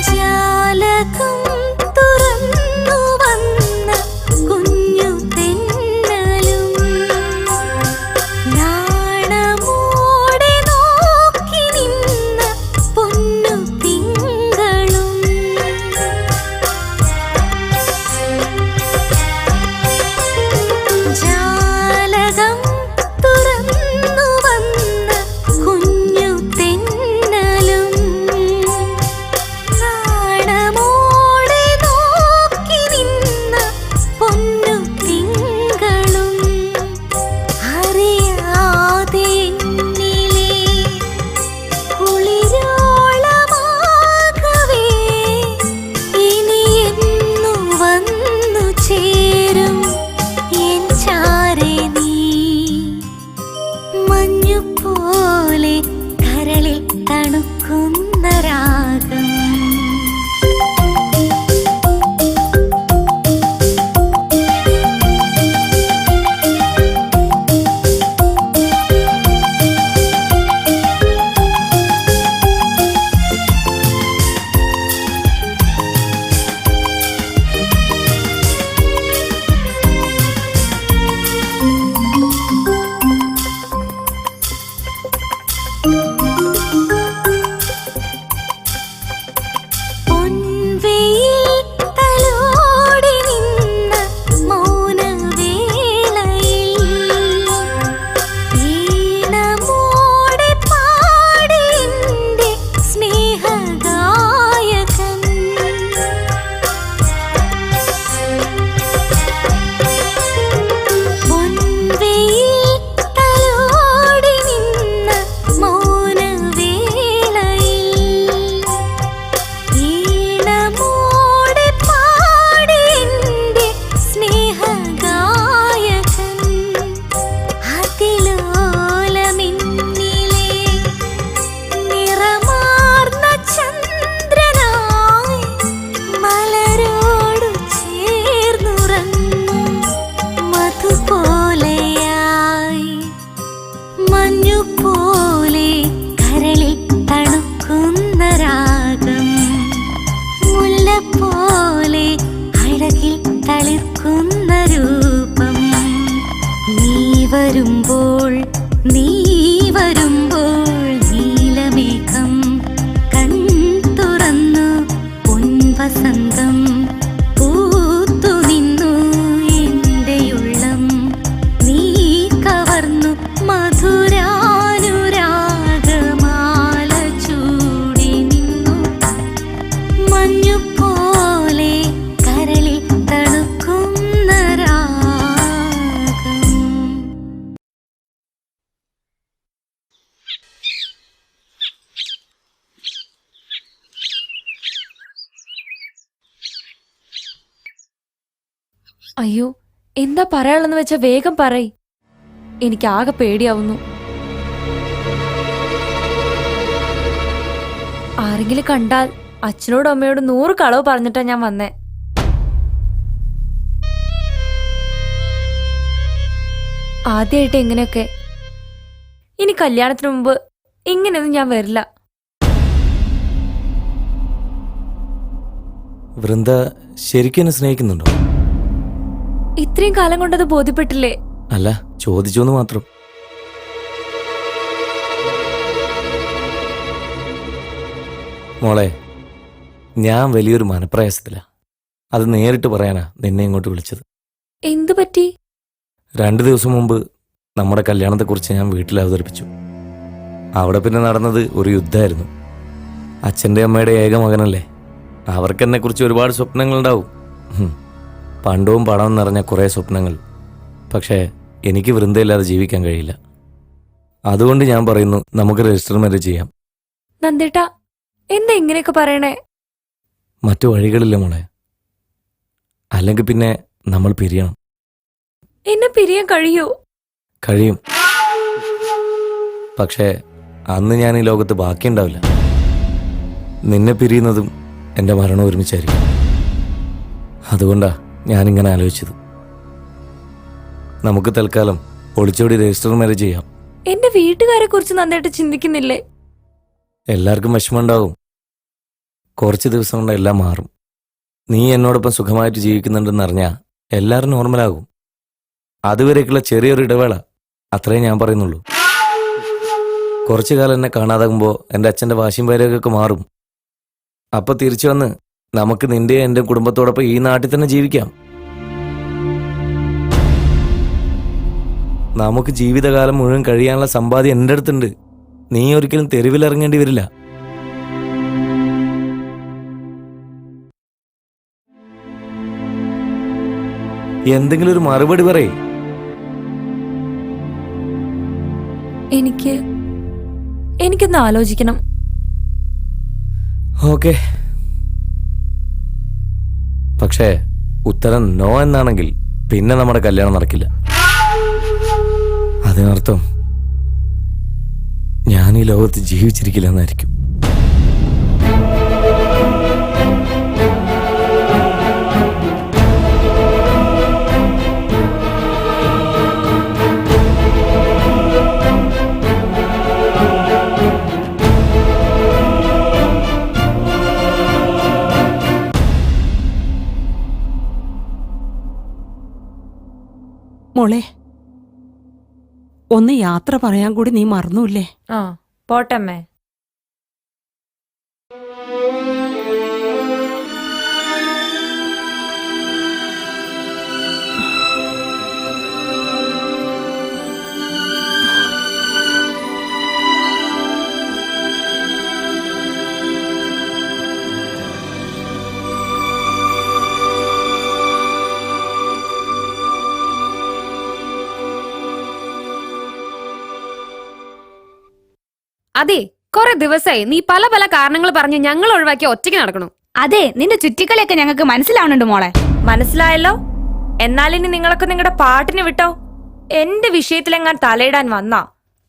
ജാലകം തുറന്നു വന്ന കുഞ്ഞു തെന്നലും, നാണമോടെ നോക്കി നിന്ന പൊന്നു തിങ്കളും. ജാലകം തുറന്നു വന്ന കുഞ്ഞു തെന്നലും, നാണമോടെ നോക്കി നിന്ന പൊന്നു തിങ്കളും. അറിയാതെ എന്നിലെ കുളിരോളമാകവേ ഇനി എന്നു വന്നു ചേരും എൻ ചാരെ നീ. മഞ്ഞുപോലെ കരളിൽ തണുക്കുന്ന രാഗം. നീ വരുമ്പോൾ നീലമേഘം കൺ തുറന്നു പൊൻവസന്തം പൂത്തു നിന്നു എന്റെയുള്ളം നീ കവർന്നു മധുരാനുരാഗമാല ചൂടി നിന്നു മഞ്ഞുപോലെ കരളിൽ തണുക്കുന്ന രാഗം. അയ്യോ, എന്താ പറയാനുള്ളെന്ന് വെച്ചാ വേഗം പറയ്. എനിക്ക് ആകെ പേടിയാവുന്നു. ആരെങ്കിലും കണ്ടാൽ അച്ഛനോടും അമ്മയോടും 100 കളവ് പറഞ്ഞിട്ടാ ഞാൻ വന്നേ. ആദ്യമായിട്ട് എങ്ങനെയൊക്കെ. ഇനി കല്യാണത്തിന് മുമ്പ് ഇങ്ങനെയൊന്നും ഞാൻ വരില്ല. വൃന്ദ ശരിക്കും എന്നെ സ്നേഹിക്കുന്നുണ്ടോ? ഇത്രയും കാലം കൊണ്ടത് ബോധ്യപ്പെട്ടില്ലേ? അല്ല, ചോദിച്ചോന്ന് മാത്രം. മോളെ, ഞാൻ വലിയൊരു മനപ്രയാസത്തില. അത് നേരിട്ട് പറയാനാ നിന്നെ ഇങ്ങോട്ട് വിളിച്ചത്. എന്തു പറ്റി? 2 ദിവസം മുമ്പ് നമ്മുടെ കല്യാണത്തെക്കുറിച്ച് ഞാൻ വീട്ടിൽ അവതരിപ്പിച്ചു. അവിടെ പിന്നെ നടന്നത് ഒരു യുദ്ധമായിരുന്നു. അച്ഛൻ്റെ അമ്മയുടെ ഏക മകനല്ലേ, അവർക്ക് എന്നെക്കുറിച്ച് ഒരുപാട് സ്വപ്നങ്ങളുണ്ടാവും. പണ്ടവും പണം നിറഞ്ഞ കുറേ സ്വപ്നങ്ങൾ. പക്ഷേ എനിക്ക് വൃന്ദയില്ലാതെ ജീവിക്കാൻ കഴിയില്ല. അതുകൊണ്ട് ഞാൻ പറയുന്നു, നമുക്ക് രജിസ്റ്റർ മാരേജ് ചെയ്യാം. നന്ദേട്ടാ, എന്താ ഇങ്ങനെയൊക്കെ പറയണേ? മറ്റു വഴികളില്ല മോളെ. അല്ലെങ്കിൽ പിന്നെ നമ്മൾ പിരിയണം. എന്നെ പിരിയാൻ കഴിയൂ? കഴിയും. പക്ഷേ അന്ന് ഞാൻ ഈ ലോകത്ത് ബാക്കിയുണ്ടാവില്ല. നിന്നെ പിരിയുന്നതും എൻ്റെ മരണം ഒരുമിച്ചായിരിക്കും. അതുകൊണ്ടാ ഞാനിങ്ങനെ ആലോചിച്ചത്. നമുക്ക് തൽക്കാലം ഒളിച്ചോടി രജിസ്റ്റർ മാരേജ് ചെയ്യാം. എന്റെ വീട്ടുകാരെ കുറിച്ച് നന്നായിട്ട് ചിന്തിക്കുന്നില്ലേ? എല്ലാവർക്കും വിഷമമുണ്ടാവും. കുറച്ച് ദിവസം കൊണ്ട് എല്ലാം മാറും. നീ എന്നോടൊപ്പം സുഖമായിട്ട് ജീവിക്കുന്നുണ്ടെന്ന് അറിഞ്ഞാൽ എല്ലാവരും നോർമലാകും. അതുവരേക്കുള്ള ചെറിയൊരു ഇടവേള, അത്രേ ഞാൻ പറയുന്നുള്ളൂ. കുറച്ചു കാലം എന്നെ കാണാതാകുമ്പോൾ എൻ്റെ അച്ഛൻ്റെ വാശിയും വരയൊക്കെ മാറും. അപ്പം തിരിച്ചു വന്ന് നമുക്ക് നിന്റെ എൻ്റെ കുടുംബത്തോടൊപ്പം ഈ നാട്ടിൽ തന്നെ ജീവിക്കാം. നമുക്ക് ജീവിതകാലം മുഴുവൻ കഴിയാനുള്ള സമ്പാദ്യം എൻ്റെ അടുത്തുണ്ട്. നീ ഒരിക്കലും തെരുവിലിറങ്ങേണ്ടി വരില്ല. എന്തെങ്കിലും ഒരു മറുപടി പറയേ. എനിക്കൊന്ന് ആലോചിക്കണം. ഓക്കെ, പക്ഷേ ഉത്തരം നോ എന്നാണെങ്കിൽ പിന്നെ നമ്മുടെ കല്യാണം നടക്കില്ല. അതിനർത്ഥം ഞാൻ ഈ ലോകത്ത് ജീവിച്ചിരിക്കില്ല എന്നായിരിക്കും. മോളെ, ഒന്ന് യാത്ര പറയാൻ കൂടി നീ മറന്നൂല്ലേ? ആ, പോട്ടമ്മേ. അതെ, കുറെ ദിവസമായി നീ പല പല കാരണങ്ങൾ പറഞ്ഞ് ഞങ്ങൾ ഒഴിവാക്കി ഒറ്റയ്ക്ക് നടക്കണു. അതെ, നിന്റെ ചുറ്റിക്കളിയൊക്കെ ഞങ്ങൾക്ക് മനസ്സിലാവുന്നുണ്ട് മോളെ. മനസ്സിലായല്ലോ. എന്നാലിനി നിങ്ങളൊക്കെ നിങ്ങളുടെ പാട്ടിന് വിട്ടോ. എന്റെ വിഷയത്തിലെങ്ങാൻ തലയിടാൻ വന്നാ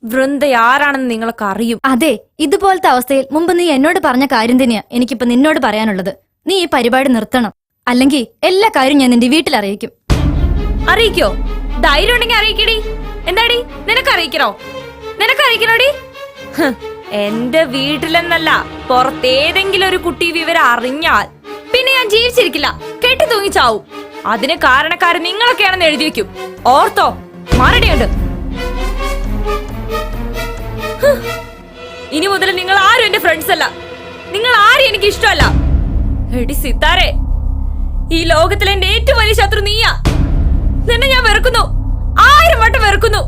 വൃന്ദ ആരാണെന്ന് നിങ്ങൾക്ക് അറിയും. അതെ, ഇതുപോലത്തെ അവസ്ഥയിൽ മുമ്പ് നീ എന്നോട് പറഞ്ഞ കാര്യം തന്നെയാ എനിക്കിപ്പോ നിന്നോട് പറയാനുള്ളത്. നീ ഈ പരിപാടി നിർത്തണം, അല്ലെങ്കിൽ എല്ലാ കാര്യവും ഞാൻ നിന്റെ വീട്ടിൽ അറിയിക്കും. അറിയിക്കോ? ധൈര്യം ഉണ്ടെങ്കിൽ അറിയിക്കടി. എന്താടി, നിനക്കറിയിക്കണോ? നിനക്കറിയിക്കണോടി? എന്റെ വീട്ടിലെന്നല്ല, പുറത്തേതെങ്കിലും ഒരു കുട്ടി വിവരം അറിഞ്ഞാൽ പിന്നെ ഞാൻ ജീവിച്ചിരിക്കില്ല, കെട്ടി തൂങ്ങിച്ചാവും. അതിന് കാരണക്കാരൻ നിങ്ങളൊക്കെയാണെന്ന് എഴുതി വെക്കും. ഓർത്തോ, മാറടിയുണ്ട്. ഇനി മുതൽ നിങ്ങൾ ആരും എന്റെ ഫ്രണ്ട്സ് അല്ല. നിങ്ങൾ ആരും എനിക്ക് ഇഷ്ടമല്ല. എടി സിത്താരെ, ഈ ലോകത്തിലെ എന്റെ ഏറ്റവും വലിയ ശത്രു നീയാ. നിന്നെ ഞാൻ വെറുക്കുന്നു, 1000 വട്ടം വെറുക്കുന്നു.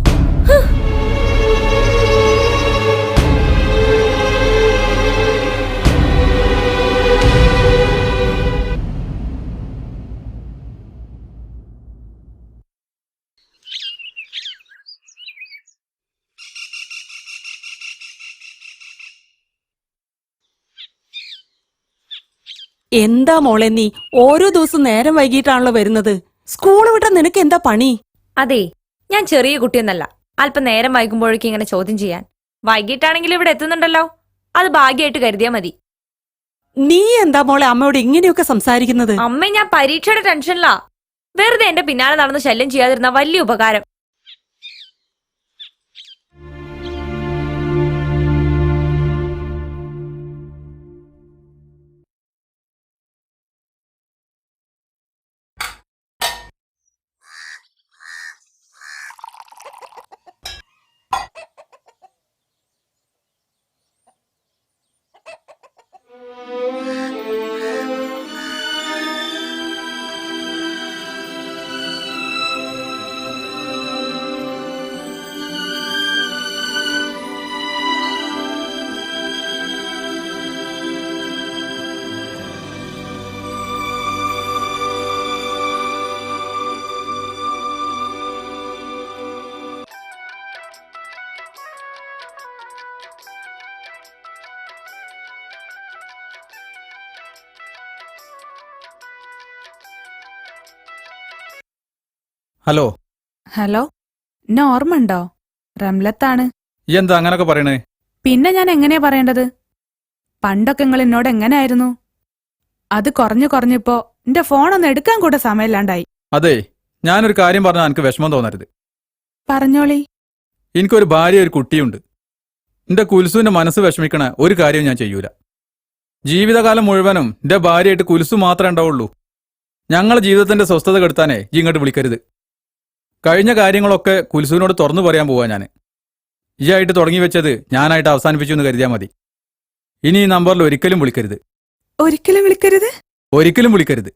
എന്താ മോളെ നീ ഓരോ ദിവസം നേരം വൈകിട്ടാണല്ലോ വരുന്നത്? സ്കൂൾ വിട്ടാ നിനക്ക് എന്താ പണി? അതെ, ഞാൻ ചെറിയ കുട്ടിയൊന്നല്ല അല്പം നേരം വൈകുമ്പോഴേക്കും ഇങ്ങനെ ചോദ്യം ചെയ്യാൻ. വൈകിട്ടാണെങ്കിൽ ഇവിടെ എത്തുന്നുണ്ടല്ലോ, അത് ഭാഗ്യമായിട്ട് കരുതിയാ മതി. നീ എന്താ മോളെ അമ്മയോട് ഇങ്ങനെയൊക്കെ സംസാരിക്കുന്നത്? അമ്മ, ഞാൻ പരീക്ഷയുടെ ടെൻഷനിലാ. വെറുതെ എന്റെ പിന്നാലെ നടന്ന് ശല്യം ചെയ്യാതിരുന്ന വലിയ ഉപകാരം. ഹലോ. ഹലോ, എന്നെ ഓർമ്മ ഉണ്ടോ? റംലത്താണ്. ഈ എന്താ അങ്ങനൊക്കെ പറയണേ? പിന്നെ ഞാൻ എങ്ങനെയാ പറയേണ്ടത്? പണ്ടൊക്കെ നിങ്ങൾ എന്നോട് എങ്ങനെയായിരുന്നു? അത് കുറഞ്ഞിപ്പോ എന്റെ ഫോണൊന്നും എടുക്കാൻ കൂടെ സമയമില്ലാണ്ടായി. അതെ, ഞാനൊരു കാര്യം പറഞ്ഞാൽ എനിക്ക് വിഷമം തോന്നരുത്. പറഞ്ഞോളി. എനിക്കൊരു ഭാര്യ, ഒരു കുട്ടിയുണ്ട്. എന്റെ കുൽസുവിന്റെ മനസ്സ് വിഷമിക്കണ ഒരു കാര്യവും ഞാൻ ചെയ്യൂല. ജീവിതകാലം മുഴുവനും എന്റെ ഭാര്യയായിട്ട് കുൽസു മാത്രമേ ഉണ്ടാവുള്ളൂ. ഞങ്ങളെ ജീവിതത്തിന്റെ സ്വസ്ഥത കെടുത്താനേ ഈ ഇങ്ങോട്ട് വിളിക്കരുത്. കഴിഞ്ഞ കാര്യങ്ങളൊക്കെ കുൽസുവിനോട് തുറന്നു പറയാൻ പോവാ ഞാൻ. ഈ ആയിട്ട് തുടങ്ങി വെച്ചത് ഞാനായിട്ട് അവസാനിപ്പിച്ചു എന്ന് കരുതിയാൽ മതി. ഇനി ഈ നമ്പറിൽ ഒരിക്കലും വിളിക്കരുത്. ഒരിക്കലും വിളിക്കരുത്? ഒരിക്കലും വിളിക്കരുത്.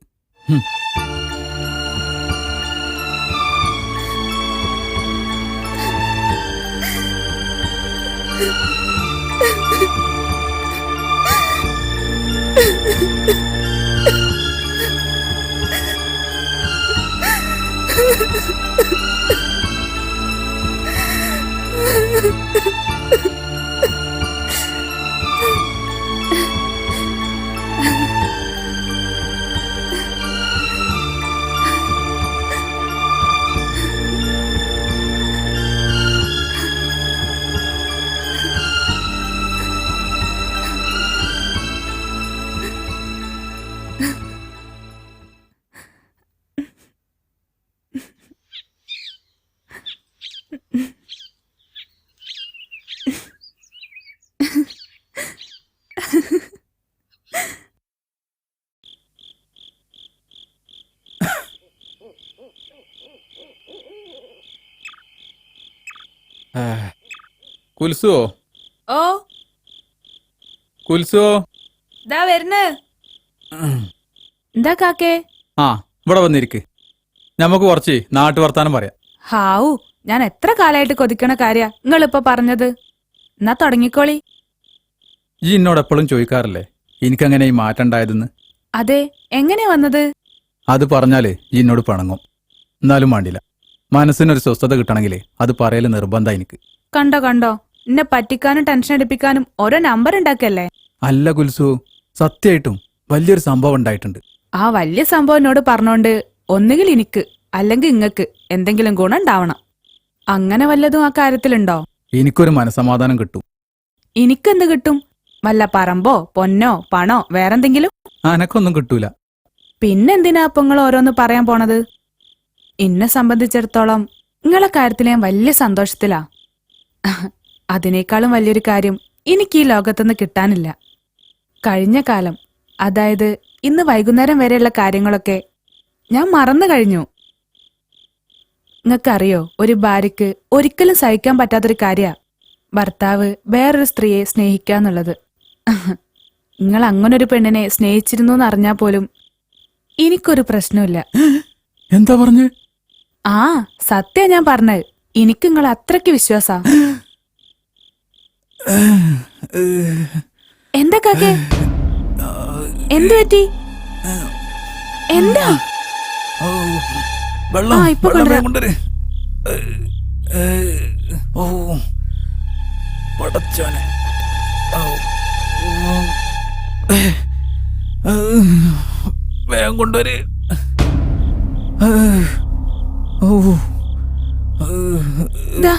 കുൽസുവോ? ഓ, കുൽസുവോ? ദാ വരുന്ന്. എന്താ കാക്കേ? ആ, ഇവിടെ വന്നിരിക്ക്. നമുക്ക് കുറച്ച് നാട്ടു വർത്താനം പറയാം. ഹാവു, ഞാൻ എത്ര കാലായിട്ട് കൊതിക്കണ കാര്യ നിങ്ങളിപ്പോ പറഞ്ഞത്. എന്നാ തുടങ്ങിക്കോളി. ഈ എന്നോട് എപ്പോഴും ചോദിക്കാറില്ലേ എനിക്കങ്ങനെ ഈ മാറ്റം ഉണ്ടായതെന്ന്? അതെ, എങ്ങനെ വന്നത്? അത് പറഞ്ഞാല് ഈ എന്നോട് പിണങ്ങും. എന്നാലും വേണ്ടില്ല. മനസ്സിനൊരു സ്വസ്ഥത കിട്ടണമെങ്കിലേ അത് പറയല് നിർബന്ധം എനിക്ക്. കണ്ടോ എന്നെ പറ്റിക്കാനും ടെൻഷൻ അടിപ്പിക്കാനും ഓരോ നമ്പർ ഉണ്ടാക്കല്ലേ? അല്ല കുൽസു, സത്യമായിട്ടും വലിയൊരു സംഭവം ഉണ്ടായിട്ടുണ്ട്. ആ വലിയ സംഭവം എന്നോട് പറഞ്ഞോണ്ട് ഒന്നുകിൽ എനിക്ക് അല്ലെങ്കിൽ ഇങ്ങക്ക് എന്തെങ്കിലും ഗുണം ഉണ്ടാവണം. അങ്ങനെ വല്ലതും ആ കാര്യത്തിലുണ്ടോ? എനിക്കൊരു മനസമാധാനം കിട്ടും. എനിക്കെന്ത് കിട്ടും? വല്ല പറമ്പോ പൊന്നോ പണോ വേറെന്തെങ്കിലും? അനക്കൊന്നും കിട്ടൂല. പിന്നെന്തിനാ അപ്പൊ നിങ്ങൾ ഓരോന്ന് പറയാൻ പോണത്? എന്നെ സംബന്ധിച്ചിടത്തോളം നിങ്ങളെ കാര്യത്തിൽ ഞാൻ വലിയ സന്തോഷത്തിലാ. അതിനേക്കാളും വലിയൊരു കാര്യം എനിക്ക് ഈ ലോകത്തുനിന്ന് കിട്ടാനില്ല. കഴിഞ്ഞ കാലം, അതായത് ഇന്ന് വൈകുന്നേരം വരെയുള്ള കാര്യങ്ങളൊക്കെ ഞാൻ മറന്നു കഴിഞ്ഞു. നിങ്ങൾക്കറിയോ, ഒരു ഭാര്യയ്ക്ക് ഒരിക്കലും സഹിക്കാൻ പറ്റാത്തൊരു കാര്യ ഭർത്താവ് വേറൊരു സ്ത്രീയെ സ്നേഹിക്കാന്നുള്ളത്. നിങ്ങൾ അങ്ങനൊരു പെണ്ണിനെ സ്നേഹിച്ചിരുന്നു എന്ന് അറിഞ്ഞാൽ പോലും എനിക്കൊരു പ്രശ്നമില്ല. എന്താ പറഞ്ഞ്? ആ സത്യ ഞാൻ പറഞ്ഞത്. എനിക്ക് നിങ്ങൾ അത്രയ്ക്ക് വിശ്വാസാ. എന്താ കാക്കേ? എന്തു പറ്റി? എന്താ? വെള്ളം ആ, ഇപ്പൊ വെള്ളം കൊണ്ടുവരാം. കൊണ്ടുവര്. ഓ പടച്ചോനെ. ഔ. വേഗം കൊണ്ടുവര്. ഓ. ദാ.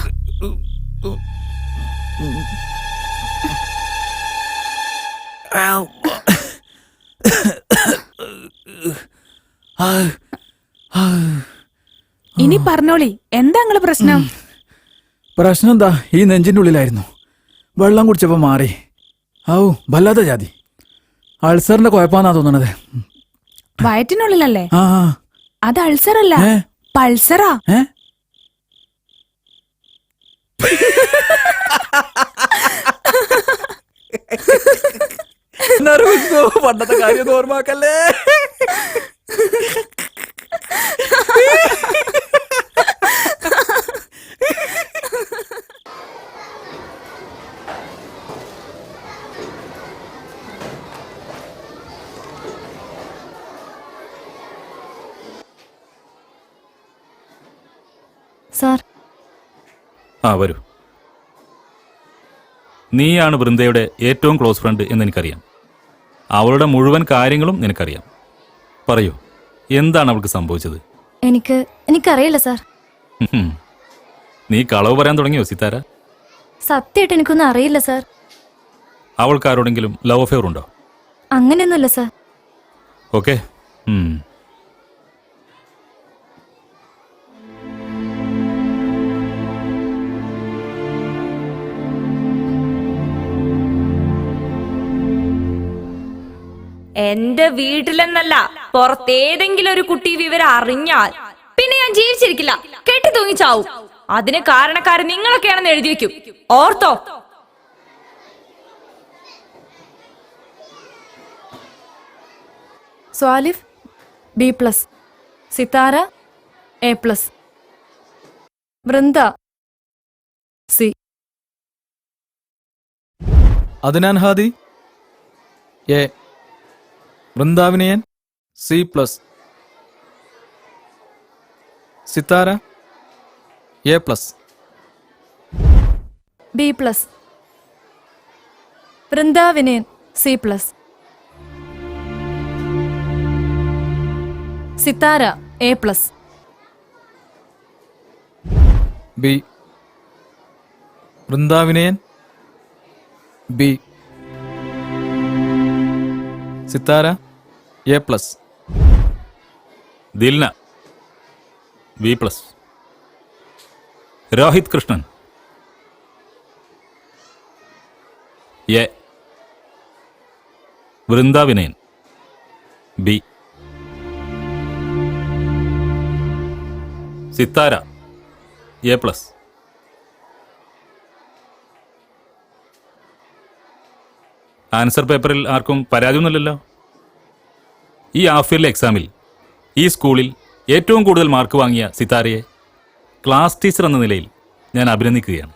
ഇനി പറഞ്ഞോളി, എന്താ നിങ്ങളെ പ്രശ്നം? പ്രശ്നം എന്താ? ഈ നെഞ്ചിന്റെ ഉള്ളിലായിരുന്നു. വെള്ളം കുടിച്ചപ്പോ മാറി. ഔ വല്ലാത്ത ജാതി. അൾസറിന്റെ കുഴപ്പമാന്നാ തോന്നണത്. വയറ്റിനുള്ളിലല്ലേ? ആ ആ. അത് അൾസർ അല്ല, ഏ? പൾസറാ. ഏ? പണ്ടത്തെ കാര്യം ഓർമ്മാക്കല്ലേ. സാർ, ആ വരൂ. നീയാണ് വൃന്ദയുടെ ഏറ്റവും ക്ലോസ് ഫ്രണ്ട് എന്നെനിക്കറിയാം. അവളുടെ മുഴുവൻ കാര്യങ്ങളും നിനക്കറിയാം. പറയൂ, എന്താണ് അവൾക്ക് സംഭവിച്ചത്? എനിക്കറിയില്ല സാർ. ഹും. നീ കളവ് പറയാൻ തുടങ്ങിയോ സിത്താര? സത്യമായിട്ട് എനിക്കൊന്നും അറിയില്ല സാർ. അവൾക്ക് ആരോടെങ്കിലും ലവ് അഫെയർ ഉണ്ടോ? അങ്ങനെയൊന്നുമില്ല സാർ. ഓക്കെ. എന്റെ വീട്ടിലെന്നല്ല, പുറത്തേതെങ്കിലും ഒരു കുട്ടി വിവരം അറിഞ്ഞാൽ പിന്നെ ഞാൻ ജീവിച്ചിരിക്കില്ല, കെട്ടി തൂങ്ങിച്ചാവും. അതിന് കാരണക്കാരൻ നിങ്ങളൊക്കെയാണെന്ന് എഴുതി വെക്കും, ortho? സ്വാലിഫ് B+, Sithara A+, Vrinda C. Adnan Hadi A, വൃന്ദാവിനയൻ C+, Sithara A+, B+, വൃന്ദാവിനയൻ C+, Sithara A+, B, വൃന്ദാവിനയൻ B, Sithara A+, Dilna B+, Rohit Krishnan A, വൃന്ദാവിനയൻ B, Sithara A+. Answer പേപ്പറിൽ ആർക്കും പരാതിയൊന്നുമില്ലല്ലോ? ഈ ഹാഫ് ഇയർലി എക്സാമിൽ ഈ സ്കൂളിൽ ഏറ്റവും കൂടുതൽ മാർക്ക് വാങ്ങിയ സിത്താരയെ ക്ലാസ് ടീച്ചർ എന്ന നിലയിൽ ഞാൻ അഭിനന്ദിക്കുകയാണ്.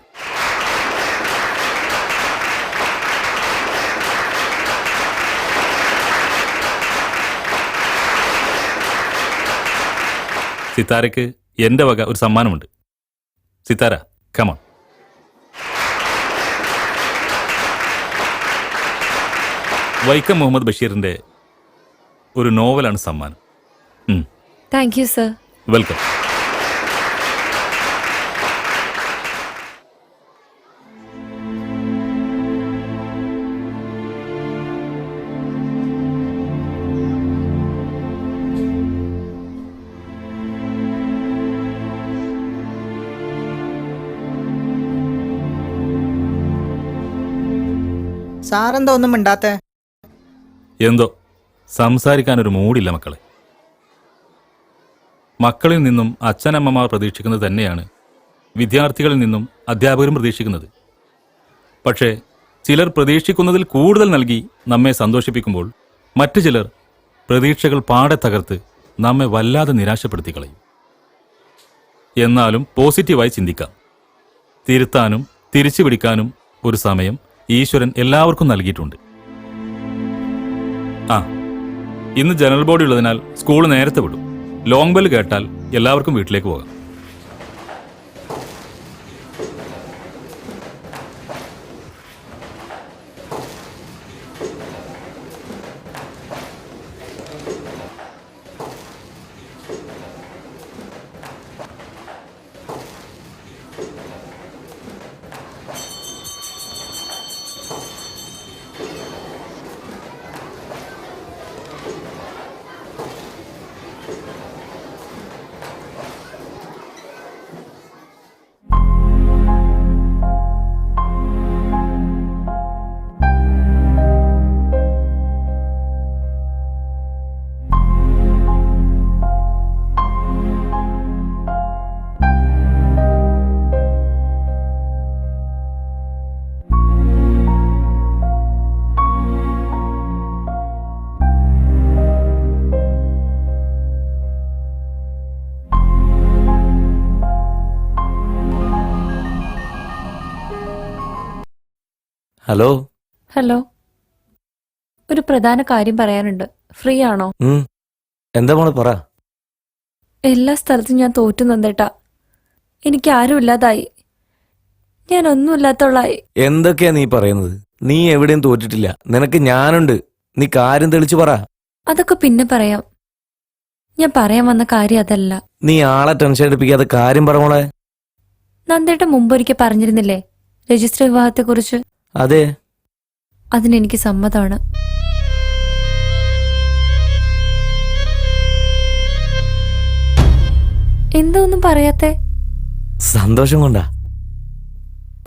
സിത്താരയ്ക്ക് എൻ്റെ വക ഒരു സമ്മാനമുണ്ട്. സിത്താര, കമോൺ. വൈക്കം മുഹമ്മദ് ബഷീറിൻ്റെ ഒരു നോവലാണ് സമ്മാനം. Thank you sir. വെൽക്കം. സാറെന്താ ഒന്നും മിണ്ടാത്തെ? എന്തോ സംസാരിക്കാനൊരു മൂടില്ല മക്കളെ. മക്കളിൽ നിന്നും അച്ഛനമ്മമാർ പ്രതീക്ഷിക്കുന്നത് തന്നെയാണ് വിദ്യാർത്ഥികളിൽ നിന്നും അധ്യാപകരും പ്രതീക്ഷിക്കുന്നത്. പക്ഷേ ചിലർ പ്രതീക്ഷിക്കുന്നതിൽ കൂടുതൽ നൽകി നമ്മെ സന്തോഷിപ്പിക്കുമ്പോൾ മറ്റു ചിലർ പ്രതീക്ഷകൾ പാടെ തകർത്ത് നമ്മെ വല്ലാതെ നിരാശപ്പെടുത്തി കളയും. എന്നാലും പോസിറ്റീവായി ചിന്തിക്കാം. തിരുത്താനും തിരിച്ചു പിടിക്കാനും ഒരു സമയം ഈശ്വരൻ എല്ലാവർക്കും നൽകിയിട്ടുണ്ട്. ഇന്ന് ജനറൽ ബോഡി ഉള്ളതിനാൽ സ്കൂൾ നേരത്തെ വിടും. ലോങ് ബെൽ കേട്ടാൽ എല്ലാവർക്കും വീട്ടിലേക്ക് പോകാം. ഹലോ. ഹലോ, ഒരു പ്രധാന കാര്യം പറയാനുണ്ട്. ഫ്രീ ആണോ? എന്താ മോളെ പറ. എല്ലാ സ്ഥലത്തും ഞാൻ തോറ്റു നന്ദേട്ടാ. എനിക്ക് ആരും ഇല്ലാതായി. ഞാൻ ഒന്നുമില്ലാത്തവളായി. എന്തൊക്കെയാ നീ പറയുന്നത്? നീ എവിടെയും തോറ്റിട്ടില്ല. നിനക്ക് ഞാനുണ്ട്. നീ കാര്യം തെളിച്ചു പറ. അതൊക്കെ പിന്നെ പറയാം. ഞാൻ പറയാൻ വന്ന കാര്യം അതല്ല. നീ ആളെ ടെൻഷൻ എടുപ്പിക്കാതെ കാര്യം പറ മോളെ. നന്ദേട്ട മുമ്പൊരിക്കൽ പറഞ്ഞിരുന്നില്ലേ രജിസ്റ്റർ വിവാഹത്തെക്കുറിച്ച്? അതെ. അതിനെനിക്ക് സമ്മതമാണ്. എന്താ ഒന്നും പറയാത്തെ? സന്തോഷം കൊണ്ടാ.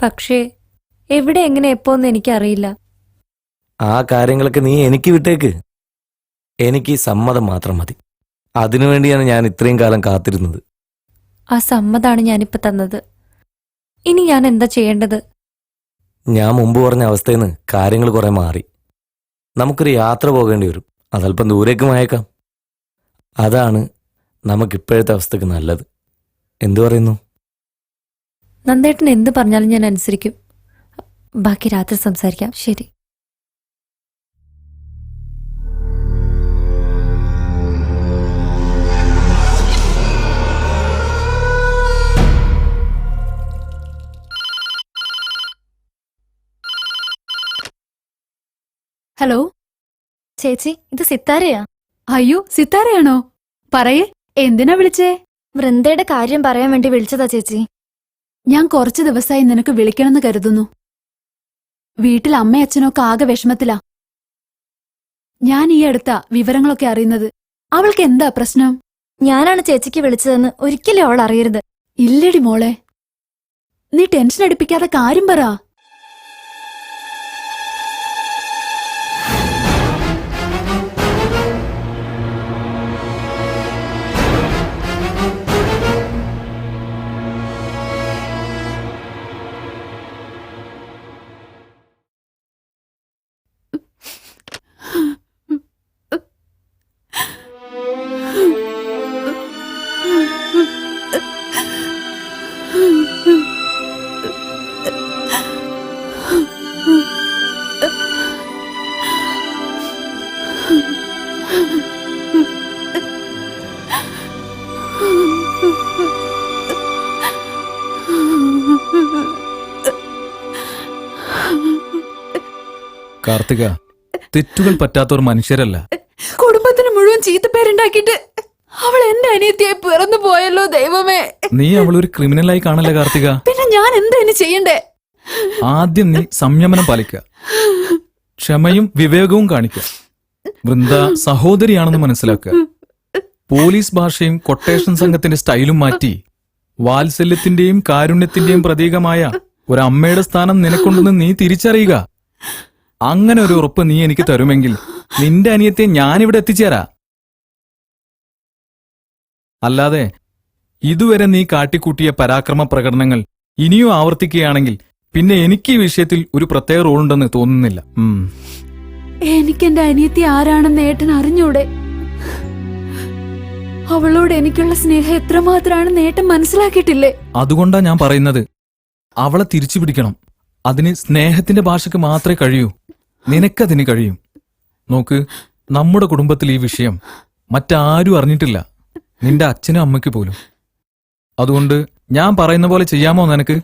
പക്ഷേ എവിടെ എങ്ങനെ എപ്പോന്ന് എനിക്കറിയില്ല. ആ കാര്യങ്ങളൊക്കെ നീ എനിക്ക് വിട്ടേക്ക്. എനിക്ക് സമ്മതം മാത്രം മതി. അതിനുവേണ്ടിയാണ് ഞാൻ ഇത്രയും കാലം കാത്തിരുന്നത്. ആ സമ്മതാണ് ഞാനിപ്പോ തന്നത്. ഇനി ഞാൻ എന്താ ചെയ്യേണ്ടത്? ഞാൻ മുമ്പ് പറഞ്ഞ അവസ്ഥയിൽ നിന്ന് കാര്യങ്ങൾ കുറെ മാറി. നമുക്കൊരു യാത്ര പോകേണ്ടി വരും. അതല്പം ദൂരേക്ക് മായേക്കാം. അതാണ് നമുക്കിപ്പോഴത്തെ അവസ്ഥക്ക് നല്ലത്. എന്തു പറയുന്നു? നന്ദേട്ടൻ എന്ത് പറഞ്ഞാലും ഞാൻ അനുസരിക്കും. ബാക്കി രാത്രി സംസാരിക്കാം. ശരി. ഹലോ ചേച്ചി, ഇത് സിത്താരയാ. അയ്യോ, സിത്താരയാണോ? പറയേ, എന്തിനാ വിളിച്ചേ? വൃന്ദയുടെ കാര്യം പറയാൻ വേണ്ടി വിളിച്ചതാ ചേച്ചി. ഞാൻ കുറച്ചു ദിവസമായി നിനക്ക് വിളിക്കണമെന്ന് കരുതുന്നു. വീട്ടിൽ അമ്മയും അച്ഛനൊക്കെ ആകെ വിഷമത്തിലാ. ഞാൻ ഈ അടുത്ത വിവരങ്ങളൊക്കെ അറിയുന്നത്. അവൾക്ക് എന്താ പ്രശ്നം? ഞാനാണ് ചേച്ചിക്ക് വിളിച്ചതെന്ന് ഒരിക്കലും അവൾ അറിയരുത്. ഇല്ലടി മോളെ, നീ ടെൻഷൻ അടിപ്പിക്കാതെ കാര്യം പറ. കാർത്തിക, തെറ്റുകൾ പറ്റാത്തവർ മനുഷ്യരല്ല. കുടുംബത്തിന് മുഴുവൻ ചീത്തപ്പേരുണ്ടാക്കിയിട്ട് അവൾ എന്റെ അനിയത്തിയായി പിറന്നു പോയല്ലോ ദൈവമേ. നീ അവളൊരു ക്രിമിനലായി കാണല്ലേ കാർത്തിക. പിന്നെ ഞാൻ എന്താ ഇനി ചെയ്യണ്ടേ? ആദ്യം നീ സംയമനം പാലിക്കുക, ക്ഷമയും വിവേകവും കാണിക്കുക. വൃന്ദ സഹോദരിയാണെന്ന് മനസ്സിലാക്കുക. പോലീസ് ഭാഷയും കൊട്ടേഷൻ സംഘത്തിന്റെ സ്റ്റൈലും മാറ്റി വാത്സല്യത്തിന്റെയും കാരുണ്യത്തിന്റെയും പ്രതീകമായ ഒരു അമ്മയുടെ സ്ഥാനം നിനക്കുണ്ടെന്ന് നീ തിരിച്ചറിയുക. അങ്ങനെ ഒരു ഉറപ്പ് നീ എനിക്ക് തരുമെങ്കിൽ നിന്റെ അനിയത്തെ ഞാനിവിടെ എത്തിച്ചേരാ. അല്ലാതെ ഇതുവരെ നീ കാട്ടിക്കൂട്ടിയ പരാക്രമ പ്രകടനങ്ങൾ ഇനിയും ആവർത്തിക്കുകയാണെങ്കിൽ പിന്നെ എനിക്ക് ഈ വിഷയത്തിൽ ഒരു പ്രത്യേക റോൾ ഉണ്ടെന്ന് തോന്നുന്നില്ല. എനിക്ക് എന്റെ അനിയത്തി ആരാണെന്ന് ഏട്ടൻ അറിഞ്ഞൂടെ? അവളോട് എനിക്കുള്ള സ്നേഹം എത്രമാത്രമാണെന്ന് ഏട്ടൻ മനസ്സിലാക്കിയിട്ടില്ലേ? അതുകൊണ്ടാ ഞാൻ പറയുന്നത്, അവളെ തിരിച്ചു പിടിക്കണം. അതിന് സ്നേഹത്തിന്റെ ഭാഷക്ക് മാത്രമേ കഴിയൂ. നിനക്കതിന് കഴിയും. നോക്ക്, നമ്മുടെ കുടുംബത്തിൽ ഈ വിഷയം മറ്റാരും അറിഞ്ഞിട്ടില്ല, നിന്റെ അച്ഛനും അമ്മയ്ക്ക് പോലും. അതുകൊണ്ട് ഞാൻ പറയുന്ന പോലെ ചെയ്യാമോ നിനക്ക്?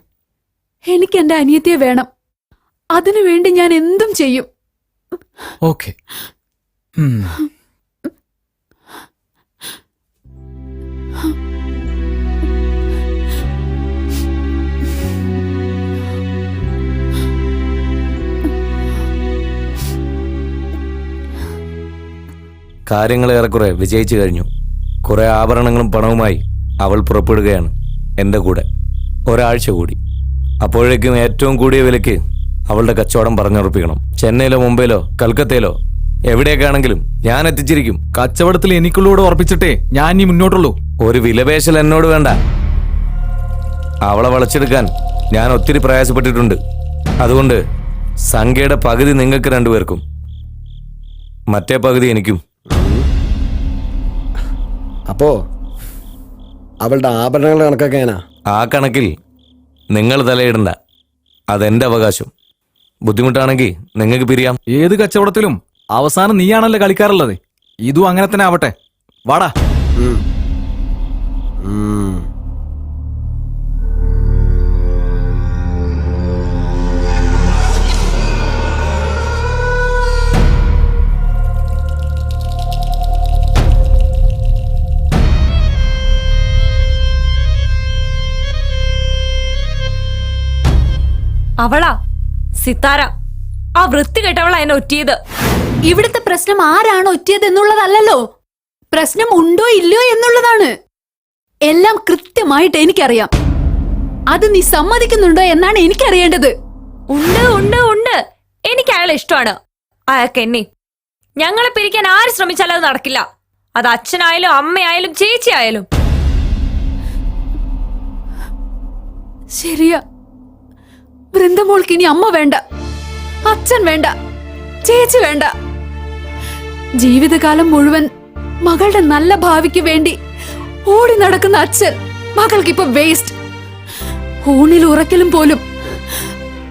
എനിക്ക് എന്റെ അനിയത്തിയെ വേണം. അതിനുവേണ്ടി ഞാൻ എന്തും ചെയ്യും. ഓക്കെ. കാര്യങ്ങൾ ഏറെക്കുറെ വിജയിച്ചു കഴിഞ്ഞു. കുറെ ആഭരണങ്ങളും പണവുമായി അവൾ പുറപ്പെടുകയാണ് എൻ്റെ കൂടെ. ഒരാഴ്ച കൂടി. അപ്പോഴേക്കും ഏറ്റവും കൂടിയ വിലയ്ക്ക് അവളുടെ കച്ചവടം പറഞ്ഞുറപ്പിക്കണം. ചെന്നൈയിലോ മുംബൈയിലോ കൽക്കത്തയിലോ എവിടെയൊക്കെയാണെങ്കിലും ഞാൻ എത്തിച്ചിരിക്കും. കച്ചവടത്തിൽ എനിക്കുള്ളൂടെ ഉറപ്പിച്ചിട്ടേ ഞാൻ ഇനി മുന്നോട്ടുള്ളൂ. ഒരു വിലപേശൽ എന്നോട് വേണ്ട. അവളെ വളച്ചെടുക്കാൻ ഞാൻ ഒത്തിരി പ്രയാസപ്പെട്ടിട്ടുണ്ട്. അതുകൊണ്ട് സംഖ്യയുടെ പകുതി നിങ്ങൾക്ക് രണ്ടുപേർക്കും, മറ്റേ പകുതി എനിക്കും. അപ്പോ അവളുടെ ആഭരണങ്ങളുടെ കണക്കൊക്കെ എങ്ങനാ? ആ കണക്കിൽ നിങ്ങൾ തലയിടണ്ട. അതെന്റെ അവകാശം. ബുദ്ധിമുട്ടാണെങ്കിൽ നിങ്ങൾക്ക് പിരിയാം. ഏത് കച്ചവടത്തിലും അവസാനം നീയാണല്ലോ കളിക്കാറുള്ളത്. ഇതും അങ്ങനെ തന്നെ ആവട്ടെ. വാടാ. അവളാ സിത്താര. ആ വൃത്തി കെട്ടവളാ എന്നെ ഒറ്റിയത്. ഇവിടുത്തെ പ്രശ്നം ആരാണ് ഒറ്റിയത് എന്നുള്ളതല്ലല്ലോ, പ്രശ്നം ഉണ്ടോ ഇല്ലയോ എന്നുള്ളതാണ്. എല്ലാം കൃത്യമായിട്ട് എനിക്കറിയാം. അത് നീ സമ്മതിക്കുന്നുണ്ടോ എന്നാണ് എനിക്കറിയേണ്ടത്. ഉണ്ട് ഉണ്ട് ഉണ്ട്. എനിക്ക് അയാളെ ഇഷ്ടമാണ്. അയാൾക്ക് എന്നെ. ഞങ്ങളെ പിരിക്കാൻ ആര് ശ്രമിച്ചാലും അത് നടക്കില്ല. അത് അച്ഛനായാലും അമ്മയായാലും ചേച്ചി ആയാലും. ശരിയാ, വൃന്ദമോൾക്ക് ഇനി അമ്മ വേണ്ട, അച്ഛൻ വേണ്ട, ചേച്ചി വേണ്ട. ജീവിതകാലം മുഴുവൻ മകളുടെ നല്ല ഭാവിക്ക് വേണ്ടി ഓടി നടക്കുന്ന അച്ഛൻ മകൾക്കിപ്പോ വേസ്റ്റ്. ഊണിൽ ഉറക്കലും പോലും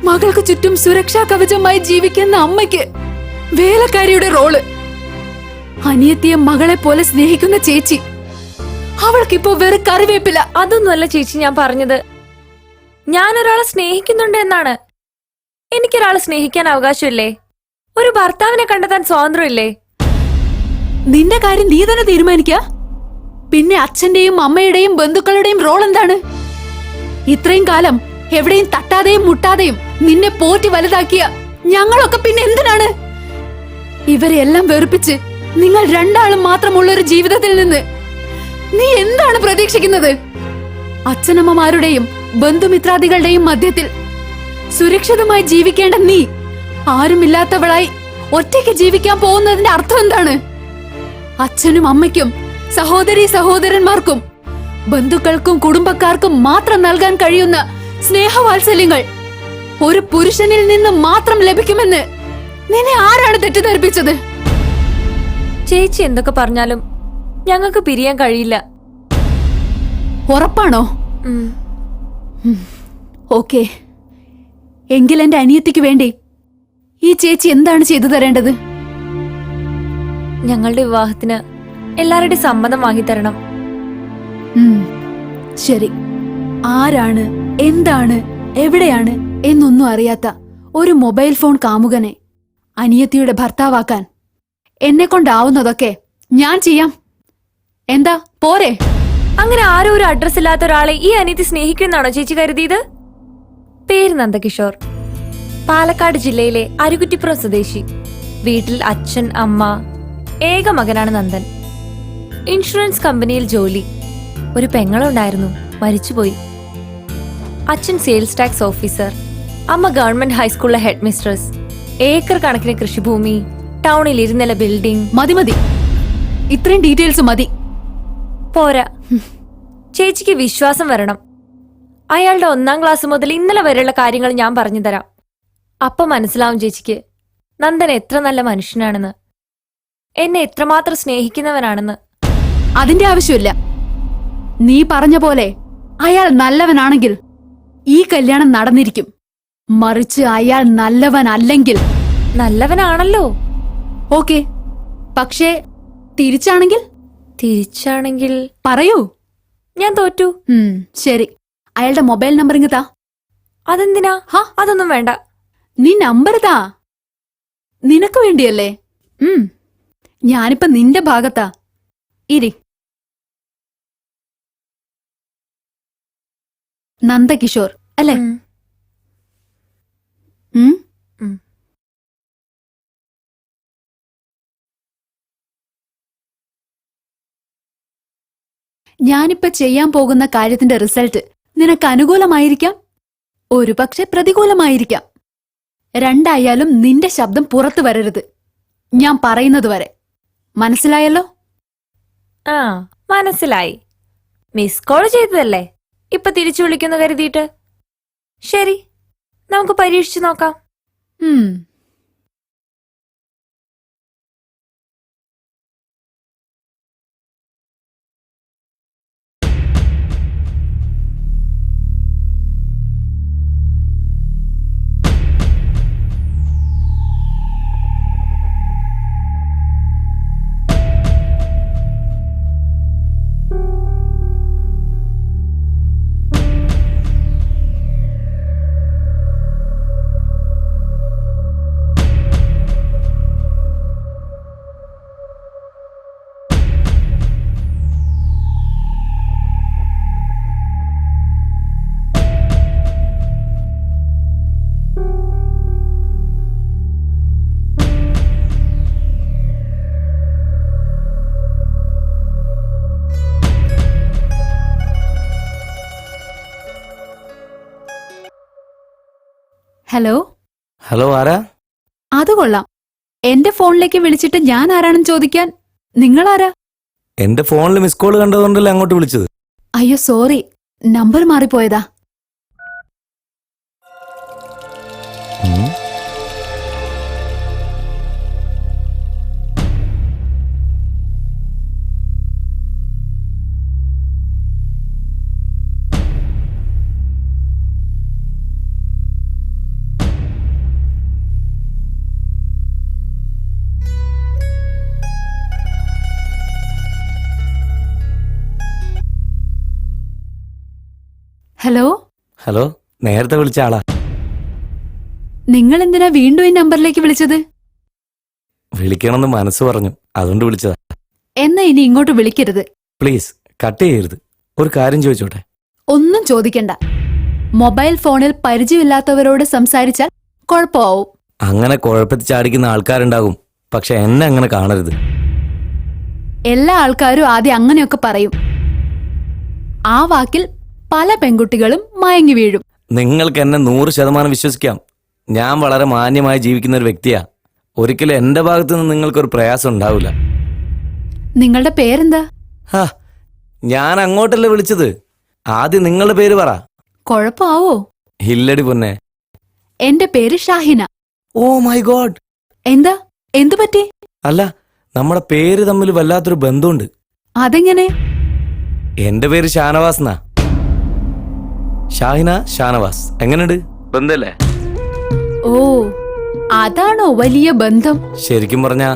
മകൾക്ക് ചുറ്റും സുരക്ഷാ കവചമായി ജീവിക്കുന്ന അമ്മയ്ക്ക് വേലക്കാരിയുടെ റോള്. അനിയത്തിയെ മകളെ പോലെ സ്നേഹിക്കുന്ന ചേച്ചി, അവൾക്കിപ്പോ വേറെ കറിവേപ്പില്ല. അതൊന്നുമല്ല ചേച്ചി ഞാൻ പറഞ്ഞത്. ഞാനൊരാളെ സ്നേഹിക്കുന്നുണ്ട് എന്നാണ്. എനിക്കൊരാളെ സ്നേഹിക്കാൻ അവകാശമില്ലേ? ഒരു ഭർത്താവിനെ കണ്ടെത്താൻ സ്വാതന്ത്ര്യമില്ലേ? നിന്റെ കാര്യം നീ തന്നെ തീരുമാനിക്ക. പിന്നെ അച്ഛന്റെയും അമ്മയുടെയും ബന്ധുക്കളുടെയും റോൾ എന്താണ്? ഇത്രയും കാലം എവിടെയും തട്ടാതെയും മുട്ടാതെയും നിന്നെ പോറ്റി വലുതാക്കിയ ഞങ്ങളൊക്കെ പിന്നെ എന്തിനാണ്? ഇവരെല്ലാം വെറുപ്പിച്ച് നിങ്ങൾ രണ്ടാളും മാത്രമുള്ള ഒരു ജീവിതത്തിൽ നിന്ന് നീ എന്താണ് പ്രതീക്ഷിക്കുന്നത്? അച്ഛനമ്മമാരുടെയും ബന്ധുമിത്രാദികളുടെയും മധ്യത്തിൽ സുരക്ഷിതമായി ജീവിക്കേണ്ട നീ ആരുമില്ലാത്തവളായി ഒറ്റയ്ക്ക് ജീവിക്കാൻ പോകുന്നതിന്റെ അർത്ഥം എന്താണ്? അച്ഛനും അമ്മയ്ക്കും സഹോദരീ സഹോദരന്മാർക്കും ബന്ധുക്കൾക്കും കുടുംബക്കാർക്കും മാത്രം നൽകാൻ കഴിയുന്ന സ്നേഹവാത്സല്യങ്ങൾ ഒരു പുരുഷനിൽ നിന്ന് മാത്രം ലഭിക്കുമെന്ന് നിന്നെ ആരാണ് തെറ്റിദ്ധരിപ്പിച്ചത്? ചേച്ചി എന്തൊക്കെ പറഞ്ഞാലും ഞങ്ങൾക്ക് പിരിയാൻ കഴിയില്ല. ഉറപ്പാണോ? ഓക്കെ, എങ്കിൽ എന്റെ അനിയത്തിക്ക് വേണ്ടി ഈ ചേച്ചി എന്താണ് ചെയ്തു തരേണ്ടത്? ഞങ്ങളുടെ വിവാഹത്തിന് എല്ലാവരുടെയും സമ്മതം വാങ്ങിത്തരണം. ശരി. ആരാണ്, എന്താണ്, എവിടെയാണ് എന്നൊന്നും അറിയാത്ത ഒരു മൊബൈൽ ഫോൺ കാമുകനെ അനിയത്തിയുടെ ഭർത്താവാക്കാൻ എന്നെ കൊണ്ടാവുന്നതൊക്കെ ഞാൻ ചെയ്യാം. എന്താ പോരെ? അങ്ങനെ ആരും ഒരു അഡ്രസ് ഇല്ലാത്ത ഒരാളെ ഈ അനിയത്തി സ്നേഹിക്കുന്നാണോ ചേച്ചി കരുതിയത്? പേര് നന്ദകിഷോർ. പാലക്കാട് ജില്ലയിലെ അരുകുറ്റിപ്പുറം സ്വദേശി. വീട്ടിൽ അച്ഛൻ, അമ്മ. ഏക മകനാണ് നന്ദൻ. ഇൻഷുറൻസ് കമ്പനിയിൽ ജോലി. ഒരു പെങ്ങളുണ്ടായിരുന്നു, മരിച്ചുപോയി. അച്ഛൻ സെയിൽസ് ടാക്സ് ഓഫീസർ, അമ്മ ഗവൺമെന്റ് ഹൈസ്കൂളിലെ ഹെഡ് മിസ്ട്രസ്. ഏക്കർ കണക്കിന് കൃഷിഭൂമി, ടൗണിൽ ഇരുനില ബിൽഡിംഗ്. മതി മതി, ഇത്രയും ഡീറ്റെയിൽസ് മതി. പോരാ, ചേച്ചിക്ക് വിശ്വാസം വരണം. അയാളുടെ 1ാം ക്ലാസ് മുതൽ ഇന്നലെ വരെയുള്ള കാര്യങ്ങൾ ഞാൻ പറഞ്ഞു തരാം. അപ്പൊ മനസ്സിലാവും ചേച്ചിക്ക് നന്ദൻ എത്ര നല്ല മനുഷ്യനാണെന്ന്, എന്നെ എത്രമാത്രം സ്നേഹിക്കുന്നവനാണെന്ന്. അതിന്റെ ആവശ്യമില്ല. നീ പറഞ്ഞ പോലെ അയാൾ നല്ലവനാണെങ്കിൽ ഈ കല്യാണം നടന്നിരിക്കും. മറിച്ച് അയാൾ നല്ലവനല്ലെങ്കിൽ. നല്ലവനാണല്ലോ. ഓക്കെ, പക്ഷേ തിരിച്ചാണെങ്കിൽ? തിരിച്ചാണെങ്കിൽ പറയൂ. ഞാൻ തോറ്റു. ശരി, അയാളുടെ മൊബൈൽ നമ്പർ ഇങ്ങ് താ. അതെന്തിനാ? അതൊന്നും വേണ്ട. നീ നമ്പർ താ. നിനക്ക് വേണ്ടിയല്ലേ? ഞാനിപ്പോ നിന്റെ ഭാഗത്താ. ഇരി. നന്ദകിഷോർ അല്ലേ? ഞാനിപ്പോ ചെയ്യാൻ പോകുന്ന കാര്യത്തിന്റെ റിസൾട്ട് നിനക്ക് അനുകൂലമായിരിക്കാം, ഒരുപക്ഷെ പ്രതികൂലമായിരിക്കാം. രണ്ടായാലും നിന്റെ ശബ്ദം പുറത്തു വരരുത്, ഞാൻ പറയുന്നത് വരെ. മനസ്സിലായല്ലോ? ആ, മനസ്സിലായി. മിസ് കോൾ ചെയ്തതല്ലേ, ഇപ്പൊ തിരിച്ചു വിളിക്കുന്നു കരുതിയിട്ട്. ശരി, നമുക്ക് പരീക്ഷിച്ചു നോക്കാം. ഹലോ. ഹലോ, ആരാ? അത് കൊള്ളാം. എന്റെ ഫോണിലേക്ക് വിളിച്ചിട്ട് ഞാൻ ആരാണെന്ന് ചോദിക്കാൻ നിങ്ങളാരാ? എന്റെ ഫോണിൽ മിസ് കോൾ കണ്ടതുകൊണ്ടല്ലേ അങ്ങോട്ട് വിളിച്ചത്. അയ്യോ സോറി, നമ്പർ മാറിപ്പോയതാ. ഹലോ. ഹലോ, നേരത്തെ വിളിച്ച ആളാ. നിങ്ങൾ എന്തിനാ വീണ്ടും ഈ നമ്പറിലേക്ക് വിളിച്ചത്? വിളിക്കണമെന്ന് മനസ്സ് പറഞ്ഞു, അതുകൊണ്ട് വിളിച്ചതാ. എന്നാ ഇനി ഇങ്ങോട്ട് വിളിക്കരുത് പ്ലീസ്. കട്ട് ചെയ്യരുത്. ഒരു കാര്യം ചോദിച്ചോട്ടെ? ഒന്നും ചോദിക്കണ്ട. മൊബൈൽ ഫോണിൽ പരിചയമില്ലാത്തവരോട് സംസാരിച്ചാൽ കുഴപ്പമാവും. അങ്ങനെ കുഴപ്പത്തിൽ ചാടിക്കുന്ന ആൾക്കാരുണ്ടാകും, പക്ഷെ എന്നെ അങ്ങനെ കാണരുത്. എല്ലാ ആൾക്കാരും ആദ്യം അങ്ങനെയൊക്കെ പറയും. ആ വാക്കിൽ പല പെൺകുട്ടികളും മയങ്ങി വീഴും. നിങ്ങൾക്ക് എന്നെ 100% വിശ്വസിക്കാം. ഞാൻ വളരെ മാന്യമായി ജീവിക്കുന്ന ഒരു വ്യക്തിയാ. ഒരിക്കലും എന്റെ ഭാഗത്തു നിന്ന് നിങ്ങൾക്കൊരു പ്രയാസം ഉണ്ടാവില്ല. നിങ്ങളുടെ പേരെന്താ? ഞാൻ അങ്ങോട്ടല്ലേ വിളിച്ചത്. ആദ്യം നിങ്ങളുടെ പേര് പറ. കുഴപ്പമാവോ? ഇല്ലടി പൊന്നെ. എന്റെ പേര് ഷാഹിന. Oh my God. എന്താ? എന്തു പറ്റി? അല്ല, നമ്മുടെ പേര് തമ്മിൽ വല്ലാത്തൊരു ബന്ധമുണ്ട്. അതെങ്ങനെ? എന്റെ പേര് ഷാനവാസ് എന്നാ. ഷാഹിന ഷാനവാസ്, എങ്ങനെയുണ്ട്? ബന്ധല്ലേ? ഓ, അതാണോ വലിയ ബന്ധം? ശരിക്കും പറഞ്ഞാ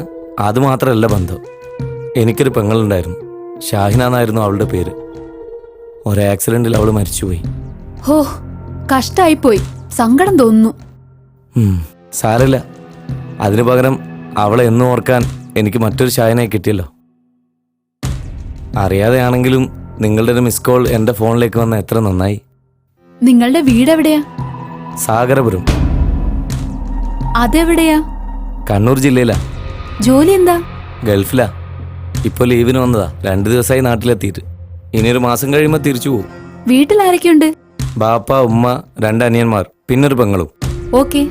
അത് മാത്രമല്ല ബന്ധം. എനിക്കൊരു പെങ്ങളുണ്ടായിരുന്നു, ഷാഹിന എന്നായിരുന്നു അവളുടെ പേര്. ഒരു ആക്സിഡന്റിൽ അവള് മരിച്ചുപോയി. ഹോ, കഷ്ടായിപ്പോയി. സങ്കടം തോന്നുന്നു. സാരമില്ല. അതിനു പകരം അവളെ എന്നും ഓർക്കാൻ എനിക്ക് മറ്റൊരു ഷാഹിനയെ കിട്ടിയല്ലോ. അറിയാതെയാണെങ്കിലും നിങ്ങളുടെ ഒരു മിസ് കോൾ എന്റെ ഫോണിലേക്ക് വന്ന എത്ര നന്നായി. നിങ്ങളുടെ വീട് എവിടെയാ? സാഗരപുരം. അതെവിടെയാ? കണ്ണൂർ ജില്ലയിലാ. ജോലി എന്താ? ഗൾഫിലാ. ഇപ്പൊ ലീവിന് വന്നതാ. 2 ദിവസമായി നാട്ടിലെത്തിയിട്ട്. ഇനിയൊരു മാസം കഴിയുമ്പോ തിരിച്ചു പോകും. വീട്ടിൽ ആരൊക്കെയുണ്ട്? ബാപ്പ, ഉമ്മ, 2 അനിയന്മാർ, പിന്നൊരു പെങ്ങളും. ഓക്കെ,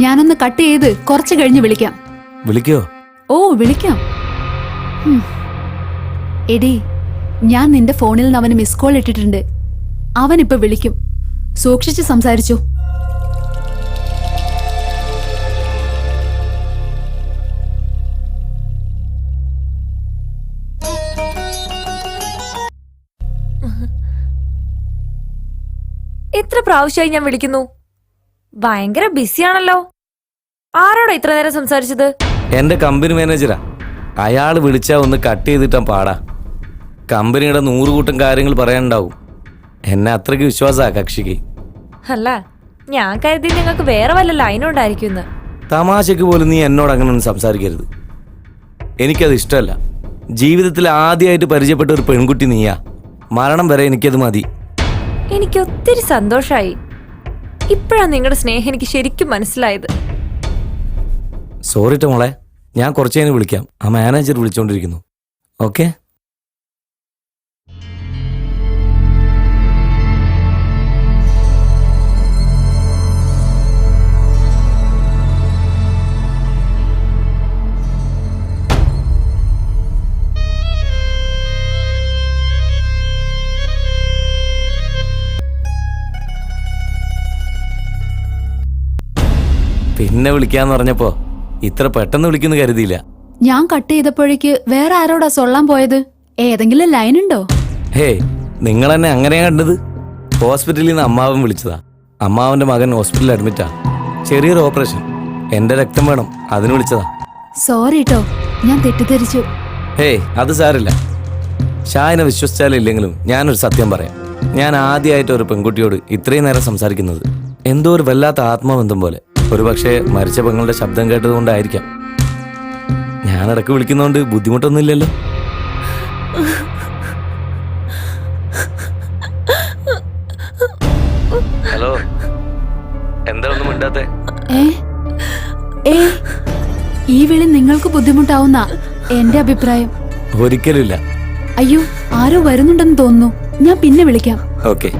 ഞാനൊന്ന് കട്ട് ചെയ്ത് കുറച്ച് കഴിഞ്ഞ് വിളിക്കാം. വിളിക്കോ? ഓ, വിളിക്കാം. എടി, ഞാൻ നിന്റെ ഫോണിൽ നിന്ന് അവന് മിസ് കോൾ ഇട്ടിട്ടുണ്ട്. അവനിപ്പൊ വിളിക്കും. സൂക്ഷിച്ച് സംസാരിച്ചു. എത്ര പ്രാവശ്യമായി ഞാൻ വിളിക്കുന്നു? ഭയങ്കര ബിസിയാണല്ലോ. ആരോടാ ഇത്ര നേരം സംസാരിച്ചത്? എന്റെ കമ്പനി മാനേജരാ. അയാൾ വിളിച്ചാ ഒന്ന് കട്ട് ചെയ്തിട്ടാ പാടാ. കമ്പനിയുടെ 100 കൂട്ടം കാര്യങ്ങൾ പറയാനുണ്ടാവും. എന്നെ അത്രയ്ക്ക് വിശ്വാസാ കക്ഷിക്ക്. അല്ല, ഞാൻ കരുതി നിങ്ങൾക്ക് വേറെ വല്ല ലൈനും ഉണ്ടായിരിക്കും. തമാശക്ക് പോലും നീ എന്നോട് അങ്ങനെ ഒന്നും സംസാരിക്കരുത്. എനിക്കത് ഇഷ്ടമല്ല. ജീവിതത്തിൽ ആദ്യമായിട്ട് പരിചയപ്പെട്ട ഒരു പെൺകുട്ടി നീയാ. മരണം വരെ എനിക്കത് മതി. എനിക്ക് ഒത്തിരി സന്തോഷായി. ഇപ്പോഴാണ് നിങ്ങളുടെ സ്നേഹം എനിക്ക് ശരിക്കും മനസ്സിലായത്. സോറിട്ടോ മോളെ, ഞാൻ കുറച്ചു കഴിഞ്ഞ് വിളിക്കാം. ആ മാനേജർ വിളിച്ചോണ്ടിരിക്കുന്നു. ഓക്കെ. പിന്നെ വിളിക്കാന്ന് പറഞ്ഞപ്പോ ഇത്ര പെട്ടെന്ന് വിളിക്കുന്നു കരുതിയില്ല. ഞാൻ കട്ട് ചെയ്തപ്പോഴേക്ക് വേറെ ആരോടാ സൊള്ളാൻ പോയത്? ഏതെങ്കിലും ലൈൻ ഉണ്ടോ? ഹേ, നിങ്ങൾ എന്നെ അങ്ങനെയാ കണ്ടത്? ഹോസ്പിറ്റലിൽ നിന്ന് അമ്മാവൻ വിളിച്ചതാ. അമ്മാവന്റെ മകൻ ഹോസ്പിറ്റലിൽ അഡ്മിറ്റാ. ചെറിയൊരു ഓപ്പറേഷൻ. എന്റെ രക്തം വേണം, അതിന് വിളിച്ചതാ. സോറി ട്ടോ, ഞാൻ തെറ്റിദ്ധരിച്ചു. ഹേ, അത് സാരില്ല. ഷായനെ വിശ്വസിച്ചാലും ഇല്ലെങ്കിലും ഞാനൊരു സത്യം പറയാം. ഞാൻ ആദ്യമായിട്ട് ഒരു പെൺകുട്ടിയോട് ഇത്രയും നേരം സംസാരിക്കുന്നത് എന്തോ ഒരു വല്ലാത്ത ആത്മബന്ധം പോലെ. ഒരു പക്ഷേ മരിച്ച പെങ്ങളുടെ ശബ്ദം കേട്ടതുകൊണ്ടായിരിക്കാം. ഞാനിടക്ക് വിളിക്കുന്നതുകൊണ്ട് ബുദ്ധിമുട്ടൊന്നുമില്ലല്ലോ. ഹലോ, എന്താ ഒന്നും മിണ്ടാത്തെ? ഈ വിളി നിങ്ങൾക്ക് ബുദ്ധിമുട്ടാവുന്ന എന്റെ അഭിപ്രായം. ഒരിക്കലുമില്ല. അയ്യോ, ആരോ വരുന്നുണ്ടെന്ന് തോന്നുന്നു. ഞാൻ പിന്നെ വിളിക്കാം. ഓക്കെ.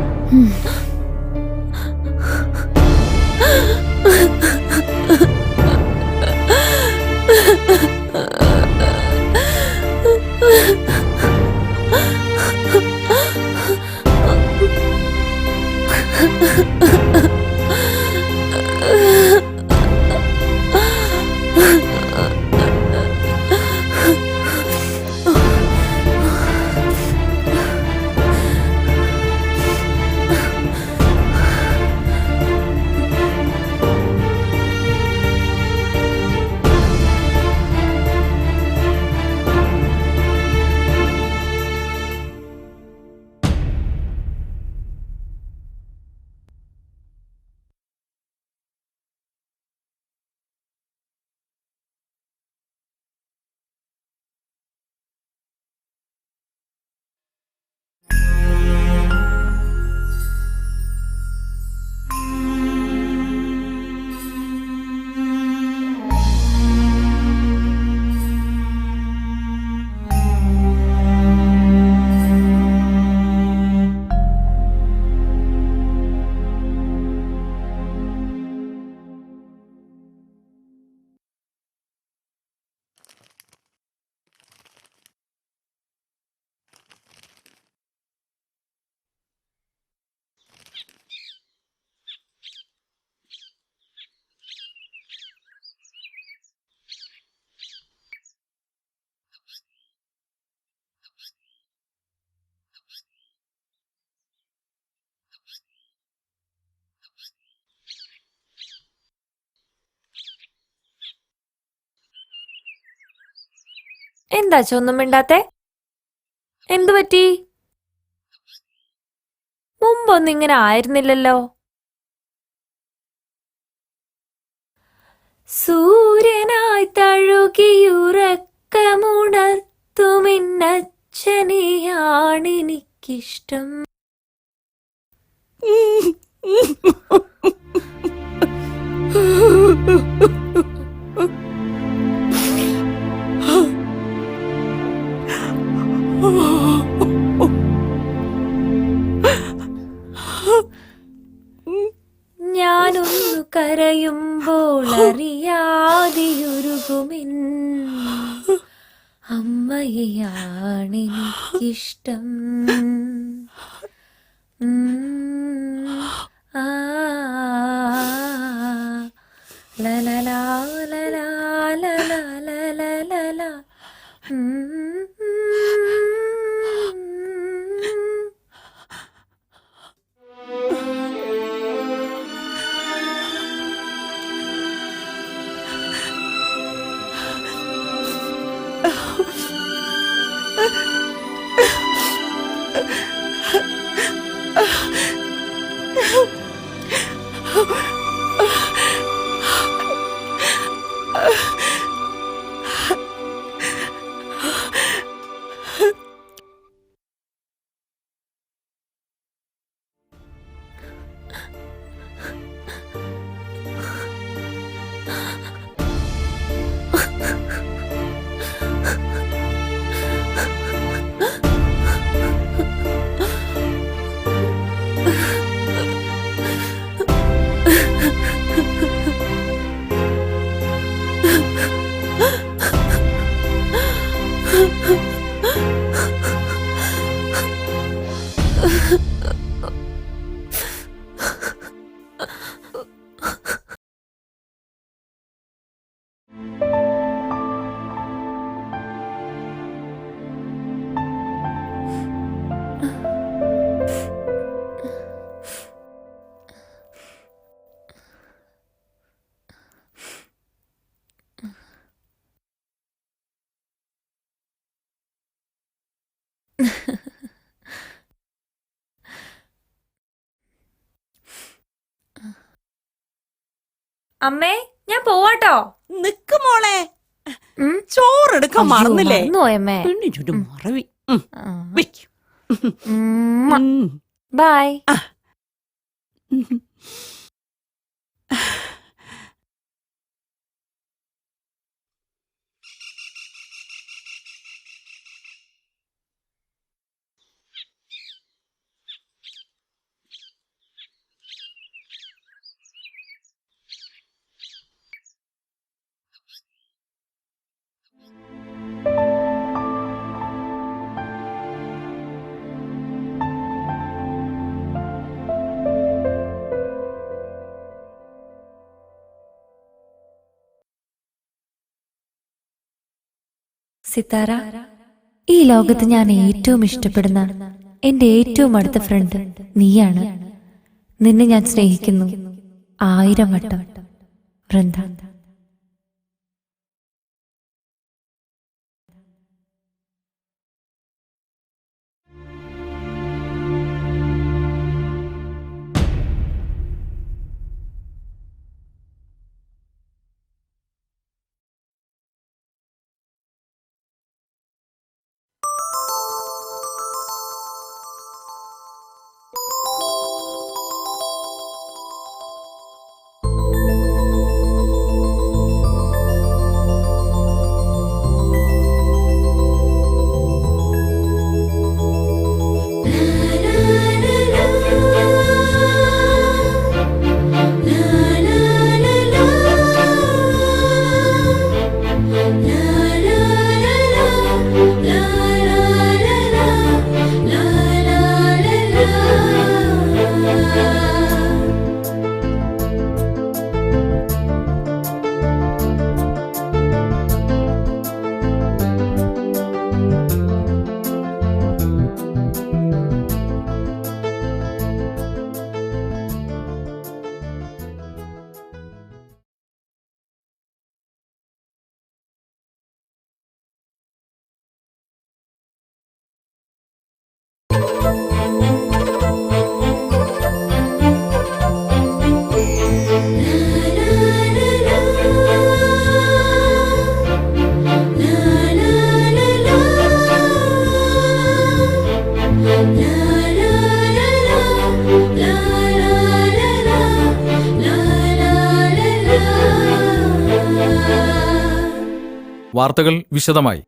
എന്താ ഒന്നും മിണ്ടാത്തെ? എന്തു പറ്റി? മുമ്പൊന്നും ഇങ്ങനെ ആയിരുന്നില്ലല്ലോ. സൂര്യനായി തഴുകിയുറക്കമുണർത്തുമിന്നച്ഛനെയാണെനിക്കിഷ്ടം. ഞാനൊന്നു കരയുമ്പോൾ അറിയാതെയുരുകുമിൻ അമ്മയെയാണെനിക്കിഷ്ടം. ആ ലലലാ ലലാ ലലാ ലലാ ലലാ. അമ്മേ, ഞാൻ പോവാട്ടോ. നിക്ക് മോളെ, ചോറെടുക്കാൻ മറന്നില്ലേ? മറന്നുപോയമ്മേ. പെണ്ണിന്റെ മറവി. ബൈ. സിത്താര, ഈ ലോകത്ത് ഞാൻ ഏറ്റവും ഇഷ്ടപ്പെടുന്ന എന്റെ ഏറ്റവും അടുത്ത ഫ്രണ്ട് നീയാണ്. നിന്നെ ഞാൻ സ്നേഹിക്കുന്നു 1000 വട്ടം. വൃന്ദ. വാർത്തകൾ വിശദമായി.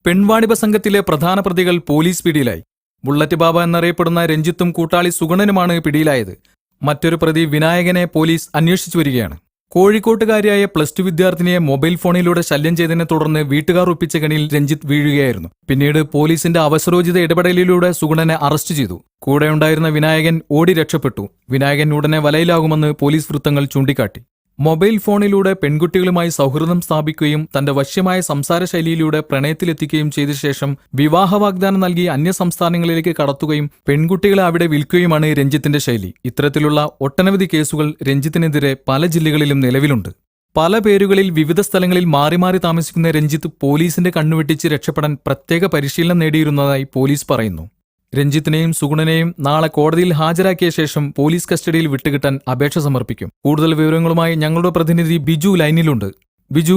പെൺവാണിഭ സംഘത്തിലെ പ്രധാന പ്രതികൾ പോലീസ് പിടിയിലായി. ബുള്ളറ്റ് ബാബ എന്നറിയപ്പെടുന്ന രഞ്ജിത്തും കൂട്ടാളി സുഗണനുമാണ് പിടിയിലായത്. മറ്റൊരു പ്രതി വിനായകനെ പോലീസ് അന്വേഷിച്ചു വരികയാണ്. കോഴിക്കോട്ടുകാരിയായ പ്ലസ് 2 വിദ്യാർത്ഥിനിയെ മൊബൈൽ ഫോണിലൂടെ ശല്യം ചെയ്തതിനെ തുടർന്ന് വീട്ടുകാർ ഒപ്പിച്ച കെണിയിൽ രഞ്ജിത്ത് വീഴുകയായിരുന്നു. പിന്നീട് പോലീസിന്റെ അവസരോചിത ഇടപെടലിലൂടെ സുഗുണനെ അറസ്റ്റ് ചെയ്തു. കൂടെയുണ്ടായിരുന്ന വിനായകൻ ഓടി രക്ഷപ്പെട്ടു. വിനായകൻ ഉടനെ വലയിലാകുമെന്ന് പോലീസ് വൃത്തങ്ങൾ ചൂണ്ടിക്കാട്ടി. മൊബൈൽ ഫോണിലൂടെ പെൺകുട്ടികളുമായി സൗഹൃദം സ്ഥാപിക്കുകയും തന്റെ വശ്യമായ സംസാര ശൈലിയിലൂടെ പ്രണയത്തിലെത്തിക്കുകയും ചെയ്ത ശേഷം വിവാഹ വാഗ്ദാനം നൽകി അന്യസംസ്ഥാനങ്ങളിലേക്ക് കടത്തുകയും പെൺകുട്ടികളെ അവിടെ വിൽക്കുകയുമാണ് രഞ്ജിത്തിന്റെ ശൈലി. ഇത്തരത്തിലുള്ള ഒട്ടനവധി കേസുകൾ രഞ്ജിത്തിനെതിരെ പല ജില്ലകളിലും നിലവിലുണ്ട്. പല പേരുകളിൽ വിവിധ സ്ഥലങ്ങളിൽ മാറി മാറി താമസിക്കുന്ന രഞ്ജിത്ത് പോലീസിന്റെ കണ്ണുവെട്ടിച്ച് രക്ഷപ്പെടാൻ പ്രത്യേക പരിശീലനം നേടിയിരുന്നതായി പോലീസ് പറയുന്നു. രഞ്ജിത്തിനെയും സുഗുണനെയും നാളെ കോടതിയിൽ ഹാജരാക്കിയ ശേഷം പോലീസ് കസ്റ്റഡിയിൽ വിട്ടുകിട്ടാൻ അപേക്ഷ സമർപ്പിക്കും. കൂടുതൽ വിവരങ്ങളുമായി ഞങ്ങളുടെ പ്രതിനിധി ബിജു ലൈനിലുണ്ട്. ബിജു,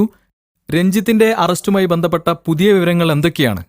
രഞ്ജിത്തിന്റെ അറസ്റ്റുമായി ബന്ധപ്പെട്ട പുതിയ വിവരങ്ങൾ എന്തൊക്കെയാണ്?